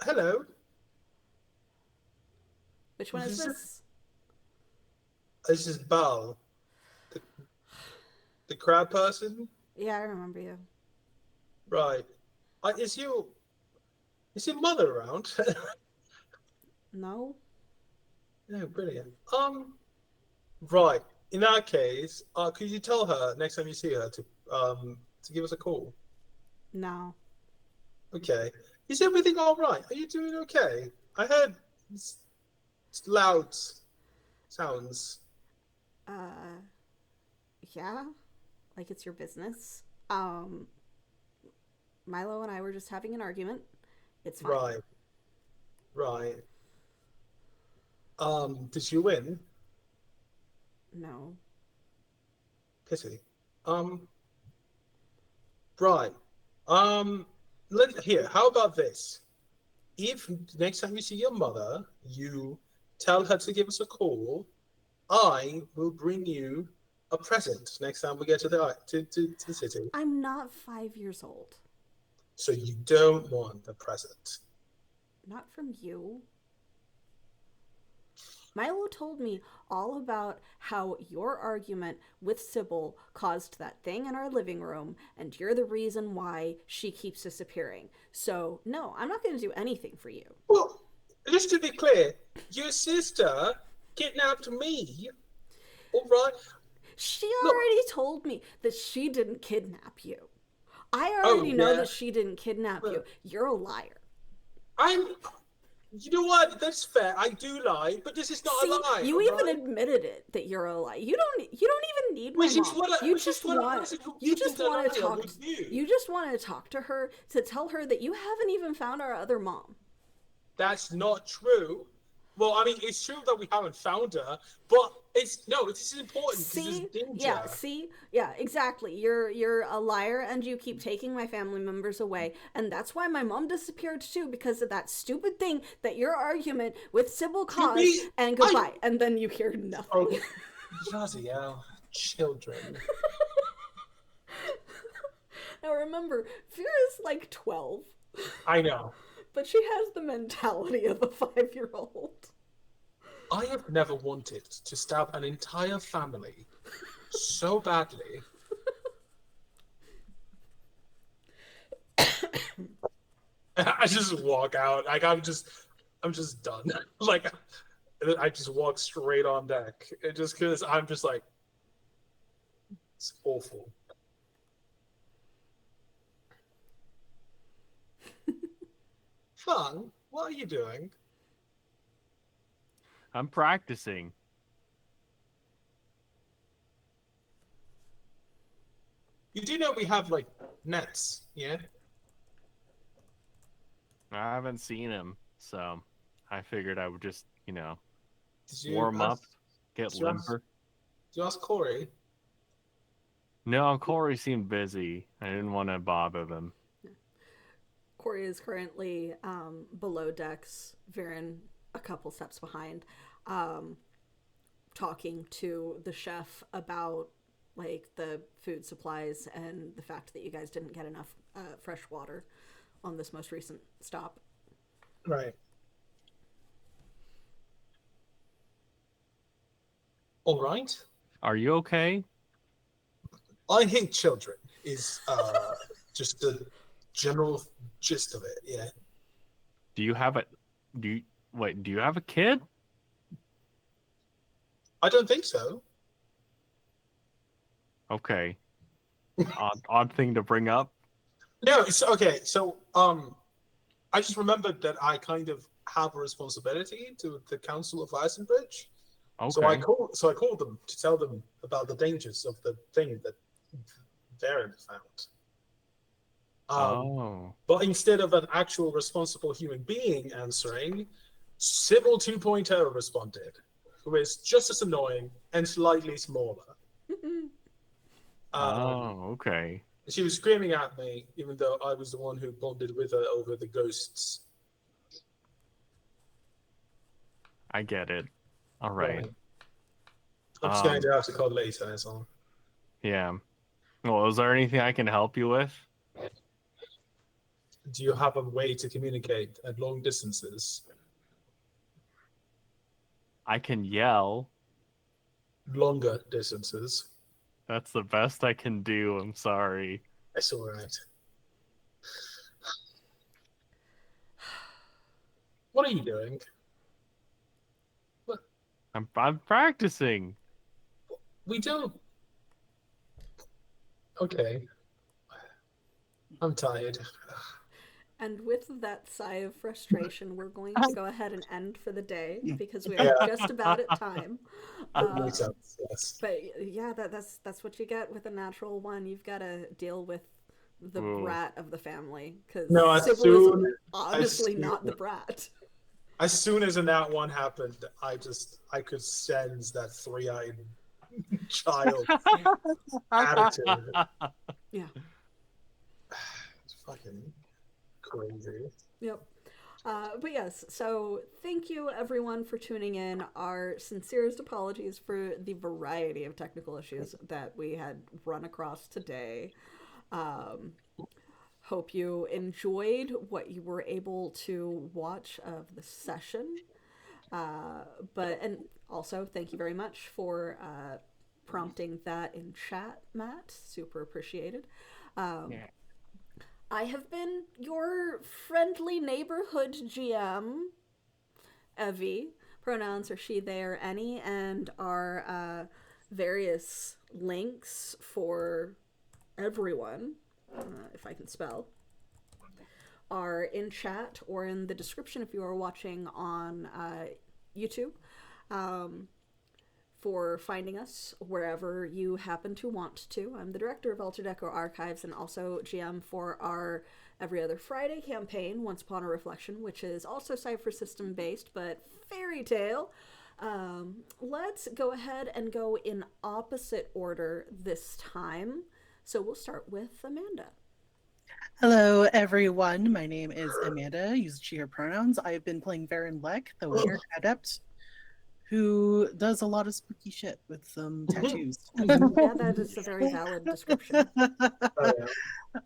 Hello. Which one is this? This is Bal. The crab person? Yeah, I remember you. Right. Is your mother around? No. No, brilliant. Right. In that case, could you tell her next time you see her to give us a call? No. Okay. Is everything all right? Are you doing okay? I heard loud sounds. Yeah. Like it's your business. Milo and I were just having an argument. It's fine. Right. Right. Did you win? No. Pity. Right. Here, how about this? If next time you see your mother, you tell her to give us a call, I will bring you a present next time we get to the city. I'm not 5 years old. So you don't want the present. Not from you. Milo told me all about how your argument with Sybil caused that thing in our living room, and you're the reason why she keeps disappearing. So, no, I'm not going to do anything for you. Well, just to be clear, your sister kidnapped me. All right. She already told me that she didn't kidnap you. I already know that she didn't kidnap you. You're a liar. You know what? That's fair. I do lie, but this is not a lie. You even admitted it that you're a lie. You don't even need my mom. You just want to talk to her to tell her that you haven't even found our other mom. That's not true. Well, I mean, it's true that we haven't found her, but this is important because there's danger. Yeah, exactly. You're a liar, and you keep taking my family members away, and that's why my mom disappeared too, because of that stupid thing that your argument with Sybil caused. And goodbye, and then you hear nothing. Oh, bloody hell, children. Now remember, Vera is like 12. I know. But she has the mentality of a 5-year-old. I have never wanted to stab an entire family so badly. I just walk out. Like I'm just done. Like I just walk straight on deck. Just because I'm just like, it's awful. Fang, what are you doing? I'm practicing. You do know we have like nets, yeah? I haven't seen him, so I figured I would just, warm up, get limper. Did you ask Corey? No, Corey seemed busy. I didn't want to bother them. Corey is currently below decks, Viren a couple steps behind, talking to the chef about like the food supplies and the fact that you guys didn't get enough fresh water on this most recent stop. Right. All right. Are you okay? I hate children is just the general gist of it, yeah. Do you have do you have a kid? I don't think so. Okay. Odd thing to bring up. No, it's okay. So, I just remembered that I kind of have a responsibility to the Council of Eisenbridge. Okay. So I called them to tell them about the dangers of the thing that Varen found. But instead of an actual responsible human being answering, Sybil 2.0 responded, who is just as annoying and slightly smaller. Okay. She was screaming at me, even though I was the one who bonded with her over the ghosts. I get it. All right. I'm just going to have to call later, that's all. Yeah. Well, is there anything I can help you with? Do you have a way to communicate at long distances? I can yell. Longer distances? That's the best I can do. I'm sorry. That's all right. What are you doing? I'm practicing. We don't. Okay. I'm tired. And with that sigh of frustration, we're going to go ahead and end for the day because we are Yeah. just about at time. That makes sense. Yes. But yeah, that's what you get with a natural one. You've got to deal with the Ooh. brat of the family because No, as Sybil soon is honestly not the brat. as soon as a nat one happened, I could sense that three-eyed child attitude. Yeah. It's fucking crazy. Yep. But yes, so thank you everyone for tuning in. Our sincerest apologies for the variety of technical issues that we had run across today. Hope you enjoyed what you were able to watch of the session. And also thank you very much for prompting that in chat, Matt. Super appreciated. Yeah. I have been your friendly neighborhood GM, Evie. Pronouns are she, they, or any, and our various links for everyone, if I can spell, are in chat or in the description if you are watching on YouTube. For finding us wherever you happen to want to. I'm the director of Altered Echo Archives and also GM for our Every Other Friday campaign, Once Upon a Reflection, which is also Cypher system based, but fairy tale. Let's go ahead and go in opposite order this time. So we'll start with Amanda. Hello, everyone. My name is Amanda. Use she, her pronouns. I've been playing Varen Lek, the weird adept, who does a lot of spooky shit with some tattoos. Yeah, that is a very valid description. Oh,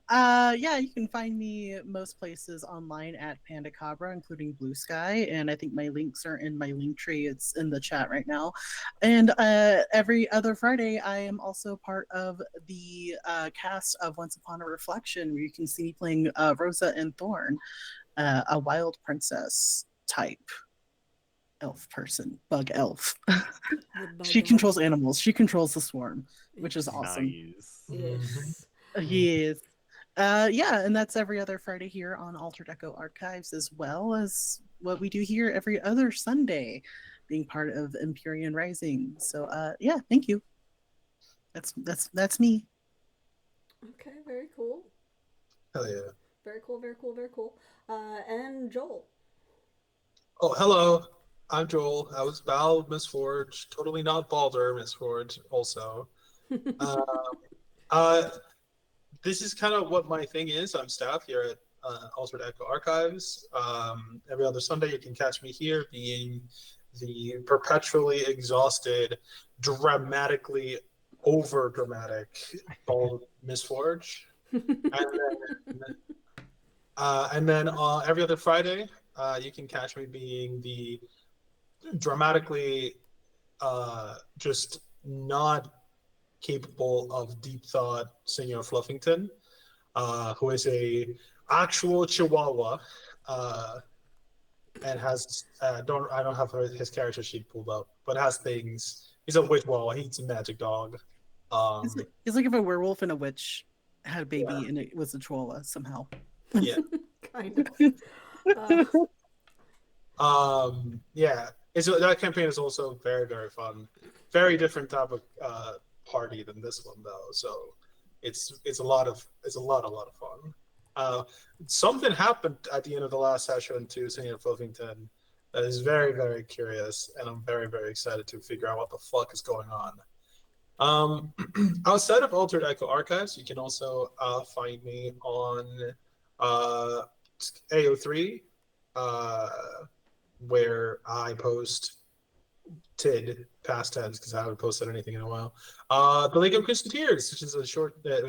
yeah. Yeah, you can find me most places online at Panda Cabra, including Blue Sky, and I think my links are in my link tree. It's in the chat right now. And every other Friday, I am also part of the cast of Once Upon a Reflection, where you can see me playing Rosa and Thorn, a wild princess type elf person, bug elf. She controls animals. She controls the swarm, which is awesome. Nice. Yes. Yes. Yeah, and that's every other Friday here on Altered Echo Archives, as well as what we do here every other Sunday, being part of Empyrean Rising. So yeah, thank you. That's me. Okay, very cool. Hell yeah. Very cool, very cool, very cool. And Joel. Oh, hello. I'm Joel. I was Val Mistforge, totally not Baldur Mistforge, also. This is kind of what my thing is. I'm staff here at Altered Echo Archives. Every other Sunday, you can catch me here being the perpetually exhausted, dramatically over-dramatic Bald Mistforge. And then every other Friday, you can catch me being the dramatically just not capable of deep thought Senor Fluffington, who is a actual Chihuahua, and has I don't have his character sheet pulled up, but has things. He's a witch Chihuahua. He's a magic dog. He's like if a werewolf and a witch had a baby and it was a Chihuahua somehow. Yeah. Kind of. Yeah. That campaign is also very, very fun. Very different type of party than this one though. So it's a lot of fun. Something happened at the end of the last session to Senior Fluffington that is very, very curious, and I'm very, very excited to figure out what the fuck is going on. Outside of Altered Echo Archives, you can also find me on AO3, where I post TID past tense because I haven't posted anything in a while. The League of Crusadeers, which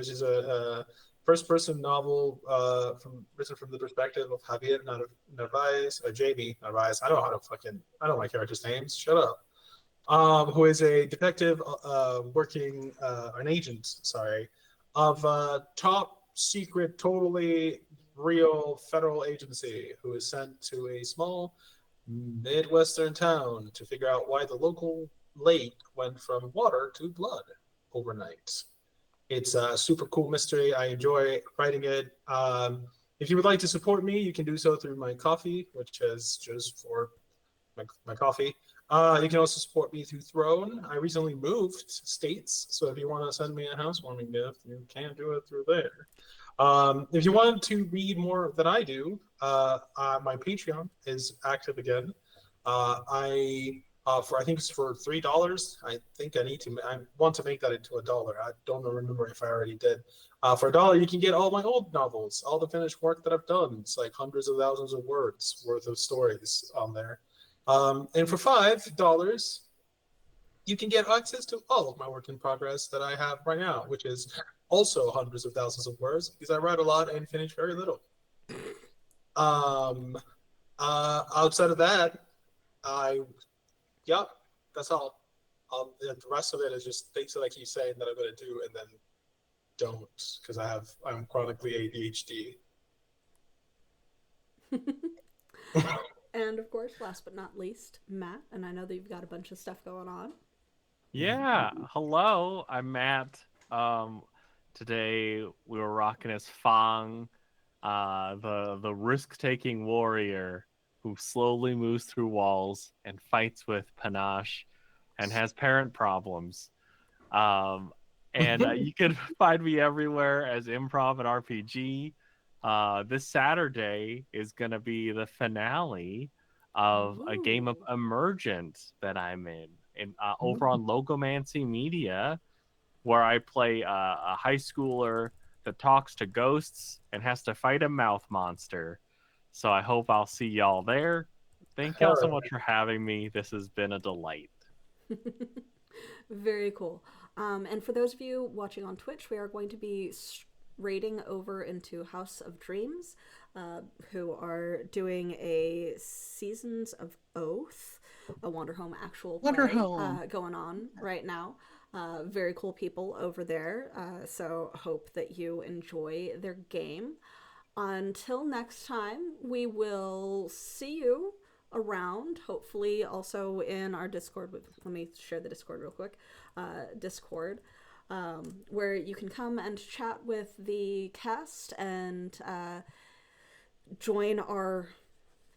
is a first-person novel written from the perspective of Javier Narvaez, or Jamie Narvaez. I don't know my characters' names. Shut up. Who is a detective an agent, of top secret, totally real federal agency who is sent to a small Midwestern town to figure out why the local lake went from water to blood overnight. It's a super cool mystery. I enjoy writing it. If you would like to support me, you can do so through my coffee, which is just for my coffee. You can also support me through Throne. I recently moved states, so if you want to send me a housewarming gift, you can do it through there. If you want to read more than I do, my Patreon is active again. I think it's for $3. I think I want to make that into $1. I don't remember if I already did. For $1, you can get all my old novels, all the finished work that I've done. It's like hundreds of thousands of words worth of stories on there. And for $5, you can get access to all of my work in progress that I have right now, which is also hundreds of thousands of words because I write a lot and finish very little. Outside of that, that's all. The rest of it is just things that I keep saying that I'm going to do and then don't because I'm chronically ADHD. And of course, last but not least, Matt. And I know that you've got a bunch of stuff going on. Yeah. Hello, I'm Matt. Today we were rocking as Fang, the risk-taking warrior who slowly moves through walls and fights with panache and has parent problems. And you can find me everywhere as Improv and RPG. This Saturday is going to be the finale of a game of Emergent that I'm in over on Logomancy Media, where I play a high schooler that talks to ghosts and has to fight a mouth monster. So I hope I'll see y'all there. Thank y'all so much for having me. This has been a delight. Very cool. And for those of you watching on Twitch, we are going to be raiding over into House of Dreams, who are doing a Seasons of Oath, a Wanderhome actual play going on right now. Very cool people over there, so hope that you enjoy their game. Until next time, we will see you around, hopefully also in our Discord. Let me share the Discord real quick. Discord, where you can come and chat with the cast and join our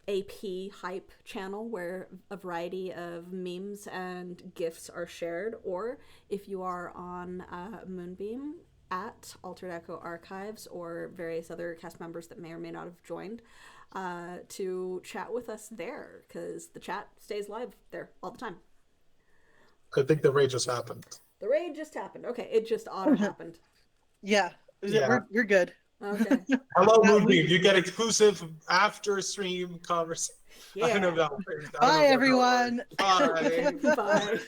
AP hype channel where a variety of memes and GIFs are shared, or if you are on Moonbeam at Altered Echo Archives or various other cast members that may or may not have joined, to chat with us there, because the chat stays live there all the time. I think the raid just happened. The raid just happened. Okay, it just auto happened. Yeah. We're good. Okay. Hello, Moonbeam. You get exclusive after stream conversation. Yeah. Bye, everyone. Bye. Bye.